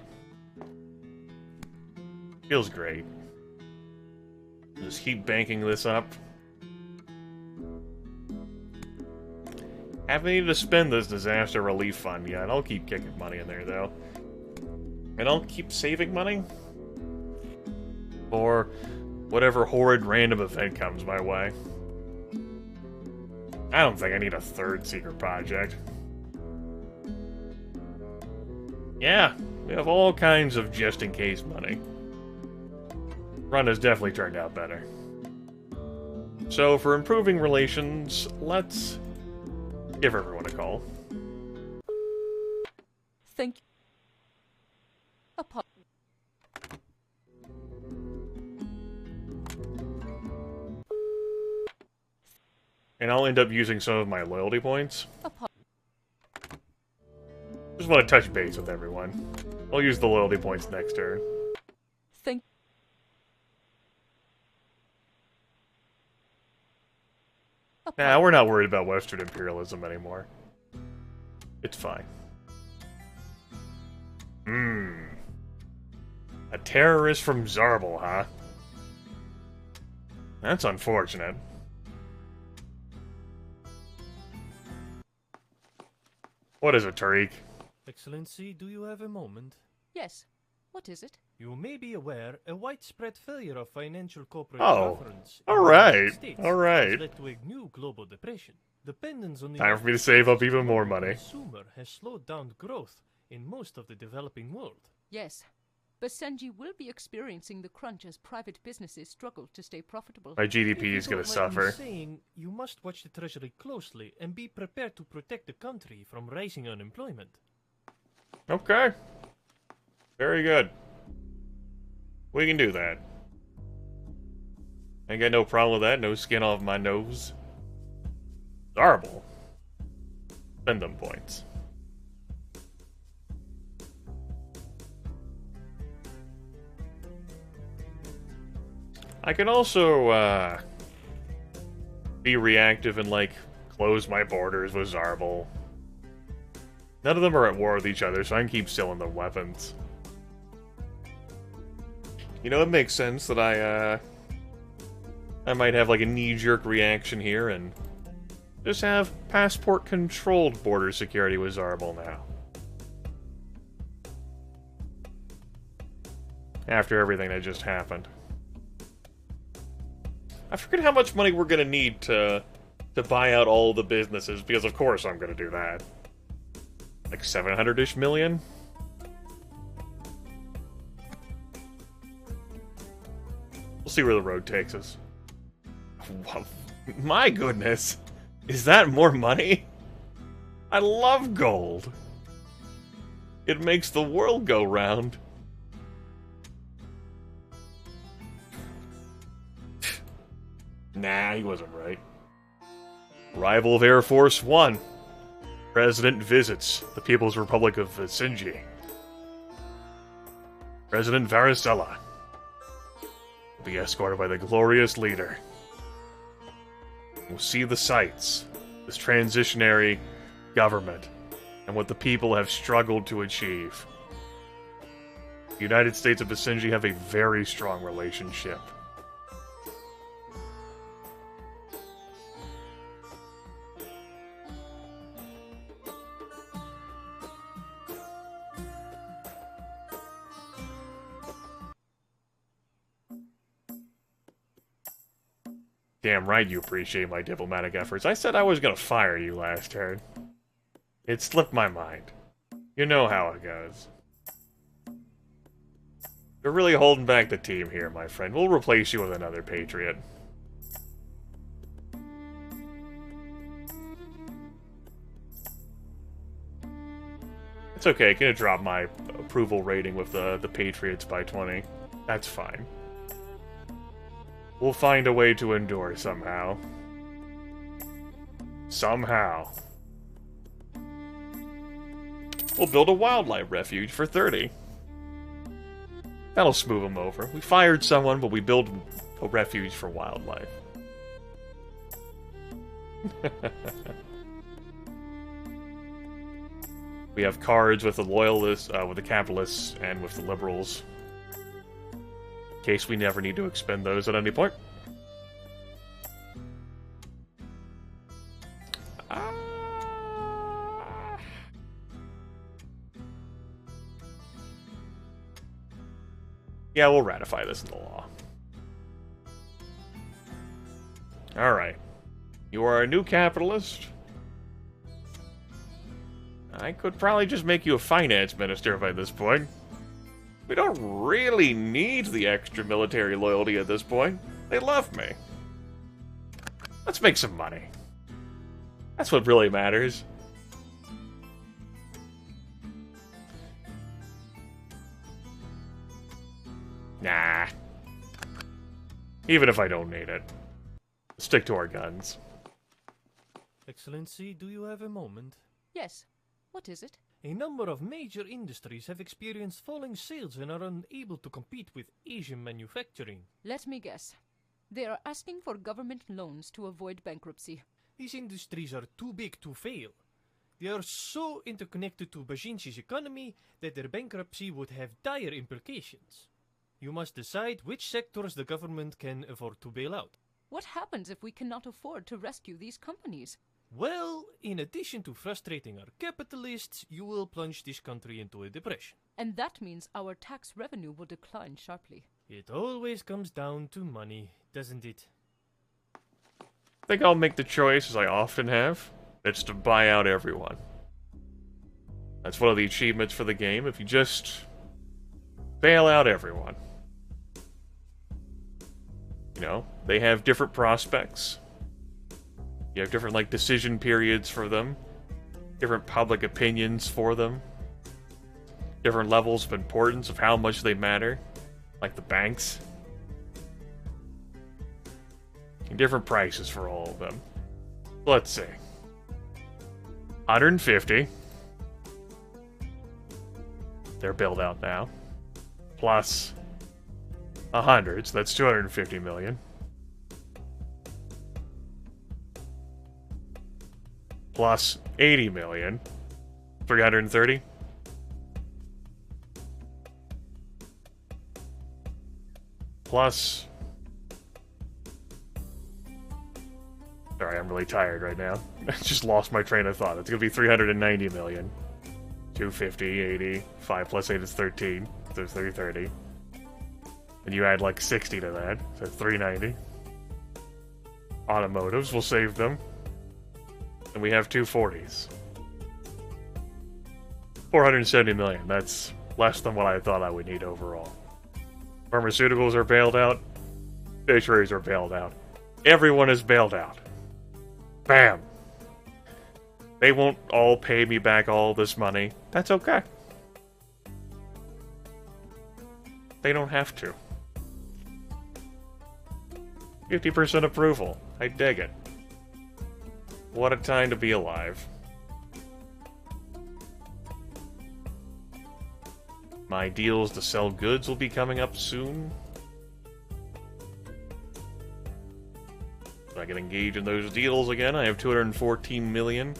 Feels great. Just keep banking this up. Haven't needed to spend this disaster relief fund yet. I'll keep kicking money in there, though. And I'll keep saving money for whatever horrid random event comes my way. I don't think I need a 3rd secret project. Yeah, we have all kinds of just-in-case money. Run has definitely turned out better. So, for improving relations, let's give everyone a call. Thank you. And I'll end up using some of my loyalty points. Just want to touch base with everyone. I'll use the loyalty points next turn. Thank. Nah, we're not worried about Western imperialism anymore. It's fine. A terrorist from Zarbal, huh? That's unfortunate. What is it, Tariq? Excellency, do you have a moment? Yes. What is it? You may be aware a widespread failure of financial corporate Oh, governance all in the right, United States all right. has led to a new global depression. Dependence on the Time for me to save up even more money. consumer has slowed down growth in most of the developing world. Yes. Basenji will be experiencing the crunch as private businesses struggle to stay profitable. My If you GDP is don't gonna mind me suffer. saying, you must watch the treasury closely and be prepared to protect the country from rising unemployment. Okay. Very good. We can do that. Ain't got no problem with that. No skin off my nose. Zarbal. Spend them points. I can also, be reactive and, like, close my borders with Zarbal. None of them are at war with each other, so I can keep selling them weapons. You know, it makes sense that I might have, like, a knee-jerk reaction here and just have passport-controlled border security with Zarbal now. After everything that just happened. I forget how much money we're gonna need to buy out all the businesses, because of course I'm gonna do that. Like 700-ish million? We'll see where the road takes us. Wow. My goodness! Is that more money? I love gold! It makes the world go round. Nah, he wasn't right. Arrival of Air Force One. President visits the People's Republic of Basenji. President Varicella will be escorted by the glorious leader. We'll see the sights, this transitionary government, and what the people have struggled to achieve. The United States and Basenji have a very strong relationship. Damn right you appreciate my diplomatic efforts. I said I was gonna fire you last turn. It slipped my mind. You know how it goes. You're really holding back the team here, my friend. We'll replace you with another Patriot. It's okay, gonna drop my approval rating with the Patriots by 20. That's fine. We'll find a way to endure somehow. Somehow. We'll build a wildlife refuge for 30. That'll smooth them over. We fired someone, but we build a refuge for wildlife. We have cards with the loyalists, with the capitalists, and with the liberals. In case we never need to expend those at any point. Yeah, we'll ratify this into law. Alright. You are a new capitalist. I could probably just make you a finance minister by this point. We don't really need the extra military loyalty at this point. They love me. Let's make some money. That's what really matters. Nah. Even if I don't need it. Stick to our guns. Excellency, do you have a moment? Yes. What is it? A number of major industries have experienced falling sales and are unable to compete with Asian manufacturing. Let me guess. They are asking for government loans to avoid bankruptcy. These industries are too big to fail. They are so interconnected to Basenji's economy that their bankruptcy would have dire implications. You must decide which sectors the government can afford to bail out. What happens if we cannot afford to rescue these companies? Well, in addition to frustrating our capitalists, you will plunge this country into a depression. And that means our tax revenue will decline sharply. It always comes down to money, doesn't it? I think I'll make the choice, as I often have. It's to buy out everyone. That's one of the achievements for the game, if you just bail out everyone. You know, they have different prospects. You have different, like, decision periods for them. Different public opinions for them. Different levels of importance of how much they matter. Like the banks. And different prices for all of them. Let's see. 150. They're billed out now. Plus 100, so that's 250 million. Plus 80 million. 330. Plus... Sorry, I'm really tired right now. I just lost my train of thought. It's going to be 390 million. 250, 80, 5 plus 8 is 13. So 330. And you add like 60 to that. So 390. Automotives, we'll save them. And we have 240s. 470 million. That's less than what I thought I would need overall. Pharmaceuticals are bailed out. Fisheries are bailed out. Everyone is bailed out. Bam! They won't all pay me back all this money. That's okay. They don't have to. 50% approval. I dig it. What a time to be alive. My deals to sell goods will be coming up soon. So I can engage in those deals again. I have 214 million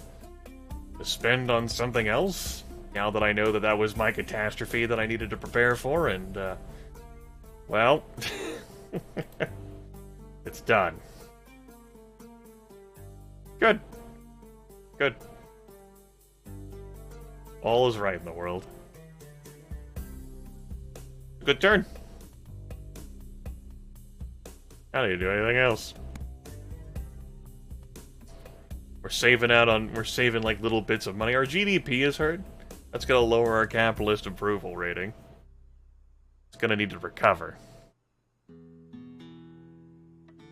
to spend on something else. Now that I know that that was my catastrophe that I needed to prepare for, and, well, it's done. Good. Good. All is right in the world. Good turn. I don't need to do anything else. We're saving like little bits of money. Our GDP is hurt. That's gonna lower our capitalist approval rating. It's gonna need to recover.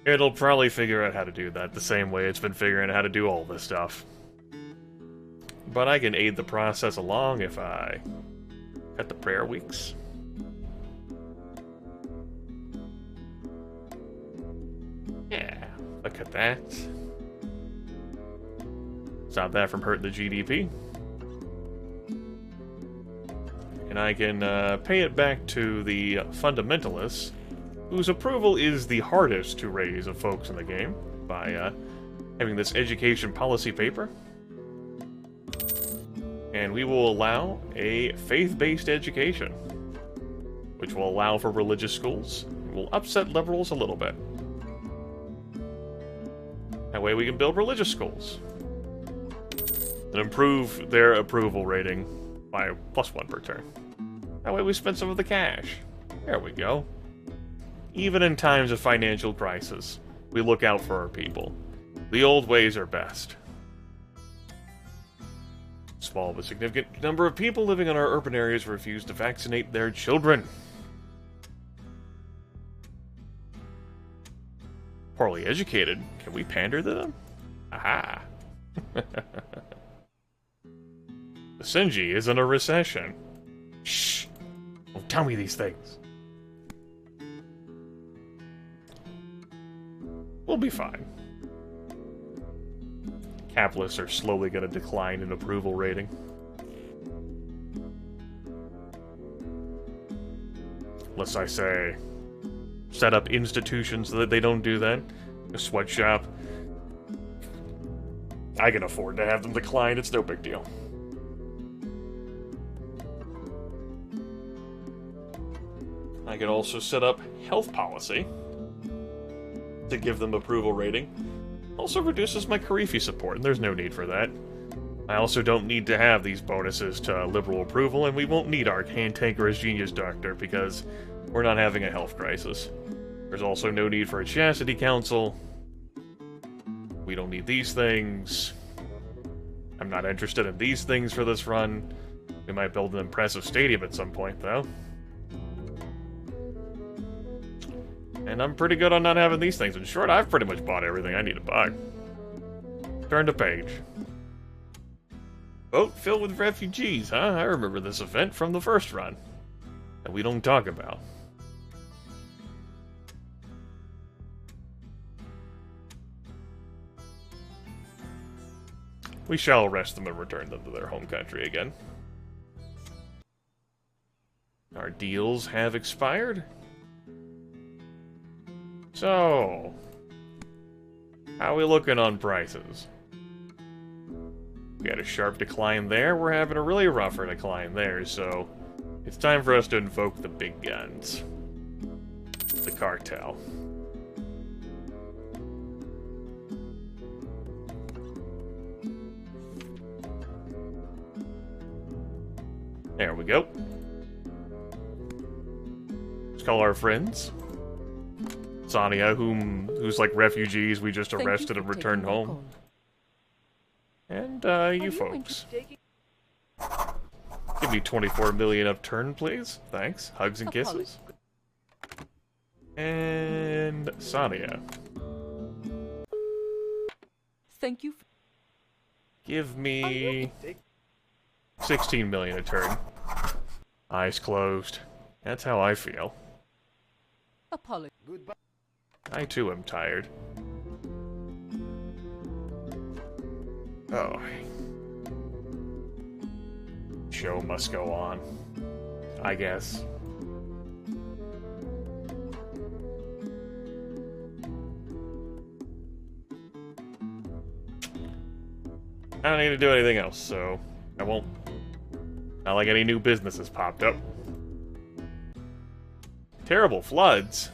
It'll probably figure out how to do that the same way it's been figuring out how to do all this stuff. But I can aid the process along if I cut the prayer weeks. Yeah, I cut that. Stop that from hurting the GDP. And I can pay it back to the fundamentalists, whose approval is the hardest to raise of folks in the game, by having this education policy paper. And we will allow a faith-based education, which will allow for religious schools. We'll upset liberals a little bit. That way we can build religious schools and improve their approval rating by +1 per turn. That way we spend some of the cash. There we go. Even in times of financial crisis, we look out for our people. The old ways are best. Small but significant number of people living in our urban areas refuse to vaccinate their children. Poorly educated. Can we pander to them? Aha! Basenji is in a recession. Shh! Don't tell me these things. We'll be fine. Capitalists are slowly going to decline in approval rating. Unless I say, set up institutions so that they don't do that. A sweatshop. I can afford to have them decline, it's no big deal. I can also set up health policy to give them approval rating. Also reduces my Karifi support, and there's no need for that. I also don't need to have these bonuses to liberal approval, and we won't need our cantankerous genius doctor because we're not having a health crisis. There's also no need for a chastity council. We don't need these things. I'm not interested in these things for this run. We might build an impressive stadium at some point, though. And I'm pretty good on not having these things. In short, I've pretty much bought everything I need to buy. Turn to page. Boat filled with refugees, huh? I remember this event from the first run. That we don't talk about. We shall arrest them and return them to their home country again. Our deals have expired. So, how are we looking on prices? We had a sharp decline there, we're having a really rougher decline there, so it's time for us to invoke the big guns. The cartel. There we go. Let's call our friends. Sania, who's like refugees we just arrested and returned home. And, you folks. Give me 24 million up turn, please. Thanks. Hugs and kisses. And Sania. Thank you. Give me 16 million a turn. Eyes closed. That's how I feel. Apology. Goodbye. I too am tired. Oh. Show must go on. I guess. I don't need to do anything else, so I won't. Not like any new businesses popped up. Terrible floods.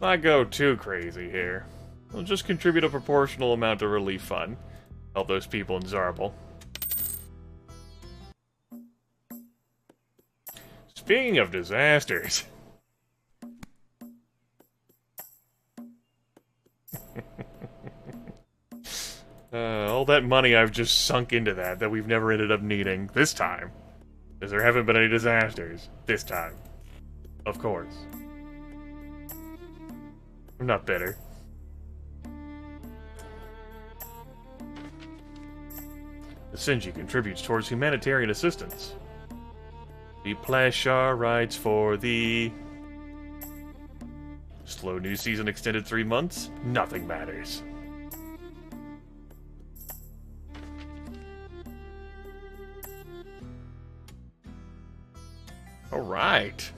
Not go too crazy here. We'll just contribute a proportional amount to relief fund. Help those people in Zarbel. Speaking of disasters. All that money I've just sunk into that we've never ended up needing. This time. Because there haven't been any disasters. This time. Of course. I'm not bitter. Basenji contributes towards humanitarian assistance. The Plashar rides for the... Slow news season extended 3 months. Nothing matters. Alright.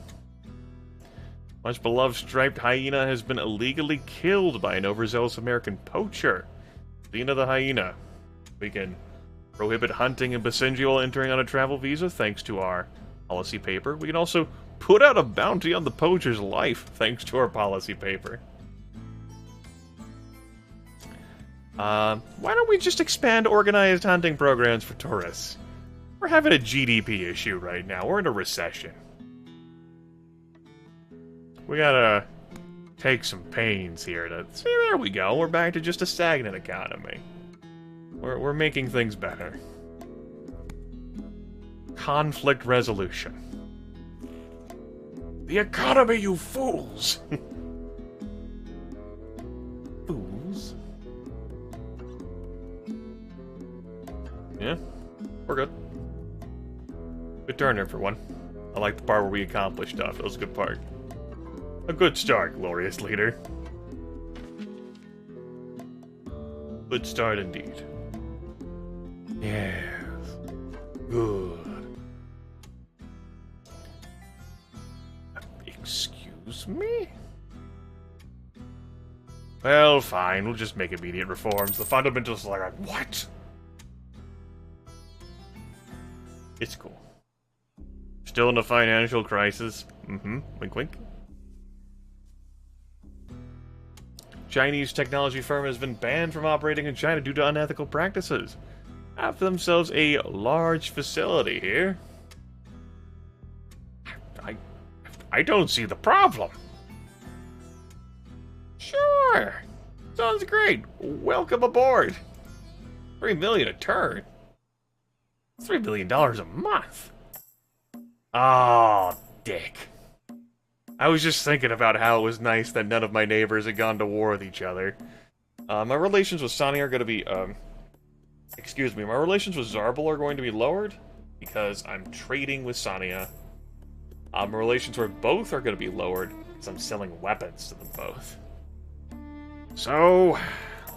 Much beloved striped hyena has been illegally killed by an overzealous American poacher. Xena the hyena. We can prohibit hunting in Basenji while entering on a travel visa thanks to our policy paper. We can also put out a bounty on the poacher's life thanks to our policy paper. Why don't we just expand organized hunting programs for tourists? We're having a GDP issue right now. We're in a recession. We gotta take some pains here to... See, there we go. We're back to just a stagnant economy. We're making things better. Conflict resolution. The economy, you fools! Fools? Yeah, we're good. Good turn, everyone. I like the part where we accomplished stuff. That was a good part. A good start, glorious leader. Good start indeed. Yes. Good. Excuse me? Well, fine. We'll just make immediate reforms. The fundamentalists are like, what? It's cool. Still in a financial crisis. Mm-hmm. Wink, wink. Chinese technology firm has been banned from operating in China due to unethical practices. Have themselves a large facility here. I don't see the problem. Sure. Sounds great. Welcome aboard. $3 million a turn. $3 million a month. Oh, dick. I was just thinking about how it was nice that none of my neighbors had gone to war with each other. My relations with Sani are going to be, excuse me, my relations with Zarbal are going to be lowered because I'm trading with Sania. My relations with both are going to be lowered because I'm selling weapons to them both. So,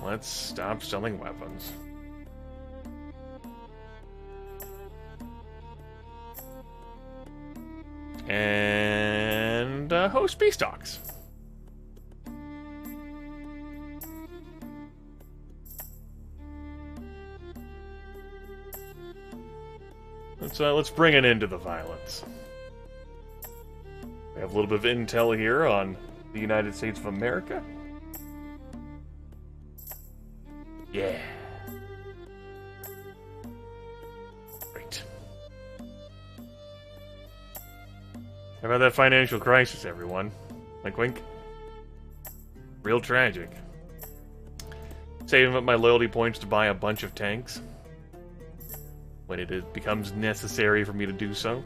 let's stop selling weapons. And host peace talks. Let's bring an end to the violence. We have a little bit of intel here on the United States of America. Yeah. Great. How about that financial crisis, everyone? Wink, wink. Real tragic. Saving up my loyalty points to buy a bunch of tanks. When it becomes necessary for me to do so.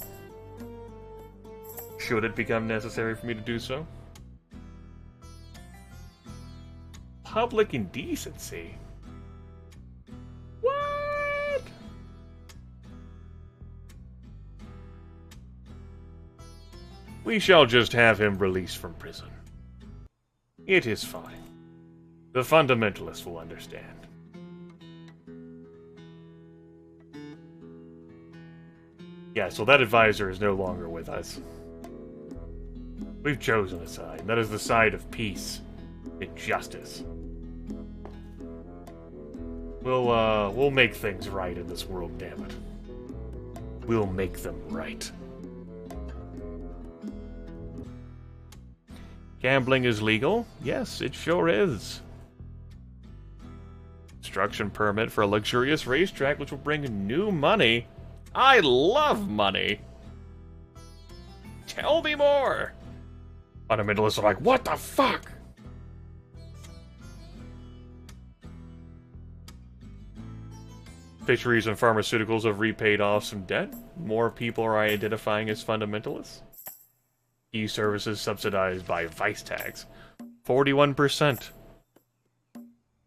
Should it become necessary for me to do so? Public indecency? What? We shall just have him released from prison. It is fine. The fundamentalists will understand. Yeah, so that advisor is no longer with us. We've chosen a side, and that is the side of peace and justice. We'll make things right in this world, damn it. We'll make them right. Gambling is legal? Yes, it sure is. Construction permit for a luxurious racetrack which will bring new money. I love money! Tell me more! Fundamentalists are like, what the fuck? Fisheries and pharmaceuticals have repaid off some debt. More people are identifying as fundamentalists. E-services subsidized by vice tax. 41%.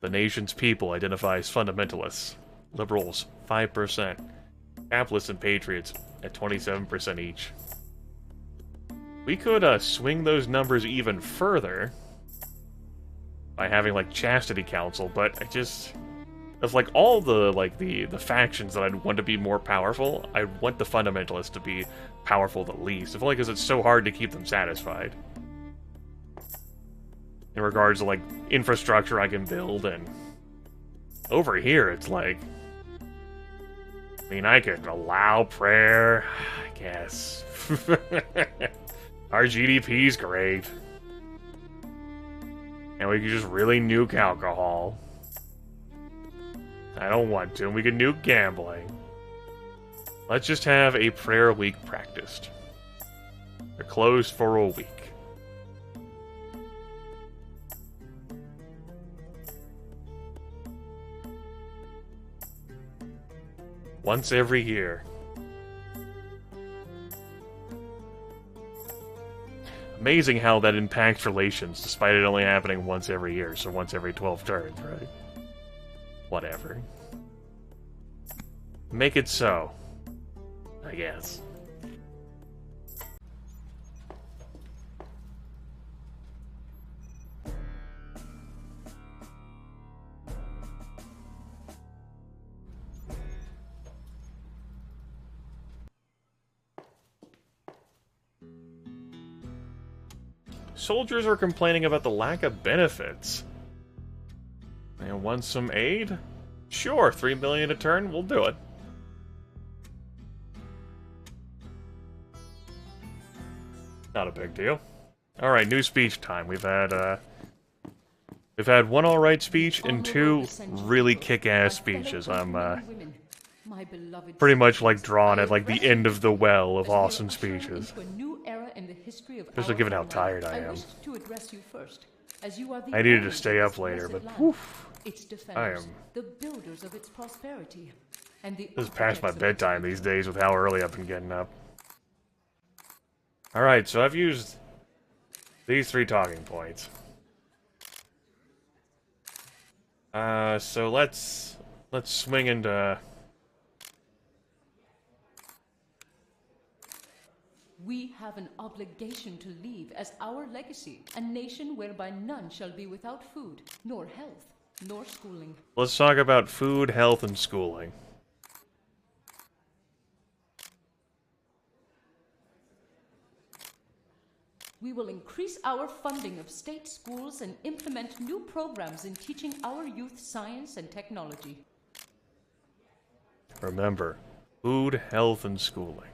The nation's people identify as fundamentalists. Liberals, 5%. Capitalists and patriots at 27% each. We could swing those numbers even further by having, like, Chastity Council, but I just... Of, like, all the, like, the factions that I'd want to be more powerful, I want the fundamentalists to be powerful the least. If only because it's so hard to keep them satisfied. In regards to, like, infrastructure I can build, and... Over here, it's like... I mean, I could allow prayer, I guess. Our GDP's great. And we could just really nuke alcohol. I don't want to, and we can nuke gambling. Let's just have a prayer week practiced. They're closed for a week. Once every year. Amazing how that impacts relations, despite it only happening once every year, so once every 12 turns, right? Whatever. Make it so. I guess. Soldiers are complaining about the lack of benefits. And want some aid? Sure, 3 million a turn, we'll do it. Not a big deal. Alright, new speech time. We've had one alright speech and two really kick-ass speeches. I'm pretty much like drawn at like the end of the well of awesome speeches. Especially given how tired I am. I needed to stay up later, but woof, I am. This is past my bedtime these days with how early I've been getting up. Alright, so I've used these 3 talking points. So let's swing into... We have an obligation to leave as our legacy, a nation whereby none shall be without food, nor health, nor schooling. Let's talk about food, health, and schooling. We will increase our funding of state schools and implement new programs in teaching our youth science and technology. Remember, food, health, and schooling.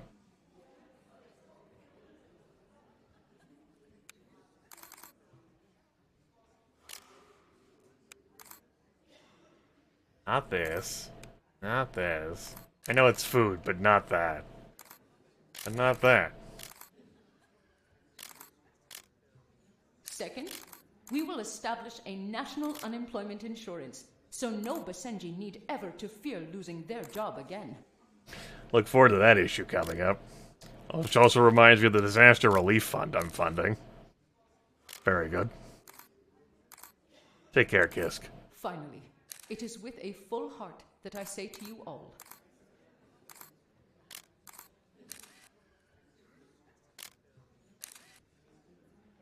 Not this. Not this. I know it's food, but not that. And not that. Second, we will establish a national unemployment insurance, so no Basenji need ever to fear losing their job again. Look forward to that issue coming up. Which also reminds me of the disaster relief fund I'm funding. Very good. Take care, Kisk. Finally, it is with a full heart that I say to you all,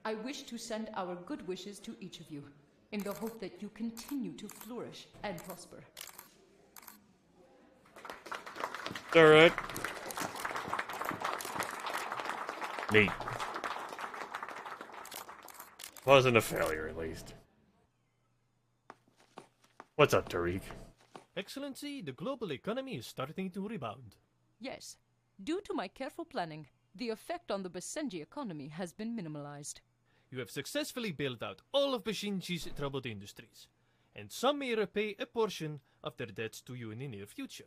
I wish to send our good wishes to each of you, in the hope that you continue to flourish and prosper. Alright. Neat. Wasn't a failure, at least. What's up, Tariq? Excellency, the global economy is starting to rebound. Yes. Due to my careful planning, the effect on the Basenji economy has been minimalized. You have successfully built out all of Basenji's troubled industries, and some may repay a portion of their debts to you in the near future.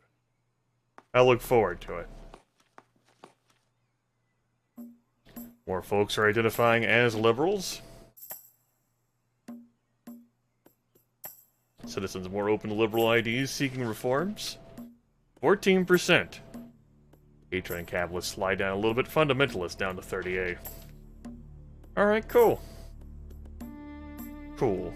I look forward to it. More folks are identifying as liberals. Citizens more open to liberal ideas seeking reforms. 14%. Patron capitalist slide down a little bit. Fundamentalist down to 38. Alright, cool. Cool.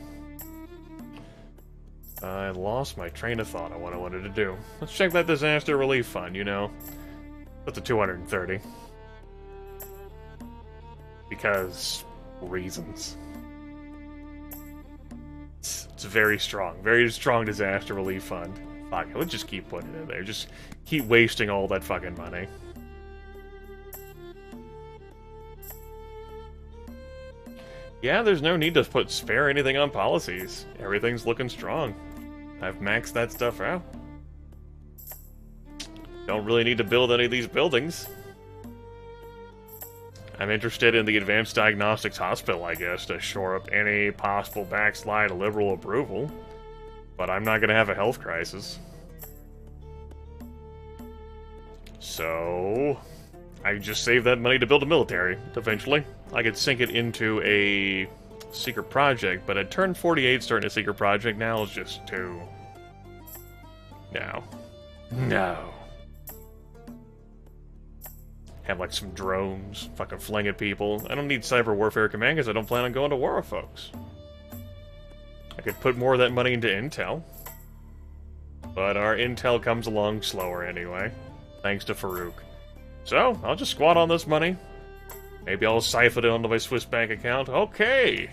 I lost my train of thought on what I wanted to do. Let's check that disaster relief fund, you know. That's a 230. Because reasons. It's very strong disaster relief fund. Fuck, let's just keep putting it in there. Just keep wasting all that fucking money. Yeah, there's no need to spare anything on policies. Everything's looking strong. I've maxed that stuff out. Don't really need to build any of these buildings. I'm interested in the Advanced Diagnostics Hospital, I guess, to shore up any possible backslide of liberal approval. But I'm not going to have a health crisis. So I just save that money to build a military, eventually. I could sink it into a secret project, but at turn 48 starting a secret project now is just too... No. No. Have like some drones, fucking fling at people. I don't need cyber warfare command because I don't plan on going to war with folks. I could put more of that money into intel. But our intel comes along slower anyway. Thanks to Farouk. So, I'll just squat on this money. Maybe I'll siphon it onto my Swiss bank account. Okay!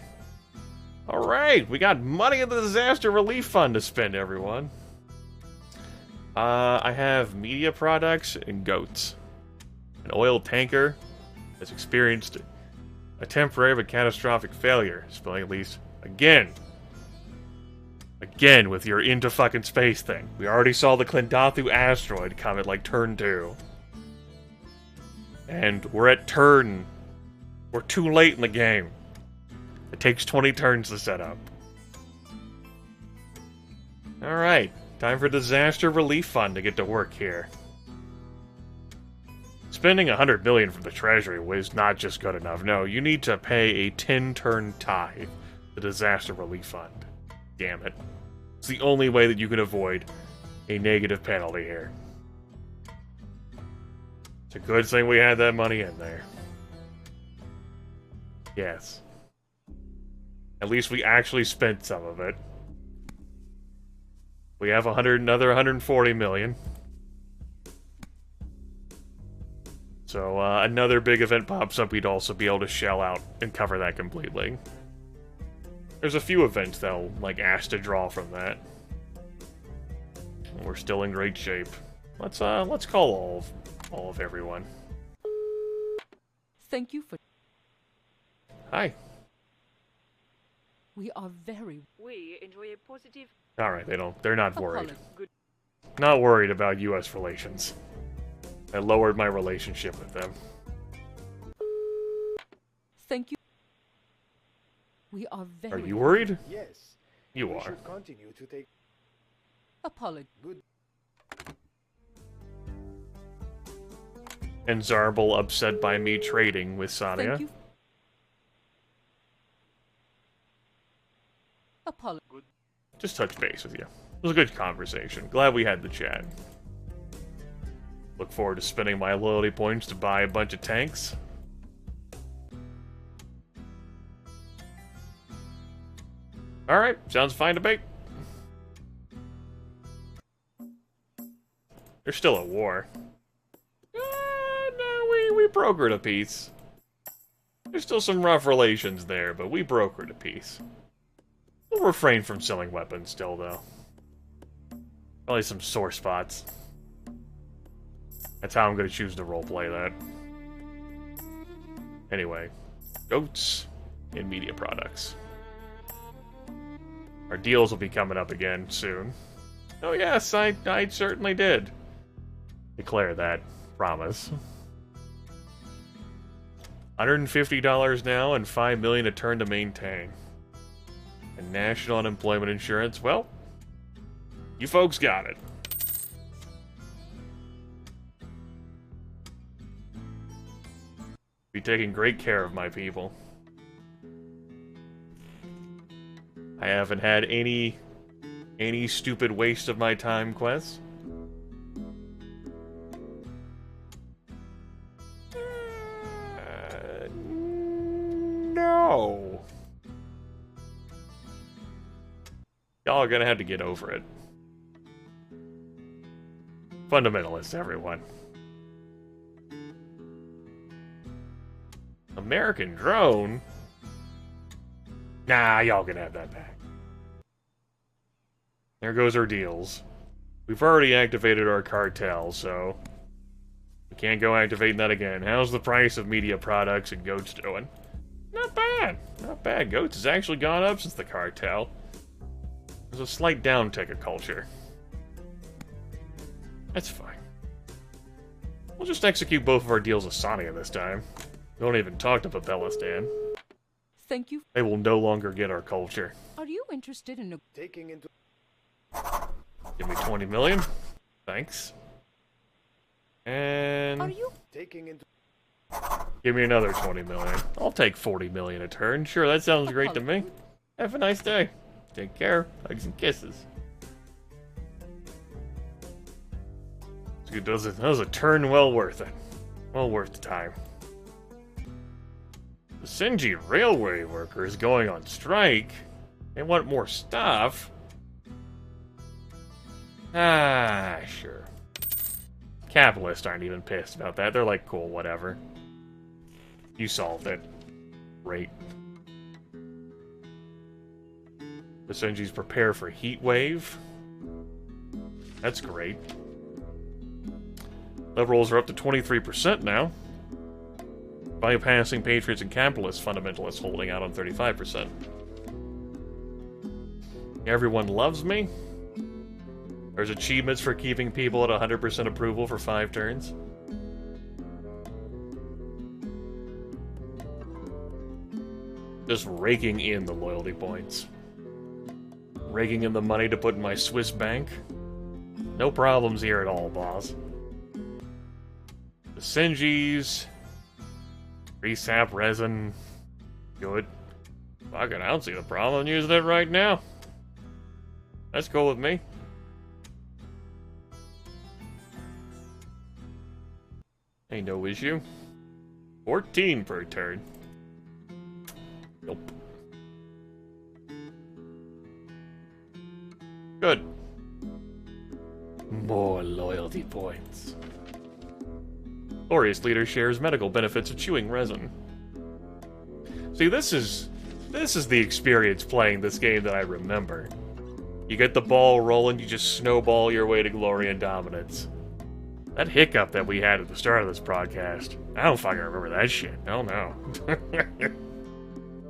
Alright, we got money in the disaster relief fund to spend, everyone. I have media products and goats. An oil tanker has experienced a temporary but catastrophic failure, spilling at least again. Again with your into fucking space thing. We already saw the Klendathu asteroid come at like turn 2. And we're at turn... We're too late in the game. It takes 20 turns to set up. Alright, time for Disaster Relief Fund to get to work here. Spending $100 million from the Treasury was not just good enough. No, you need to pay a 10-turn tithe to the Disaster Relief Fund. Damn it. It's the only way that you can avoid a negative penalty here. It's a good thing we had that money in there. Yes. At least we actually spent some of it. We have another 140 million. So, another big event pops up, we'd also be able to shell out and cover that completely. There's a few events that'll, like, ask to draw from that. We're still in great shape. Let's call all of everyone. Thank you for... Hi. We are very... We enjoy a positive... Alright, they're not worried. Good. Not worried about U.S. relations. I lowered my relationship with them. Thank you. We are very... Are you worried? Yes. You we are. should continue to take... Apology. Good. And Zarbel upset by me trading with Sadia. Thank you. Apology. Just touch base with you. It was a good conversation. Glad we had the chat. Look forward to spending my loyalty points to buy a bunch of tanks. Alright, sounds fine to me. They're still at war. No, we brokered a peace. There's still some rough relations there, but we brokered a peace. We'll refrain from selling weapons still, though. Probably some sore spots. That's how I'm going to choose to roleplay that. Anyway, goats and media products. Our deals will be coming up again soon. Oh yes, I certainly did. Declare that. Promise. $150 now and $5 million a turn to maintain. And national unemployment insurance, well, you folks got it. Be taking great care of my people. I haven't had any stupid waste of my time quests. go. Y'all are gonna have to get over it. Fundamentalists, everyone. American drone? Nah, y'all can have that back. There goes our deals. We've already activated our cartel, so we can't go activating that again. How's the price of media products and goats doing? Not bad. Not bad. Goats has actually gone up since the cartel. There's a slight downtick of culture. That's fine. We'll just execute both of our deals with Sonia this time. We don't even talk to Papelistan. Thank you. They will no longer get our culture. Are you interested in taking into... Give me 20 million. Thanks. And... Are you taking into... Give me another 20 million. I'll take 40 million a turn. Sure, that sounds great to me. Have a nice day. Take care. Hugs and kisses. That was a turn well worth it. Well worth the time. The Basenji railway workers going on strike. They want more stuff. Ah, sure. Capitalists aren't even pissed about that. They're like, cool, whatever. You solved it. Great. Basenji's prepare for heat wave. That's great. Liberals are up to 23% now. Bypassing patriots and capitalist fundamentalists holding out on 35%. Everyone loves me. There's achievements for keeping people at 100% approval for 5 turns. Just raking in the loyalty points. Raking in the money to put in my Swiss bank. No problems here at all, boss. The Basenjis. Resap resin. Good. Fucking, I don't see the problem in using it right now. That's cool with me. Ain't no issue. 14 per turn. Nope. Good. More loyalty points. Glorious leader shares medical benefits of chewing resin. See, this is the experience playing this game that I remember. You get the ball rolling, you just snowball your way to glory and dominance. That hiccup that we had at the start of this broadcast, I don't fucking remember that shit. Oh no.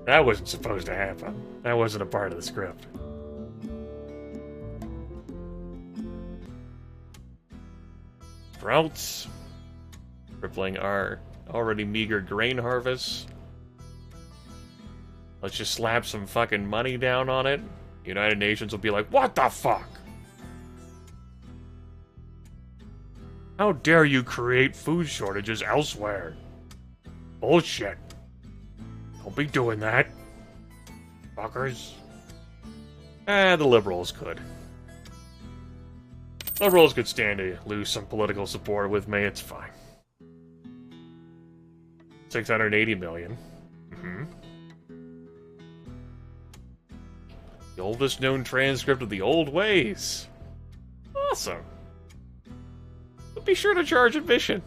That wasn't supposed to happen. That wasn't a part of the script. Droughts. Crippling our already meager grain harvest. Let's just slap some fucking money down on it. United Nations will be like, what the fuck? How dare you create food shortages elsewhere? Bullshit. Don't be doing that. Fuckers. The Liberals could. Liberals could stand to lose some political support with me, it's fine. 680 million. The oldest known transcript of the old ways. Awesome. But be sure to charge admission.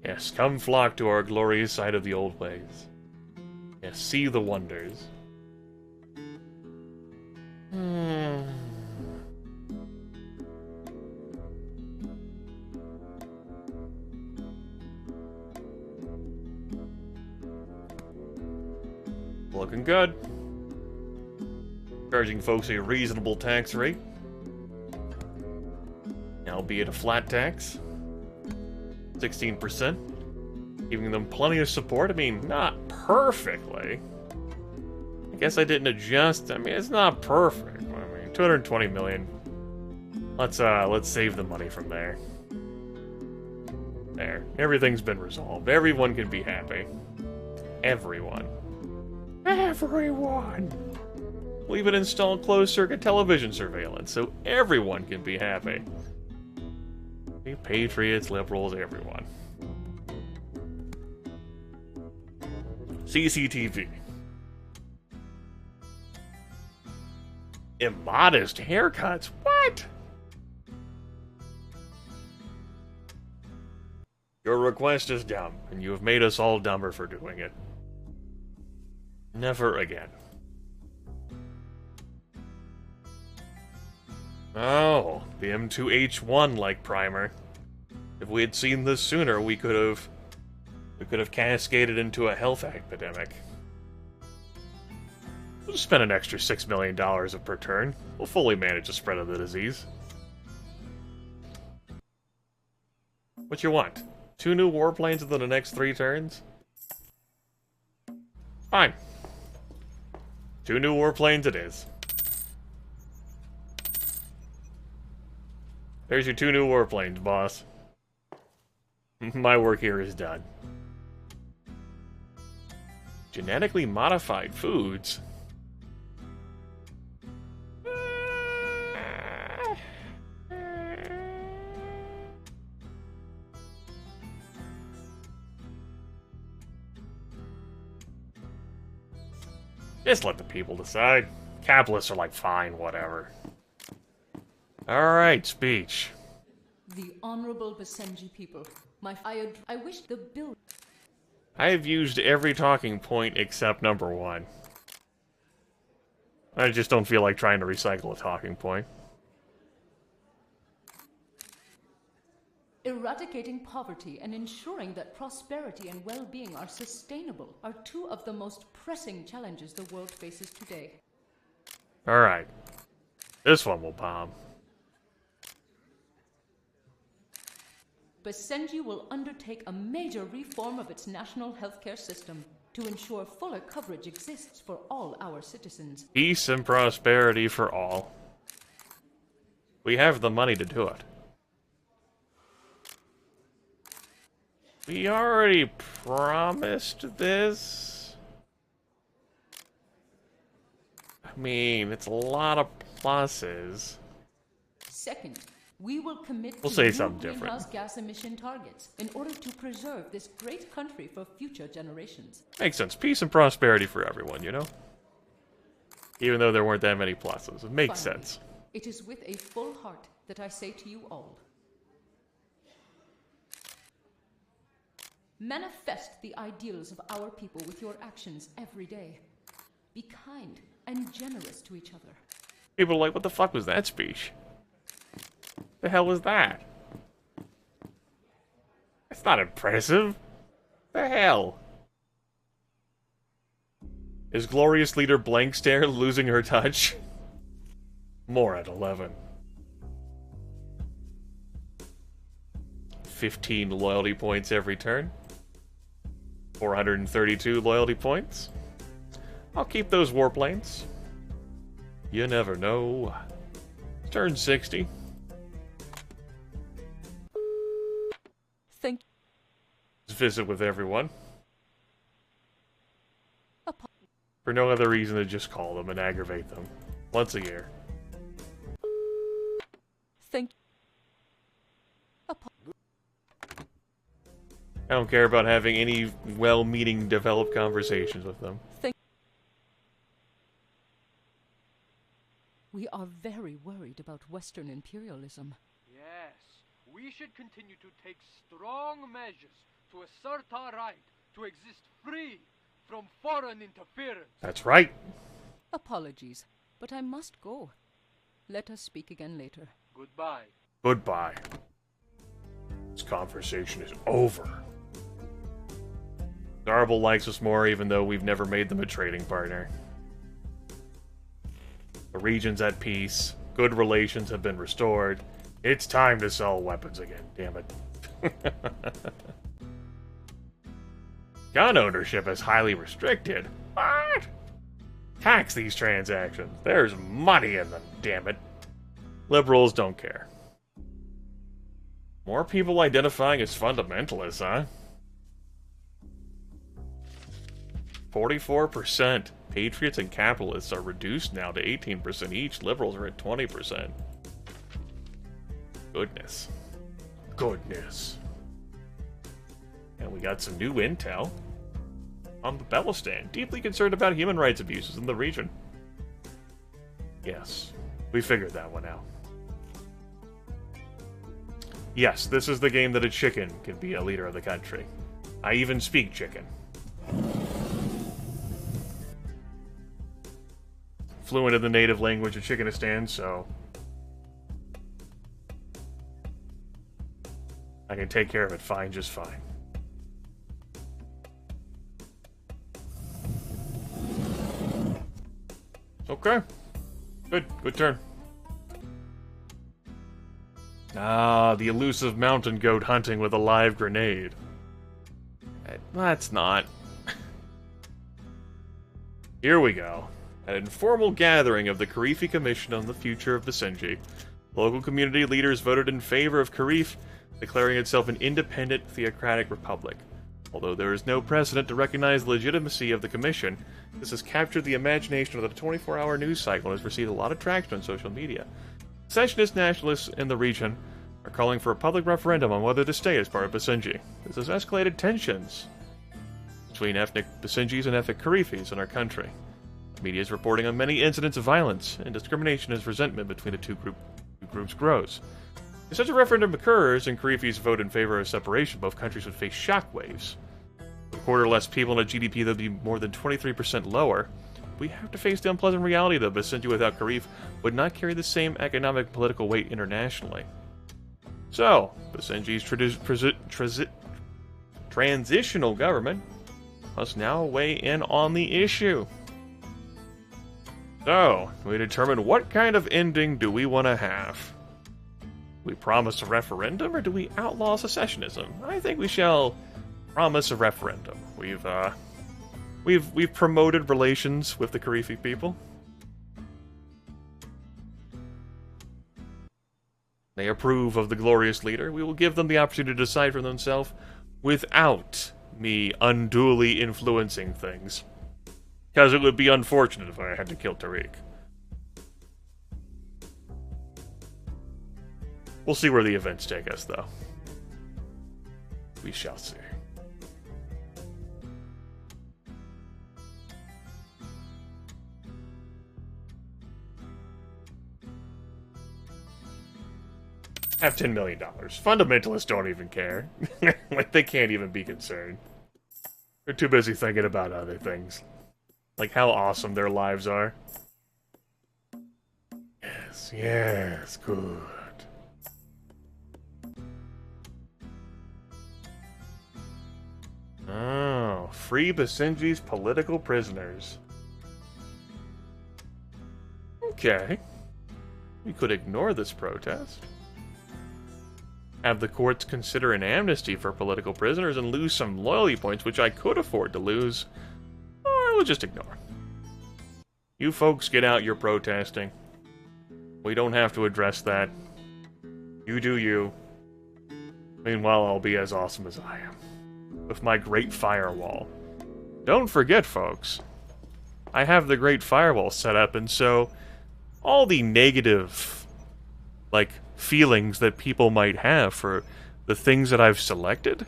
Yes, come flock to our glorious side of the old ways. Yes, see the wonders. Looking good. Charging folks a reasonable tax rate. Albeit a flat tax. 16%. Giving them plenty of support. I mean, not perfectly. I guess I didn't adjust. I mean, it's not perfect. I mean, 220 million. Let's save the money from there. There. Everything's been resolved. Everyone can be happy. Everyone. Everyone! We'll even install closed-circuit television surveillance, so everyone can be happy. Patriots, liberals, everyone. CCTV. Immodest haircuts? What? Your request is dumb, and you have made us all dumber for doing it. Never again. Oh, the M2H1-like primer. If we had seen this sooner, we could have cascaded into a health epidemic. We'll just spend an extra $6 million per turn. We'll fully manage the spread of the disease. What you want? 2 new warplanes within the next 3 turns? Fine. 2 new warplanes it is. There's your 2 new warplanes, boss. My work here is done. Genetically modified foods? Just let the people decide. Capitalists are like, fine, whatever. Alright, speech. The Honorable Basenji people, I wish the bill... I have used every talking point except number 1. I just don't feel like trying to recycle a talking point. Eradicating poverty and ensuring that prosperity and well-being are sustainable are 2 of the most pressing challenges the world faces today. Alright. This one will bomb. Basenji will undertake a major reform of its national healthcare system to ensure fuller coverage exists for all our citizens. Peace and prosperity for all. We have the money to do it. We already promised this. I mean, it's a lot of pluses. Second, we will commit We'll to say new something different. greenhouse gas emission targets in order to preserve this great country for future generations. Makes sense. Peace and prosperity for everyone, you know? Even though there weren't that many pluses. It makes Finally, sense. it is with a full heart that I say to you all, manifest the ideals of our people with your actions every day. Be kind and generous to each other. People are like, what the fuck was that speech? The hell was that? That's not impressive. The hell? Is glorious leader Blank Stare losing her touch? More at 11. 15 loyalty points every turn. 432 loyalty points. I'll keep those warplanes. You never know. Turn 60. Thank Just visit with everyone. For no other reason than just call them and aggravate them. Once a year. Thank I don't care about having any well-meaning, developed conversations with them. We are very worried about Western imperialism. Yes, we should continue to take strong measures to assert our right to exist free from foreign interference. That's right. Apologies, but I must go. Let us speak again later. Goodbye. Goodbye. This conversation is over. Garble likes us more even though we've never made them a trading partner. The region's at peace. Good relations have been restored. It's time to sell weapons again, damn it. Gun ownership is highly restricted. What? Tax these transactions. There's money in them, damn it. Liberals don't care. More people identifying as fundamentalists, huh? 44%. Patriots and capitalists are reduced now to 18% each. Liberals are at 20%. Goodness. goodness. And we got some new intel on the Belistan, deeply concerned about human rights abuses in the region. Yes, we figured that one out. Yes, this is the game that a chicken can be a leader of the country. I even speak chicken. Fluent in the native language of Chickenistan, so I can take care of it fine, just fine. Okay. Good turn. Ah, the elusive mountain goat hunting with a live grenade. That's not. Here we go. An informal gathering of the Karifi Commission on the Future of Basenji. Local community leaders voted in favor of Karif, declaring itself an independent theocratic republic. Although there is no precedent to recognize the legitimacy of the commission, this has captured the imagination of the 24-hour news cycle and has received a lot of traction on social media. Secessionist nationalists in the region are calling for a public referendum on whether to stay as part of Basenji. This has escalated tensions between ethnic Basenjis and ethnic Karifis in our country. The media is reporting on many incidents of violence and discrimination as resentment between the two groups grows. If such a referendum occurs and Karifis vote in favor of separation, both countries would face shockwaves. With a quarter less people and a GDP that would be more than 23% lower, we have to face the unpleasant reality that Basenji without Karif would not carry the same economic and political weight internationally. So, Basenji's transitional government must now weigh in on the issue. So, we determine what kind of ending do we want to have. We promise a referendum, or do we outlaw secessionism? I think we shall promise a referendum. We've promoted relations with the Karifi people. They approve of the glorious leader. We will give them the opportunity to decide for themselves without me unduly influencing things. Because it would be unfortunate if I had to kill Tariq. We'll see where the events take us, though. We shall see. Have $10 million. Fundamentalists don't even care. Like, they can't even be concerned. They're too busy thinking about other things. Like how awesome their lives are. Yes, good. Oh, free Basenji's political prisoners. Okay. We could ignore this protest. Have the courts consider an amnesty for political prisoners and lose some loyalty points, which I could afford to lose. Or we'll just ignore. You folks get out your protesting. We don't have to address that. You do you. Meanwhile, I'll be as awesome as I am. With my great firewall. Don't forget, folks. I have the great firewall set up, and so all the negative, like, feelings that people might have for the things that I've selected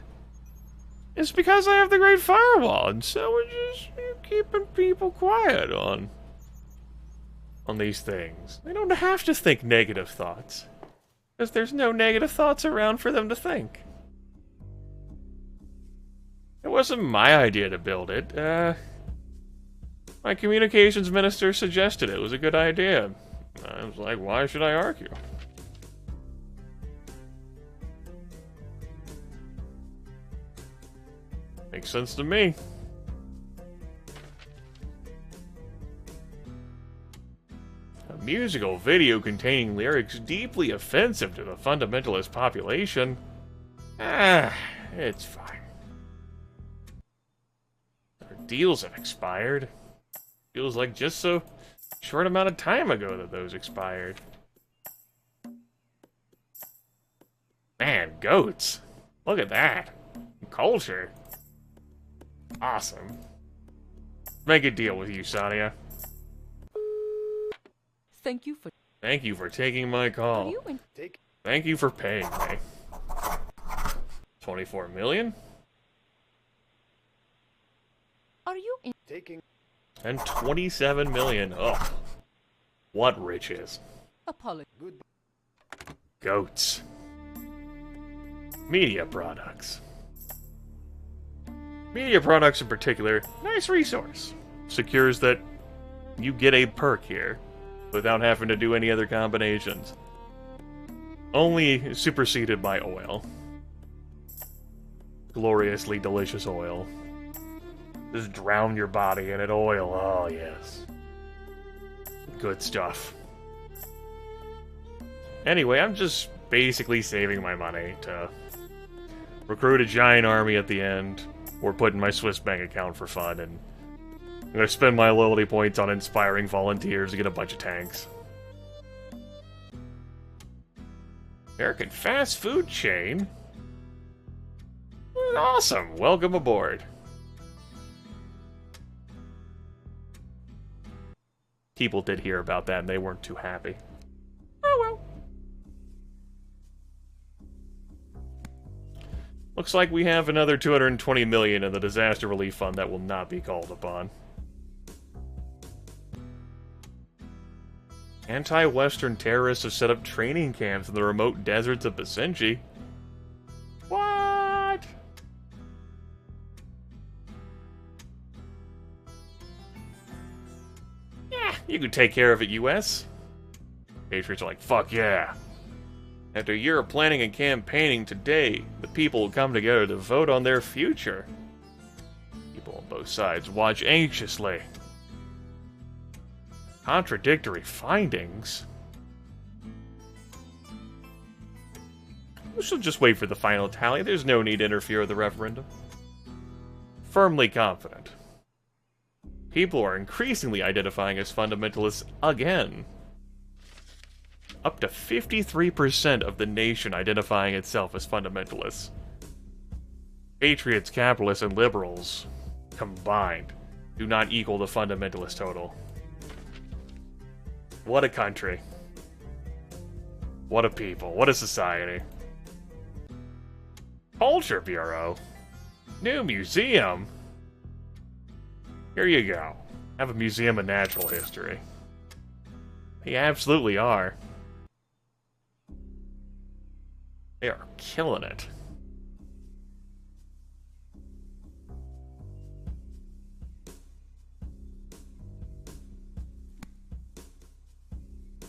is because I have the great firewall, and so we're just keeping people quiet on these things. They don't have to think negative thoughts, because there's no negative thoughts around for them to think. It wasn't my idea to build it. My communications minister suggested it was a good idea. I was like, why should I argue? Makes sense to me. A musical video containing lyrics deeply offensive to the fundamentalist population. It's fine. Our deals have expired. Feels like just so short amount of time ago that those expired. Man, goats. Look at that. Culture. Awesome. Make a deal with you, Sadia. Thank you for taking my call. Thank you for paying me. 24 million? Are you Taking And 27 million. Oh, what riches. Apology. good. Goats. Media products. Media products in particular, nice resource. Secures that you get a perk here without having to do any other combinations. Only superseded by oil. Gloriously delicious oil. Just drown your body in it. Oil. Oh, yes. Good stuff. Anyway, I'm just basically saving my money to recruit a giant army at the end, or put in my Swiss bank account for fun, and I'm gonna spend my loyalty points on inspiring volunteers to get a bunch of tanks. American fast food chain? Awesome! Welcome aboard. People did hear about that and they weren't too happy. Oh well. Looks like we have another 220 million in the disaster relief fund that will not be called upon. Anti-Western terrorists have set up training camps in the remote deserts of Basenji. What? Yeah, you can take care of it, US. Patriots are like, fuck yeah. After a year of planning and campaigning, today, the people will come together to vote on their future. People on both sides watch anxiously. Contradictory findings? We should just wait for the final tally. There's no need to interfere with the referendum. Firmly confident. People are increasingly identifying as fundamentalists again. Up to 53% of the nation identifying itself as fundamentalists. Patriots, capitalists, and liberals combined do not equal the fundamentalist total. What a country. What a people. What a society. Culture Bureau? New museum? Here you go. Have a museum of natural history. They absolutely are. They are killing it.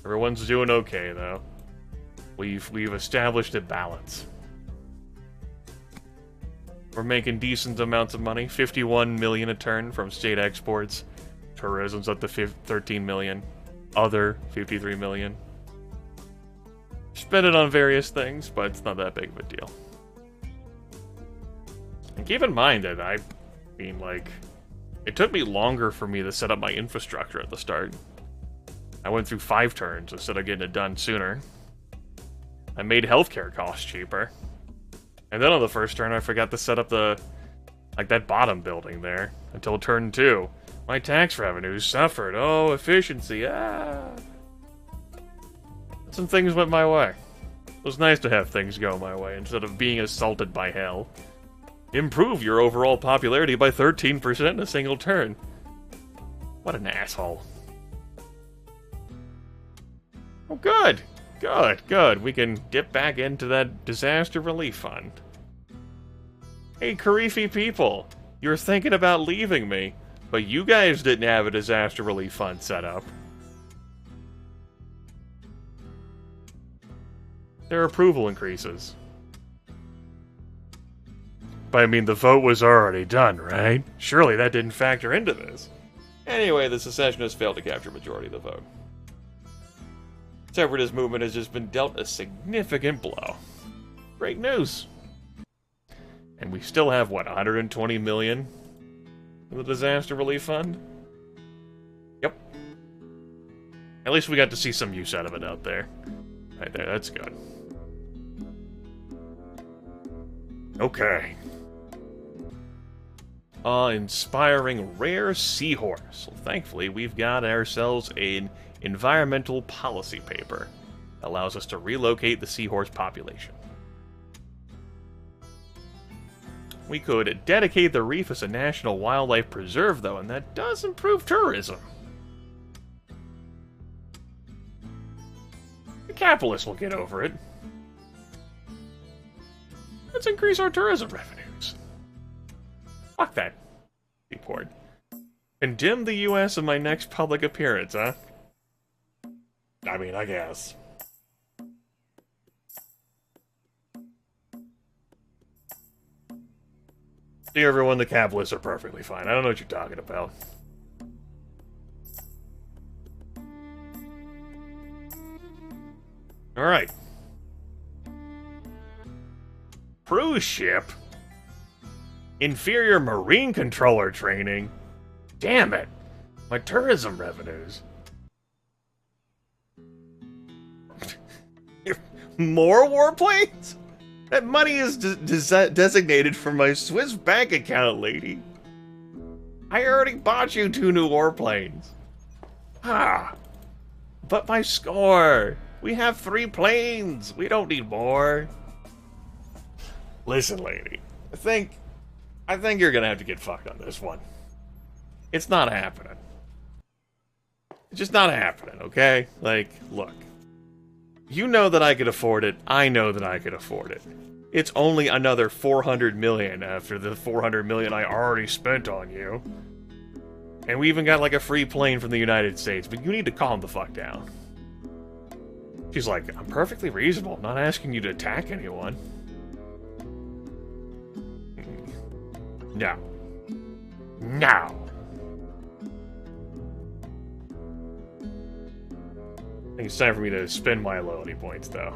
Everyone's doing okay, though. We've established a balance. We're making decent amounts of money. 51 million a turn from state exports. Tourism's up to 13 million. Other 53 million. Spend it on various things, but it's not that big of a deal. And keep in mind that it took me longer for me to set up my infrastructure at the start. I went through 5 turns instead of getting it done sooner. I made healthcare costs cheaper. And then on the first turn, I forgot to set up that bottom building there until turn 2. My tax revenues suffered. Oh, efficiency. Some things went my way. It was nice to have things go my way instead of being assaulted by hell. Improve your overall popularity by 13% in a single turn. What an asshole. Oh, good. Good. We can dip back into that disaster relief fund. Hey, Karifi people. You were thinking about leaving me, but you guys didn't have a disaster relief fund set up. Their approval increases. But I mean, the vote was already done, right? Surely that didn't factor into this. Anyway, the secessionists failed to capture majority of the vote. Separatist movement has just been dealt a significant blow. Great news. And we still have, what, 120 million in the disaster relief fund? Yep. At least we got to see some use out of it out there. Right there, that's good. Okay. Inspiring rare seahorse. Well, thankfully, we've got ourselves an environmental policy paper that allows us to relocate the seahorse population. We could dedicate the reef as a national wildlife preserve, though, and that does improve tourism. The capitalists will get over it. Let's increase our tourism revenues. Fuck that report. Condemn the U.S. in my next public appearance, huh? I mean, I guess. Dear everyone, the capitalists are perfectly fine. I don't know what you're talking about. Alright. Cruise ship? Inferior marine controller training? Damn it! My tourism revenues. More warplanes? That money is designated for my Swiss bank account, lady. I already bought you 2 new warplanes. Ah. But my score. We have 3 planes. We don't need more. Listen, lady. I think you're gonna have to get fucked on this one. It's not happening. It's just not happening, okay? Like, look. You know that I could afford it. I know that I could afford it. It's only another 400 million after the 400 million I already spent on you. And we even got like a free plane from the United States, but you need to calm the fuck down. She's like, I'm perfectly reasonable. I'm not asking you to attack anyone. No. No. I think it's time for me to spend my loyalty points, though.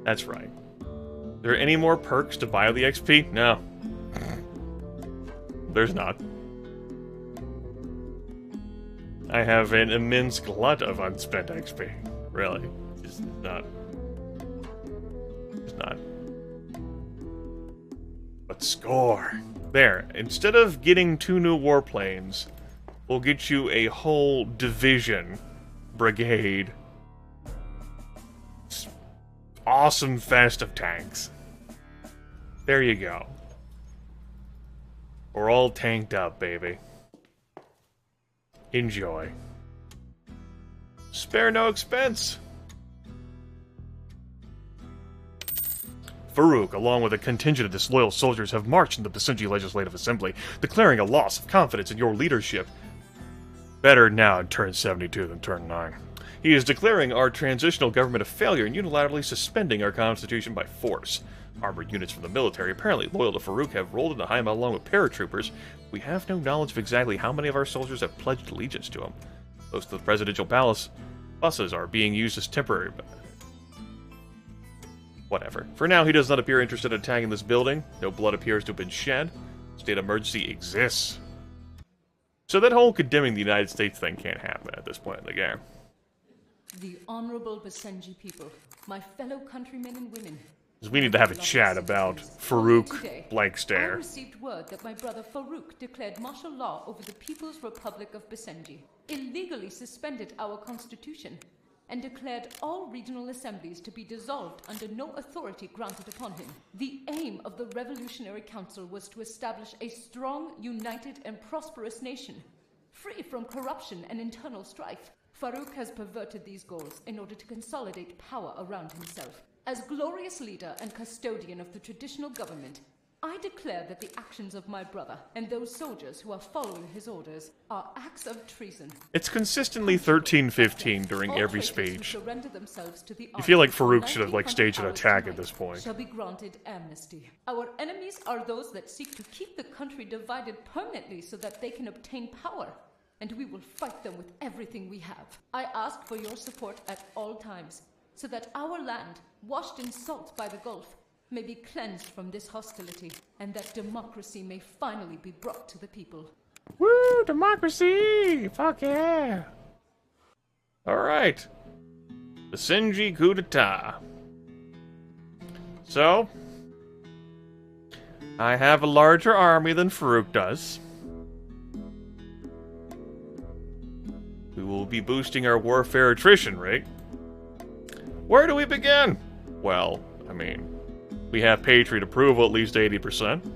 That's right. Are there any more perks to buy the XP? No. There's not. I have an immense glut of unspent XP. Really. Just not. Just not. But score. There. Instead of getting 2 new warplanes, we'll get you a whole division, brigade. Awesome fest of tanks. There you go. We're all tanked up, baby. Enjoy. Spare no expense. Farouk, along with a contingent of disloyal soldiers, have marched into the Basenji Legislative Assembly, declaring a loss of confidence in your leadership. Better now turn 72 than turn 9. He is declaring our transitional government a failure and unilaterally suspending our constitution by force. Armored units from the military, apparently loyal to Farouk, have rolled into Haima along with paratroopers. We have no knowledge of exactly how many of our soldiers have pledged allegiance to him. Most of the presidential palace buses are being used as temporary. Whatever. For now, he does not appear interested in attacking this building. No blood appears to have been shed. State of emergency exists. So that whole condemning the United States thing can't happen at this point in the game. The honorable Basenji people, my fellow countrymen and women. Because we need to have a chat about Farouk blank stare. I received word that my brother Farouk declared martial law over the People's Republic of Basenji, illegally suspended our constitution, and declared all regional assemblies to be dissolved under no authority granted upon him. The aim of the Revolutionary Council was to establish a strong, united, and prosperous nation, free from corruption and internal strife. Farouk has perverted these goals in order to consolidate power around himself. As glorious leader and custodian of the traditional government, I declare that the actions of my brother and those soldiers who are following his orders are acts of treason. It's consistently 13-15 during every speech. You feel like Farouk should have like staged an attack at this point. Shall be granted amnesty. Our enemies are those that seek to keep the country divided permanently so that they can obtain power, and we will fight them with everything we have. I ask for your support at all times, so that our land, washed in salt by the Gulf, may be cleansed from this hostility, and that democracy may finally be brought to the people. Woo, democracy! Fuck yeah! Alright. Basenji coup d'etat. So, I have a larger army than Farouk does. We will be boosting our warfare attrition rate. Where do we begin? Well, I mean, we have Patriot approval at least 80%.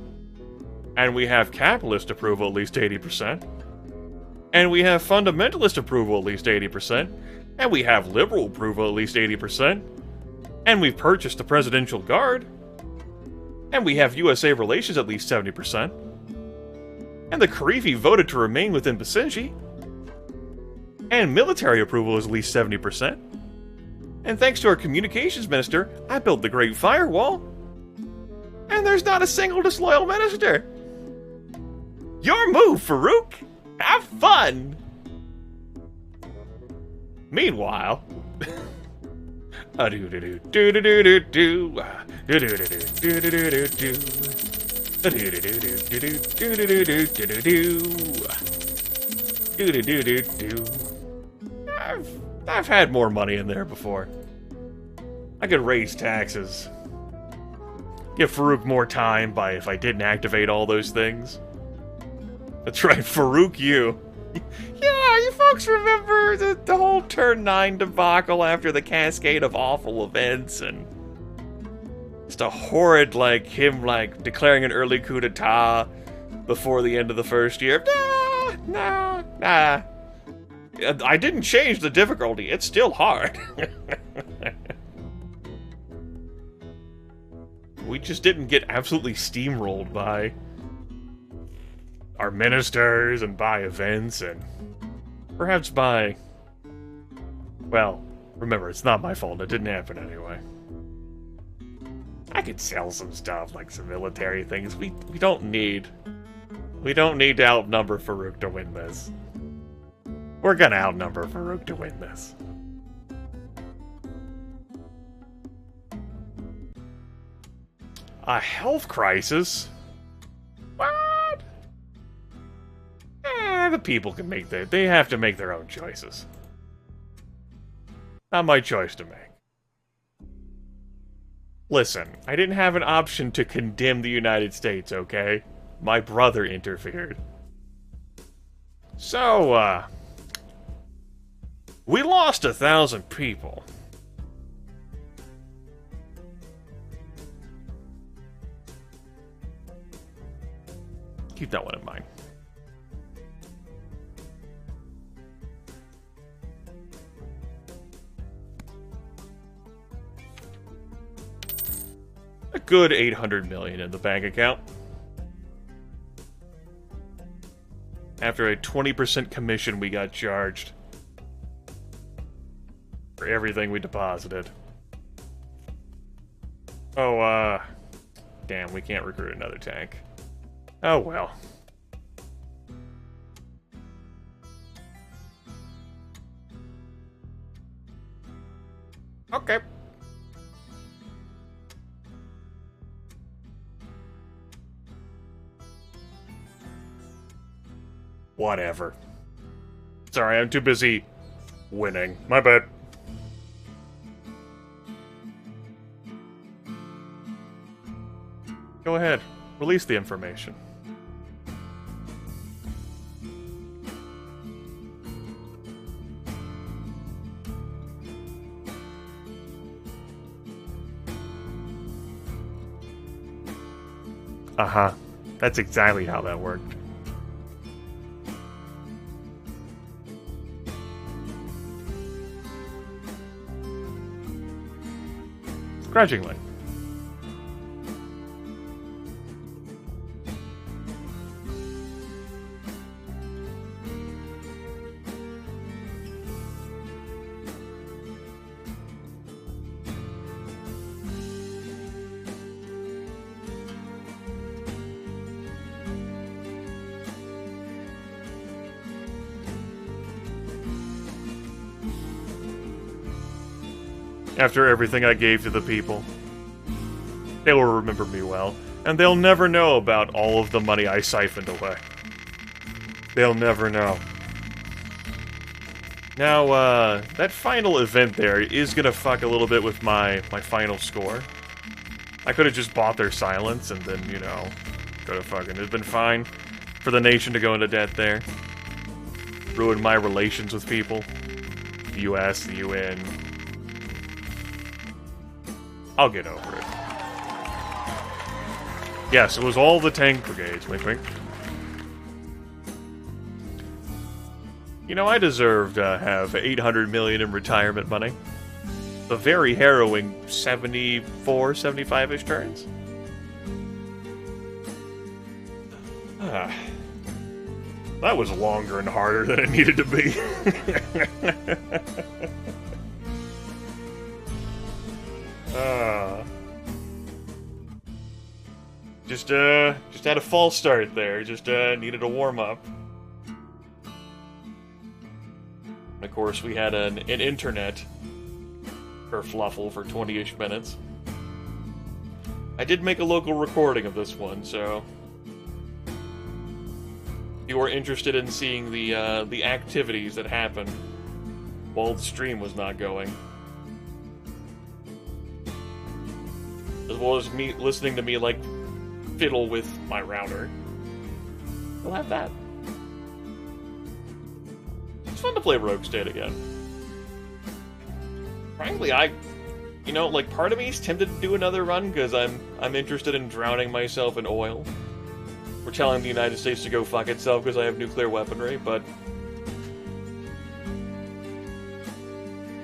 And we have capitalist approval at least 80%. And we have fundamentalist approval at least 80%. And we have liberal approval at least 80%. And we've purchased the Presidential Guard. And we have USA relations at least 70%. And the Kharifi voted to remain within Basenji. And military approval is at least 70%. And thanks to our communications minister, I built the Great Firewall. And there's not a single disloyal minister. Your move, Farouk! Have fun! Meanwhile... I've had more money in there before. I could raise taxes. Give Farouk more time by if I didn't activate all those things. That's right, Farouk you. Yeah, you folks remember the whole Turn 9 debacle after the cascade of awful events and just a horrid, him, declaring an early coup d'etat before the end of the first year. Nah. I didn't change the difficulty. It's still hard. We just didn't get absolutely steamrolled by our ministers and by events and perhaps by... Well, remember, it's not my fault. It didn't happen anyway. I could sell some stuff, like some military things. We don't need to outnumber Farouk to win this. We're gonna outnumber Farouk to win this. A health crisis? What? The people can make they have to make their own choices. Not my choice to make. Listen, I didn't have an option to condemn the United States, okay? My brother interfered. So, we lost 1,000 people. Keep that one in mind. A good 800 million in the bank account. After a 20% commission we got charged for everything we deposited. Oh, damn, we can't recruit another tank. Oh well. Okay. Whatever. Sorry, I'm too busy winning. My bad. Go ahead. Release the information. Uh-huh. That's exactly how that worked. Grudgingly. After everything I gave to the people, they will remember me well, and they'll never know about all of the money I siphoned away. They'll never know. Now, that final event there is gonna fuck a little bit with my final score. I could've just bought their silence, and then, you know, could've fucking... It'd been fine for the nation to go into debt there. Ruin my relations with people. The US, the UN... I'll get over it. Yes, it was all the tank brigades, wink wink. You know, I deserve to have 800 million in retirement money. A very harrowing 74, 75-ish turns. That was longer and harder than it needed to be. Just had a false start there. Just needed a warm up. And of course, we had an internet kerfluffle for 20-ish minutes. I did make a local recording of this one, so if you are interested in seeing the activities that happened while the stream was not going, as well as me listening to me like fiddle with my router, you'll have that. It's fun to play Rogue State again. Frankly, you know, like, part of me is tempted to do another run because I'm interested in drowning myself in oil. We're telling the United States to go fuck itself because I have nuclear weaponry, but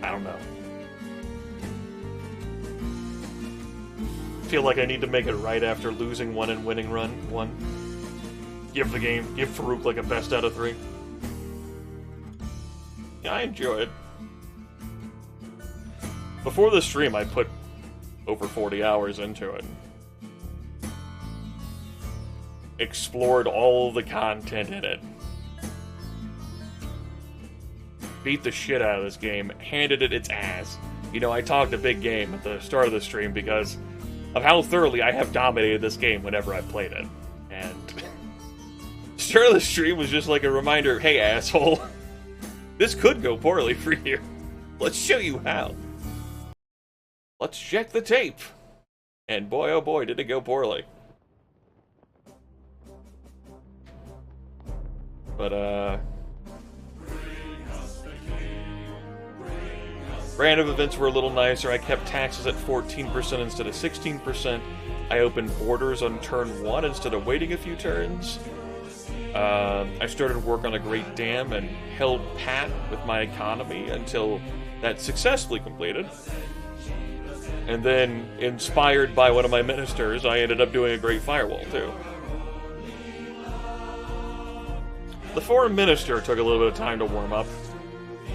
I don't know. I feel like I need to make it right after losing one and winning one. Give Farouk like a best out of 3. Yeah, I enjoy it. Before the stream, I put over 40 hours into it. Explored all the content in it. Beat the shit out of this game. Handed it its ass. You know, I talked a big game at the start of the stream because of how thoroughly I have dominated this game whenever I've played it. And the start of the stream was just like a reminder, hey asshole, this could go poorly for you. Let's show you how. Let's check the tape. And boy, oh boy, did it go poorly. But, random events were a little nicer. I kept taxes at 14% instead of 16%. I opened borders on turn 1 instead of waiting a few turns. I started work on a great dam and held pat with my economy until that successfully completed. And then, inspired by one of my ministers, I ended up doing a great firewall, too. The foreign minister took a little bit of time to warm up,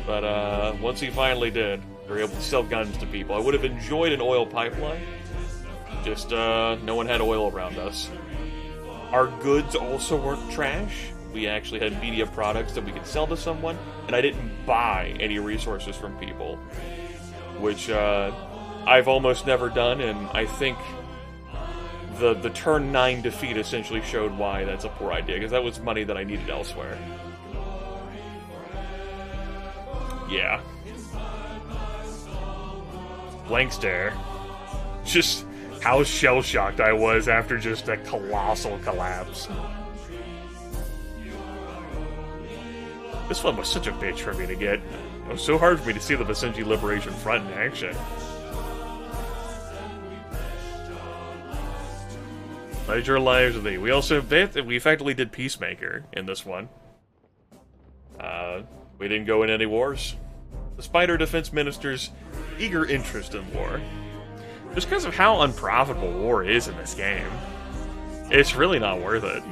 but once he finally did, we were able to sell guns to people. I would have enjoyed an oil pipeline, just no one had oil around us. Our goods also weren't trash. We actually had media products that we could sell to someone, and I didn't buy any resources from people, which I've almost never done, and I think the turn 9 defeat essentially showed why that's a poor idea, because that was money that I needed elsewhere. Yeah. Blank stare. Just how shell-shocked I was after just a colossal collapse. This one was such a bitch for me to get. It was so hard for me to see the Basenji Liberation Front in action. Pledge our lives with thee. We effectively did Peacemaker in this one. We didn't go in any wars. Despite our defense minister's eager interest in war. Just because of how unprofitable war is in this game. It's really not worth it.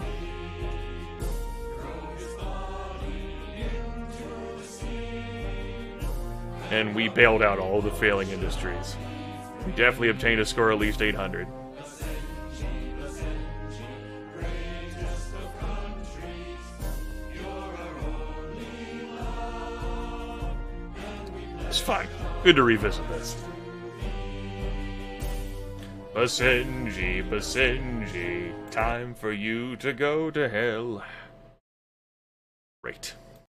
And we bailed out all the failing industries. We definitely obtained a score at least 800. It's fine. Good to revisit this. Basenji, Basenji, time for you to go to hell. Great.